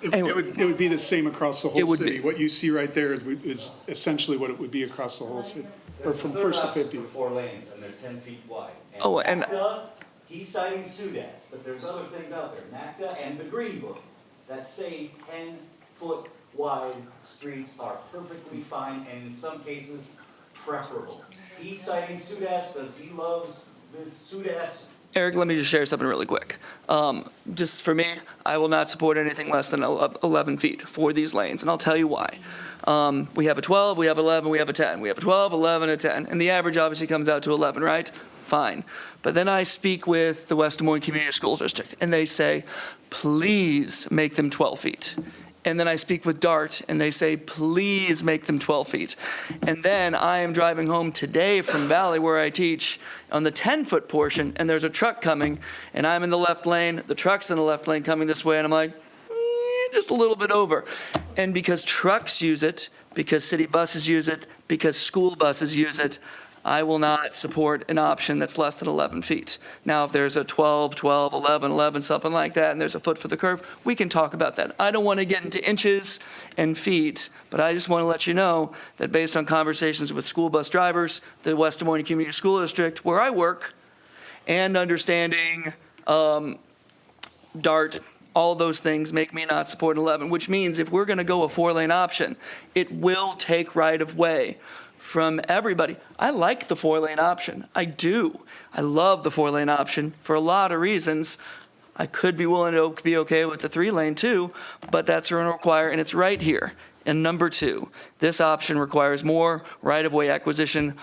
It would be the same across the It whole would city. be. What you see right there is essentially what it would be across the whole city, or from First to 50th. 4 lanes, and they're 10 feet wide. Oh, and- NACDA, he's citing SUDAS, but there's other things out there, NACDA and the Green Book, that say 10-foot wide streets are perfectly fine, and in some cases, preferable. He's citing SUDAS because he loves this SUDAS. Eric, let me just share something really quick. Just for me, I will not support anything less than 11 feet for these lanes, and I'll tell you why. We have a 12, we have 11, we have a 10. We have a 12, 11, a 10, and the average obviously comes out to 11, right? Fine. But then I speak with the West Des Moines Community School District, and they say, please make them 12 feet. And then I speak with DART, and they say, please make them 12 feet. And then I am driving home today from Valley, where I teach, on the 10-foot portion, and there's a truck coming, and I'm in the left lane, the truck's in the left lane coming this way, and I'm like, just a little bit over. And because trucks use it, because city buses use it, because school buses use it, I will not support an option that's less than 11 feet. Now, if there's a 12, 12, 11, 11, something like that, and there's a foot for the curve, we can talk about that. I don't want to get into inches and feet, but I just want to let you know that based on conversations with school bus drivers, the West Des Moines Community School District, where I work, and understanding DART, all those things make me not support 11, which means if we're going to go a 4-lane option, it will take right-of-way from everybody. I like the 4-lane option. I do. I love the 4-lane option for a lot of reasons. I could be willing to be okay with the 3-lane too, but that's going to require, and it's right here. And number 2, this option requires more right-of-way acquisition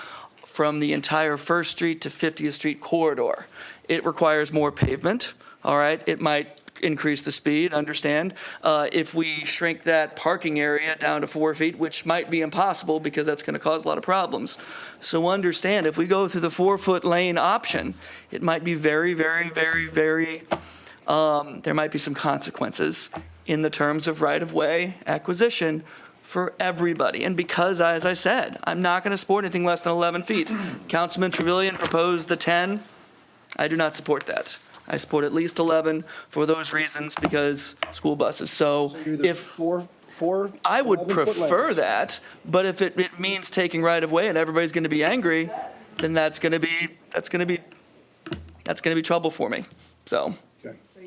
from the entire First Street to 50th Street corridor. It requires more pavement, all right? It might increase the speed, understand. If we shrink that parking area down to 4 feet, which might be impossible because that's going to cause a lot of problems. So understand, if we go through the 4-foot lane option, it might be very, very, very, very, there might be some consequences in the terms of right-of-way acquisition for everybody. And because, as I said, I'm not going to support anything less than 11 feet. Councilman Trevilian proposed the 10. I do not support that. I support at least 11 for those reasons, because school buses. So You're the if, four I would 11-foot prefer lanes. that, but if it means taking right of way and everybody's going to be angry, then that's going to be trouble for me. So Okay. So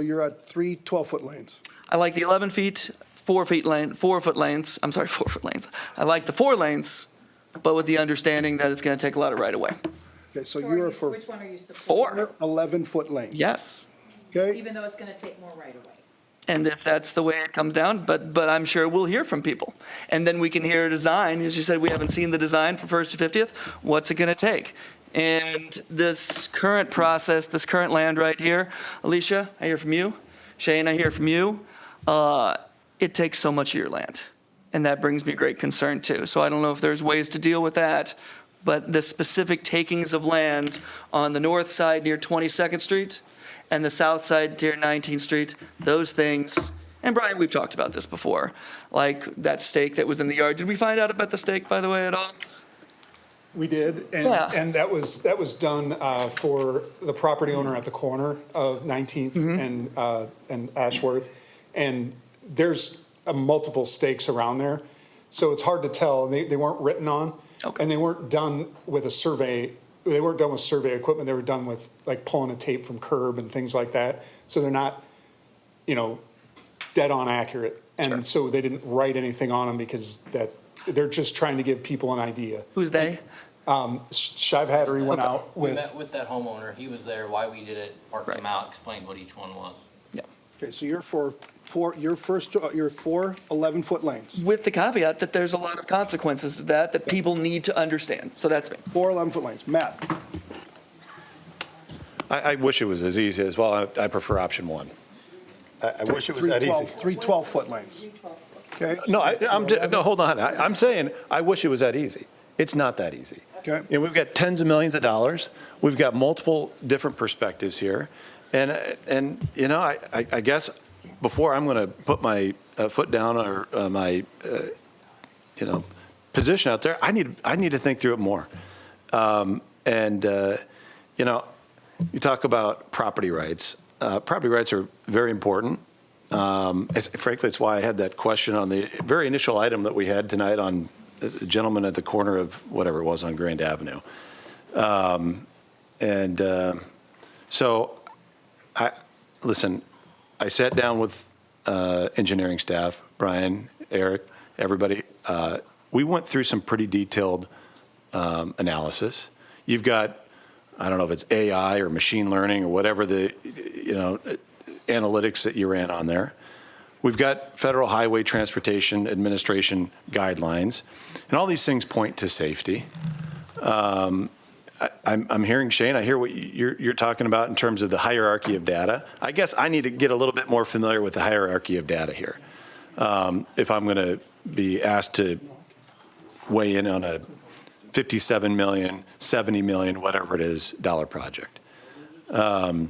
you're at 3 12-foot lanes. I like the 11 feet, 4-foot lanes. I'm sorry, 4-foot lanes. I like the 4 lanes, but with the understanding that it's going to take a lot of right of way. Okay, so you're for Which one are you supporting? 4, 11-foot lanes. yes. Okay, Even though it's going to take more right away. And if that's the way it comes down, but I'm sure we'll hear from people. And then we can hear a design. As you said, we haven't seen the design for 1st to 50th. What's it going to take? And this current process, this current land right here, Alicia, I hear from you. Shane, I hear from you. It takes so much of your land. And that brings me great concern too. So I don't know if there's ways to deal with that. But the specific takings of land on the north side near 22nd Street and the south side near 19th Street, those things, and Brian, we've talked about this before, like that stake that was in the yard. Did we find out about the stake, by the way, at all? We did, Yeah. and that was done for the property owner at the corner of 19th and Ashworth. And there's multiple stakes around there, so it's hard to tell. They weren't written on, and they weren't done with a survey. They weren't done with survey equipment. They were done with like pulling a tape from curb and things like that. So they're not, dead on accurate. And so they didn't write anything on them because they're just trying to give people an idea. Who's they? Shive Hattery went out We with. met with that homeowner, he was there, why we did it, marked them out, explained what each one was. okay, so you're for your 4 11-foot lanes. With the caveat that there's a lot of consequences to that people need to understand. So that's me. 4 11-foot lanes. Matt? I wish it was as easy as, well, I prefer option 1. I wish it was that easy. 3 12-foot lanes. Okay? No, hold on. I'm saying, I wish it was that easy. It's not that easy. Okay. We've got tens of millions of dollars. We've got multiple different perspectives here. And I guess before I'm going to put my foot down or my, position out there, I need to think through it more. You talk about property rights. Property rights are very important. Frankly, it's why I had that question on the very initial item that we had tonight on the gentleman at the corner of whatever it was on Grand Avenue. So, I sat down with engineering staff, Brian, Eric, everybody. We went through some pretty detailed analysis. You've got, I don't know if it's AI or machine learning or whatever the, analytics that you ran on there. We've got Federal Highway Transportation Administration guidelines, and all these things point to safety. I'm hearing, Shane, I hear what you're talking about in terms of the hierarchy of data. I guess I need to get a little bit more familiar with the hierarchy of data here. If I'm going to be asked to weigh in on a 57 million, 70 million, whatever it is, dollar project. I've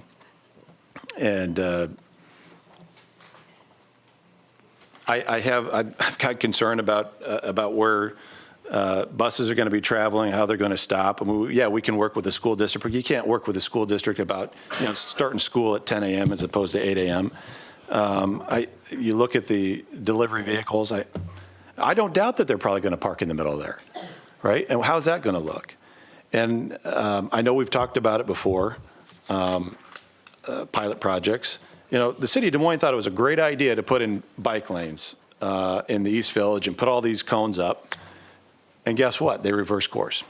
got concern about where buses are going to be traveling, how they're going to stop. We can work with the school district, but you can't work with the school district about starting school at 10 a.m. as opposed to 8 a.m. You look at the delivery vehicles. I don't doubt that they're probably going to park in the middle there, right? And how's that going to look? And I know we've talked about it before. Pilot projects. The city of Des Moines thought it was a great idea to put in bike lanes in the East Village and put all these cones up. And guess what? They reversed course.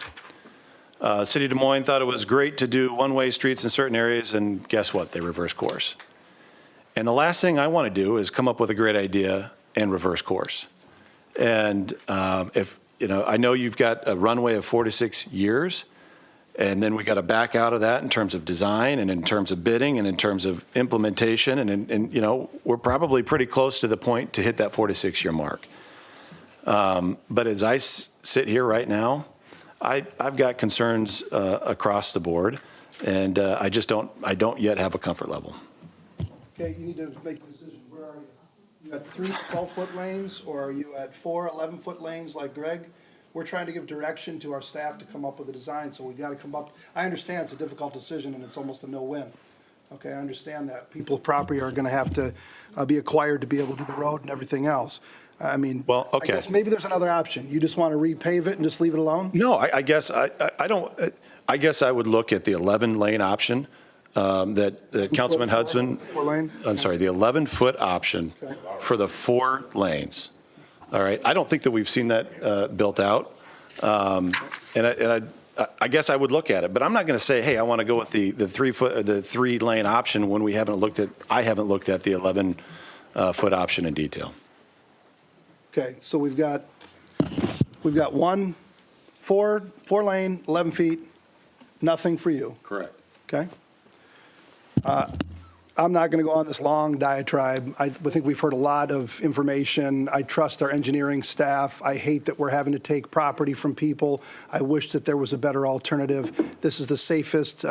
City of Des Moines thought it was great to do one-way streets in certain areas, and guess what? They reversed course. And the last thing I want to do is come up with a great idea and reverse course. And I know you've got a runway of 4 to 6 years. And then we got to back out of that in terms of design and in terms of bidding and in terms of implementation. And you know, we're probably pretty close to the point to hit that 4 to 6 year mark. But as I sit here right now, I've got concerns across the board, and I don't yet have a comfort level. Okay, you need to make a decision. Where are you? You got 3 12-foot lanes, or are you at 4 11-foot lanes like Greg? We're trying to give direction to our staff to come up with a design, so we got to come up. I understand it's a difficult decision and it's almost a no-win. Okay, I understand that. People's property are going to have to be acquired to be able to do the road and everything else. I mean, well, okay. I guess maybe there's another option. You just want to repave it and just leave it alone? No, I guess I don't. I guess I would look at the 11-lane option that Councilman Hudson. 4-lane? I'm sorry, the 11-foot option for the 4 lanes. All right. I don't think that we've seen that built out, and I guess I would look at it, but I'm not going to say, hey, I want to go with the 3-lane option when I haven't looked at the 11-foot option in detail. Okay, so we've got 1 4-lane, 11 feet, nothing for you. Correct. Okay? I'm not going to go on this long diatribe. I think we've heard a lot of information. I trust our engineering staff. I hate that we're having to take property from people. I wish that there was a better alternative. This is the safest,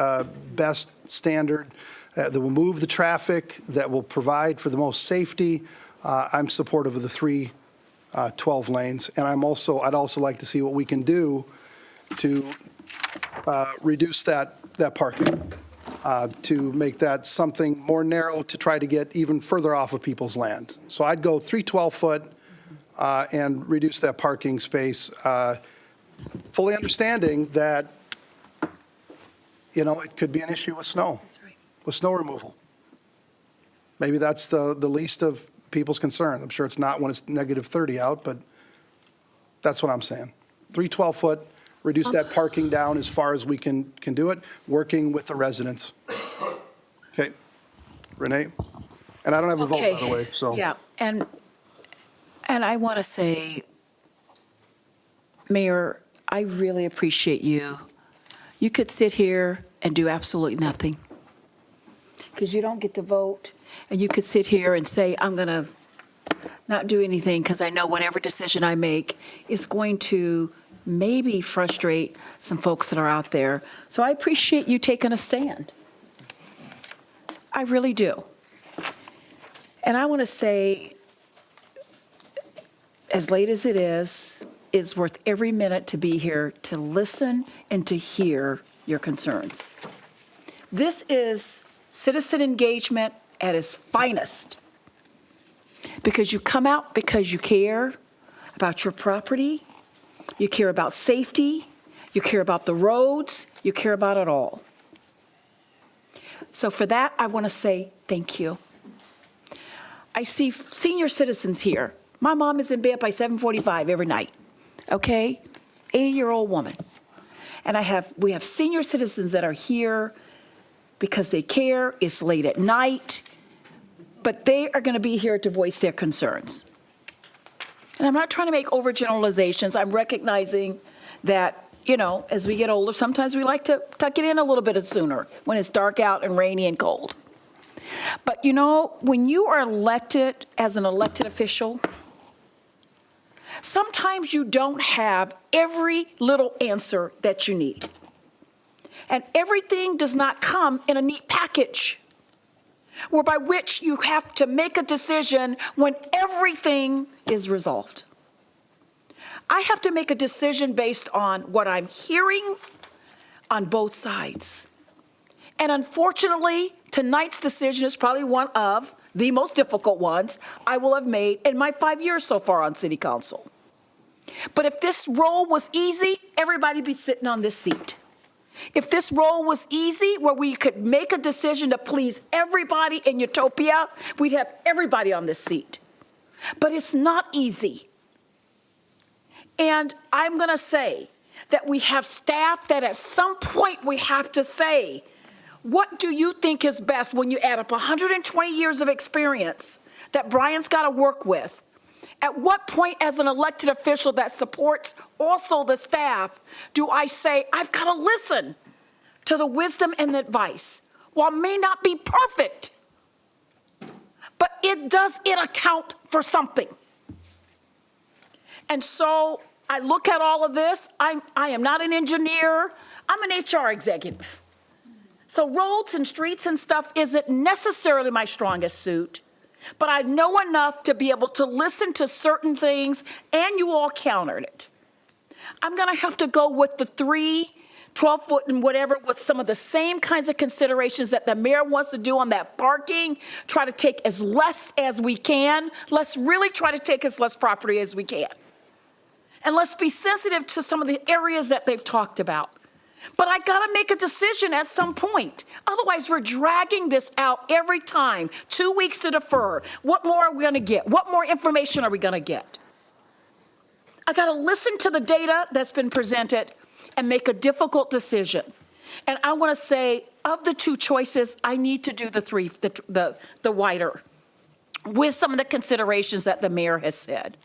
best standard that will move the traffic, that will provide for the most safety. I'm supportive of the 3 12 lanes. And I'd also like to see what we can do to reduce that parking. To make that something more narrow to try to get even further off of people's land. So I'd go 3 12-foot and reduce that parking space, fully understanding that, you know, it could be an issue with snow, with snow removal. Maybe that's the least of people's concern. I'm sure it's not when it's negative 30 out, but that's what I'm saying. 3 12-foot. Reduce that parking down as far as we can do it, working with the residents. Okay, Renee? And I don't have a vote, by the way, so. Yeah, and I want to say, Mayor, I really appreciate you. You could sit here and do absolutely nothing, because you don't get to vote, and you could sit here and say, I'm going to not do anything, because I know whatever decision I make is going to maybe frustrate some folks that are out there. So I appreciate you taking a stand. I really do. And I want to say, as late as it is, it's worth every minute to be here to listen and to hear your concerns. This is citizen engagement at its finest, because you come out because you care about your property. You care about safety, you care about the roads, you care about it all. So for that, I want to say thank you. I see senior citizens here. My mom is in bed by 7:45 every night, okay? 80-year-old woman. And we have senior citizens that are here because they care. It's late at night, but they are going to be here to voice their concerns. And I'm not trying to make overgeneralizations. I'm recognizing that, you know, as we get older, sometimes we like to tuck it in a little bit sooner when it's dark out and rainy and cold. But, you know, when you are elected as an elected official, sometimes you don't have every little answer that you need. And everything does not come in a neat package, whereby which you have to make a decision when everything is resolved. I have to make a decision based on what I'm hearing on both sides. And unfortunately, tonight's decision is probably one of the most difficult ones I will have made in my 5 years so far on City Council. But if this role was easy, everybody would be sitting on this seat. If this role was easy, where we could make a decision to please everybody in Utopia, we'd have everybody on this seat. But it's not easy. And I'm going to say that we have staff that at some point we have to say, what do you think is best when you add up 120 years of experience that Brian's got to work with? At what point as an elected official that supports also the staff do I say, I've got to listen to the wisdom and the advice. While it may not be perfect, but it account for something. And so I look at all of this. I am not an engineer. I'm an HR executive. So roads and streets and stuff isn't necessarily my strongest suit, but I know enough to be able to listen to certain things, and you all countered it. I'm going to have to go with the 12-foot and whatever, with some of the same kinds of considerations that the mayor wants to do on that parking, try to take as less as we can. Let's really try to take as less property as we can. And let's be sensitive to some of the areas that they've talked about. But I got to make a decision at some point. Otherwise, we're dragging this out every time. 2 weeks to defer. What more are we going to get? What more information are we going to get? I got to listen to the data that's been presented and make a difficult decision. And I want to say, of the two choices, I need to do the wider, with some of the considerations that the mayor has said.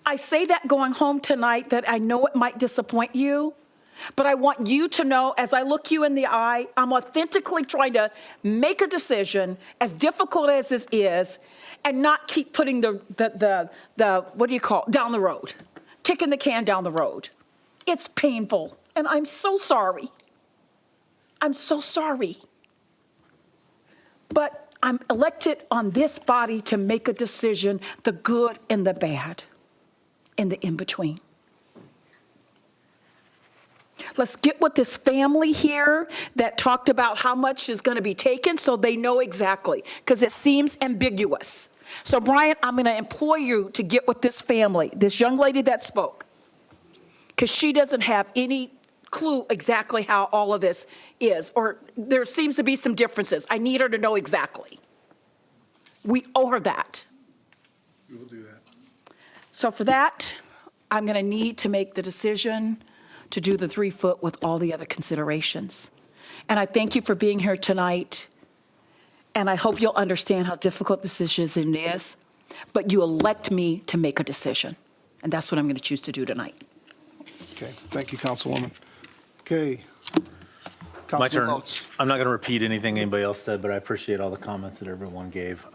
I say that going home tonight, that I know it might disappoint you, but I want you to know, as I look you in the eye, I'm authentically trying to make a decision, as difficult as this is, and not keep putting the what do you call it, down the road, kicking the can down the road. It's painful, and I'm so sorry. I'm so sorry. But I'm elected on this body to make a decision, the good and the bad, and the in-between. Let's get with this family here that talked about how much is going to be taken so they know exactly, because it seems ambiguous. So, Brian, I'm going to implore you to get with this family, this young lady that spoke, because she doesn't have any clue exactly how all of this is, or there seems to be some differences. I need her to know exactly. We owe her that. We will do that. So for that, I'm going to need to make the decision to do the 3-foot with all the other considerations. And I thank you for being here tonight, and I hope you'll understand how difficult this decision is, but you elect me to make a decision, and that's what I'm going to choose to do tonight. Okay, thank you, Councilwoman. Okay. My turn. Councilman Oates. I'm not going to repeat anything anybody else said, but I appreciate all the comments that everyone gave.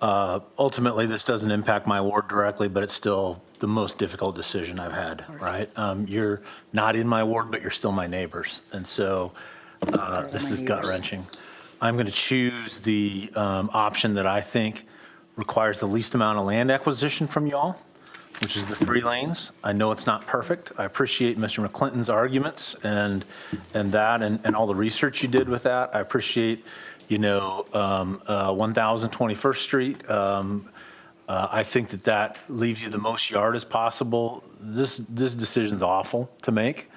Ultimately, this doesn't impact my ward directly, but it's still the most difficult decision I've had, right? You're not in my ward, but you're still my neighbors. And so this is gut-wrenching. I'm going to choose the option that I think requires the least amount of land acquisition from y'all, which is the 3 lanes. I know it's not perfect. I appreciate Mr. McClinton's arguments and all the research you did with that. I appreciate, 1021st Street. I think that leaves you the most yard as possible. This decision's awful to make.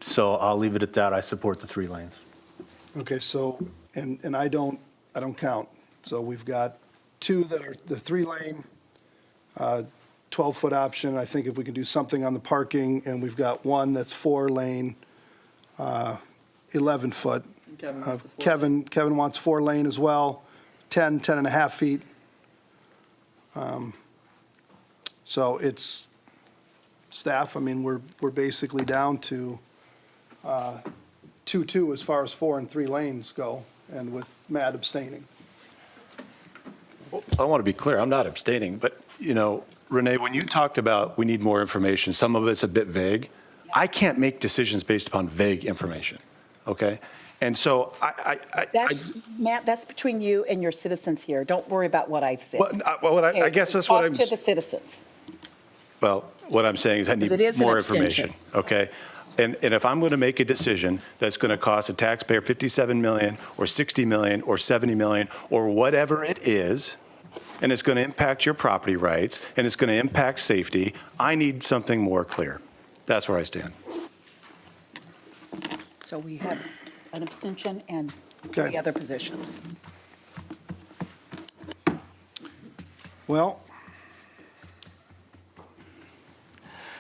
So I'll leave it at that. I support the 3 lanes. Okay, so, and I don't count. So we've got 2 that are the 3-lane, 12-foot option. I think if we can do something on the parking, and we've got 1 that's 4-lane, 11-foot. Kevin wants 4-lane as well, 10 and a half feet. So it's staff, I mean, we're basically down to 2-2 as far as 4 and 3 lanes go, and with Matt abstaining. I want to be clear, I'm not abstaining, but, Renee, when you talked about we need more information, some of it's a bit vague. I can't make decisions based upon vague information, okay? And so Matt, that's between you and your citizens here. Don't worry about what I've said. I guess that's what I'm. Talk to the citizens. Well, what I'm saying is I need more information, okay? And if I'm going to make a decision that's going to cost a taxpayer $57 million or $60 million or $70 million or whatever it is, and it's going to impact your property rights and it's going to impact safety, I need something more clear. That's where I stand. So we have an abstention and Okay. 3 other positions. Well,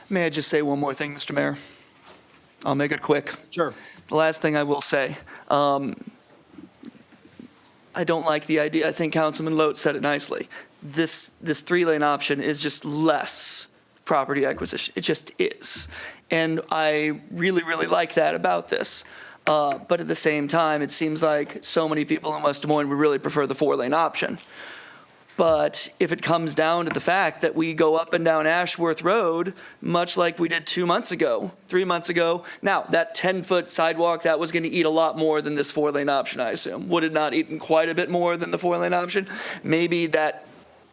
May I just say one more thing, Mr. Mayor? I'll make it quick. Sure. The last thing I will say, I don't like the idea. I think Councilman Lote said it nicely. This 3-lane option is just less property acquisition. It just is. And I really, really like that about this. But at the same time, it seems like so many people in West Des Moines would really prefer the 4-lane option. But if it comes down to the fact that we go up and down Ashworth Road, much like we did 2 months ago, 3 months ago, now that 10-foot sidewalk, that was going to eat a lot more than this 4-lane option, I assume. Would it not eat quite a bit more than the 4-lane option? Maybe that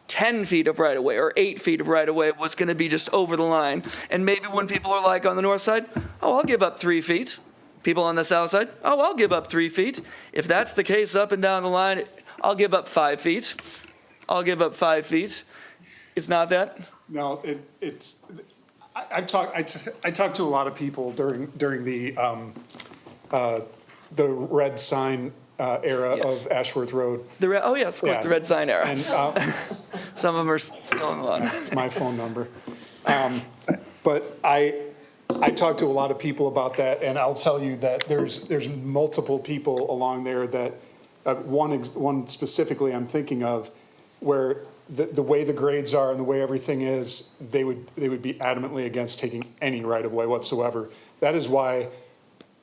10 feet of right-of-way or 8 feet of right-of-way was going to be just over the line. And maybe when people are like on the north side, oh, I'll give up 3 feet. People on the south side, oh, I'll give up 3 feet. If that's the case up and down the line, I'll give up 5 feet. I'll give up 5 feet. It's not that? No, it's, I talked to a lot of people during the red sign era Yes. of Ashworth Road. Oh, yes, of course, Yeah. the red sign era. And, Some of them are still in the law. It's my phone number. But I talked to a lot of people about that, and I'll tell you that there's multiple people along there that, one specifically I'm thinking of, where the way the grades are and the way everything is, they would be adamantly against taking any right-of-way whatsoever. That is why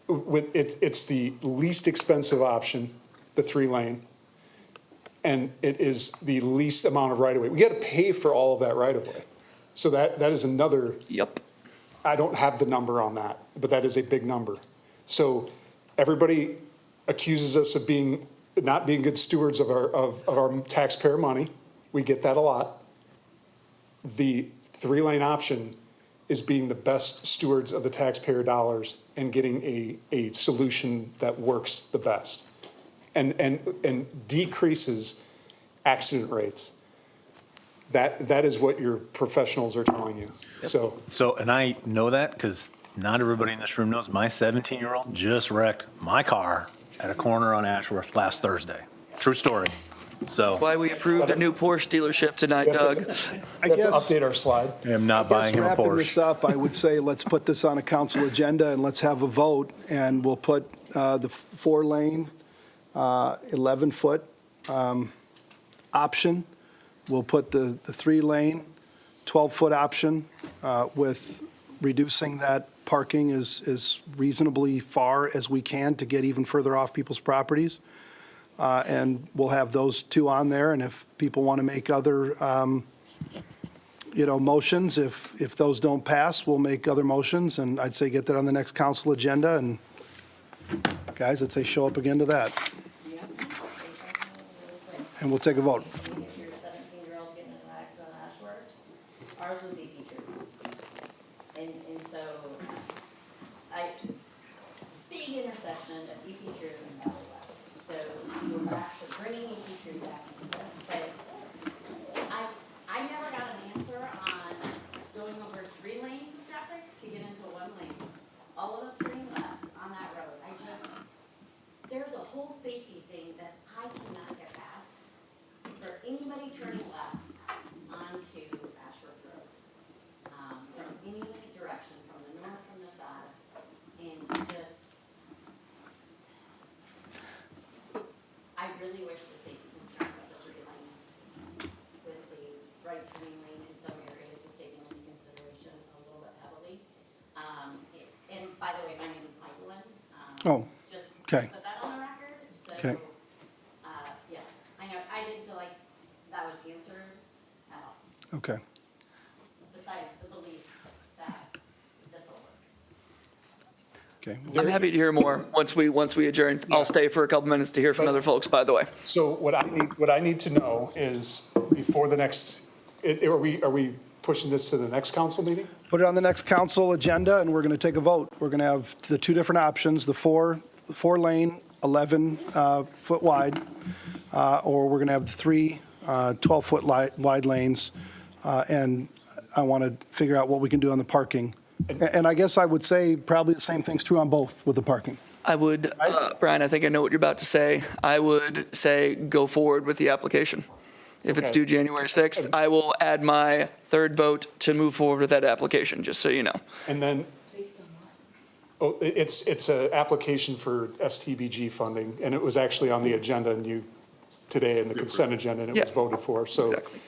it's the least expensive option, the 3-lane, and it is the least amount of right-of-way. We got to pay for all of that right-of-way. So that is another. Yep. I don't have the number on that, but that is a big number. So everybody accuses us of not being good stewards of our taxpayer money. We get that a lot. The 3-lane option is being the best stewards of the taxpayer dollars and getting a solution that works the best and decreases accident rates. That is what your professionals are telling you. So, and I know that because not everybody in this room knows my 17-year-old just wrecked my car at a corner on Ashworth last Thursday. True story. So That's why we approved a new Porsche dealership tonight, Doug. I guess update our slide. I am not buying him a Wrapping Porsche. this up, I would say let's put this on a council agenda and let's have a vote, and we'll put the 4-lane, 11-foot option. We'll put the 3-lane, 12-foot option with reducing that parking as reasonably far as we can to get even further off people's properties. And we'll have those two on there, and if people want to make other, motions, if those don't pass, we'll make other motions, and I'd say get that on the next council agenda, and guys, I'd say show up again to that. And we'll take a vote. Your 17-year-old getting in an accident on Ashworth, ours was EP Tree. And so, big intersection of EP Tree and Valley West. So we're actually bringing EP Tree back into this. But I never got an answer on going over 3 lanes of traffic to get into 1 lane. All of us turning left on that road. There's a whole safety thing that I cannot get past for anybody turning left onto Ashworth Road, from any direction, from the north, from the south, and just, I really wish the safety concern of the 3 lanes with the right turning lane in some areas was taken into consideration a little bit heavily. And by the way, my name is Michaelin. Oh, Just okay. put that on the record. So, Okay. yeah, I know, I didn't feel like that was answered at all, Okay. besides the belief that this will work. Okay. I'm happy to hear more once we adjourn. I'll stay for a couple minutes to hear from other folks, by the way. So what I need to know is before the next, are we pushing this to the next council meeting? Put it on the next council agenda, and we're going to take a vote. We're going to have the 2 different options, the 4-lane, 11-foot wide, or we're going to have the 3 12-foot wide lanes, and I want to figure out what we can do on the parking. And I guess I would say probably the same thing's true on both with the parking. I would, Brian, I think I know what you're about to say. I would say go forward with the application. If it's Okay. due January 6th, I will add my 3rd vote to move forward with that application, just so you know. And then, it's an application for STBG funding, and it was actually on the agenda today in the consent agenda, and it was Yeah. voted for. So Exactly.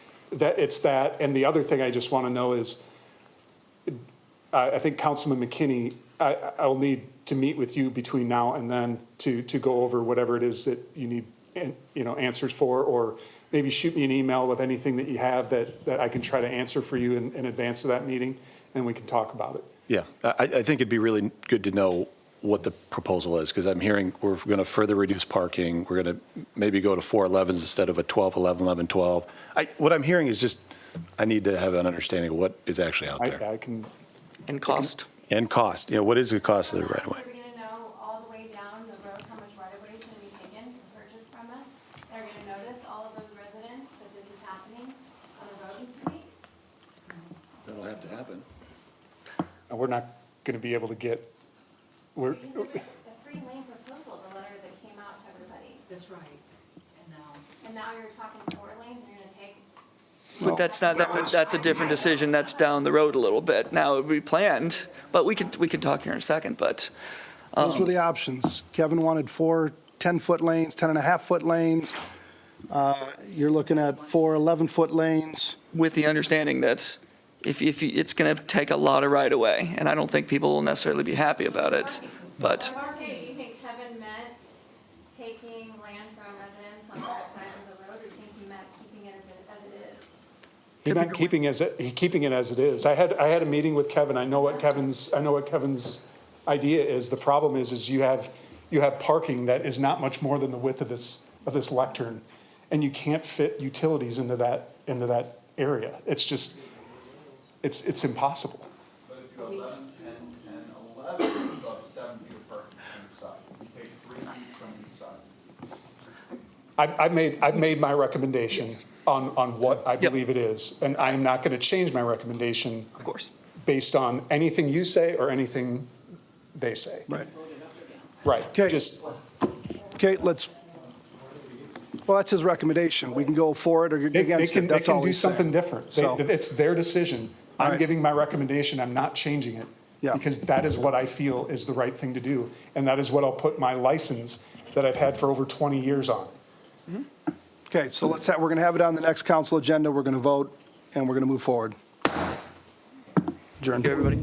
it's that, and the other thing I just want to know is, I think Councilman McKinney, I'll need to meet with you between now and then to go over whatever it is that you need, answers for, or maybe shoot me an email with anything that you have that I can try to answer for you in advance of that meeting, and we can talk about it. Yeah, I think it'd be really good to know what the proposal is, because I'm hearing we're going to further reduce parking. We're going to maybe go to 4 11s instead of a 12, 11, 11, 12. What I'm hearing is just, I need to have an understanding of what is actually out there. I can. And cost. And cost, what is the cost of the right of way? We're gonna know all the way down the road how much right of way is gonna be taken and purchased from us. They're gonna notice all of those residents that this is happening on the road in 2 weeks. That'll have to happen. And we're not going to be able to get, The 3-lane proposal, the letter that came out to everybody. That's right. And now you're talking 4 lanes, and you're gonna take. But that's a different decision. That's down the road a little bit. Now, it would be planned, but we could talk here in a second, but. Those were the options. Kevin wanted 4 10-foot lanes, 10.5-foot lanes. You're looking at 4 11-foot lanes. With the understanding that if it's going to take a lot of right of way, and I don't think people will necessarily be happy about it, but. Okay, do you think Kevin meant taking land from residents on both sides of the road, or do you think he meant keeping it as it is? he meant keeping it as it is. I had a meeting with Kevin. I know what Kevin's idea is. The problem is you have parking that is not much more than the width of this lectern, and you can't fit utilities into that area. It's just, it's impossible. But if you go 11, 10, 10, 11, you have 7 feet of parking from each side. You take 3 feet from each side. I've made my recommendation on what I believe it is, and I am not going to change my recommendation. Of course. Based on anything you say or anything they say. Right. Right. Okay, well, that's his recommendation. We can go for it or against it. That's all They can do he's saying. something different. So- It's their decision. All I'm right. giving my recommendation. I'm not changing it. Yeah. Because that is what I feel is the right thing to do. And that is what I'll put my license that I've had for over 20 years on. Okay, so we're going to have it on the next council agenda. We're going to vote, and we're going to move forward. Adjourned. Thank you, everybody.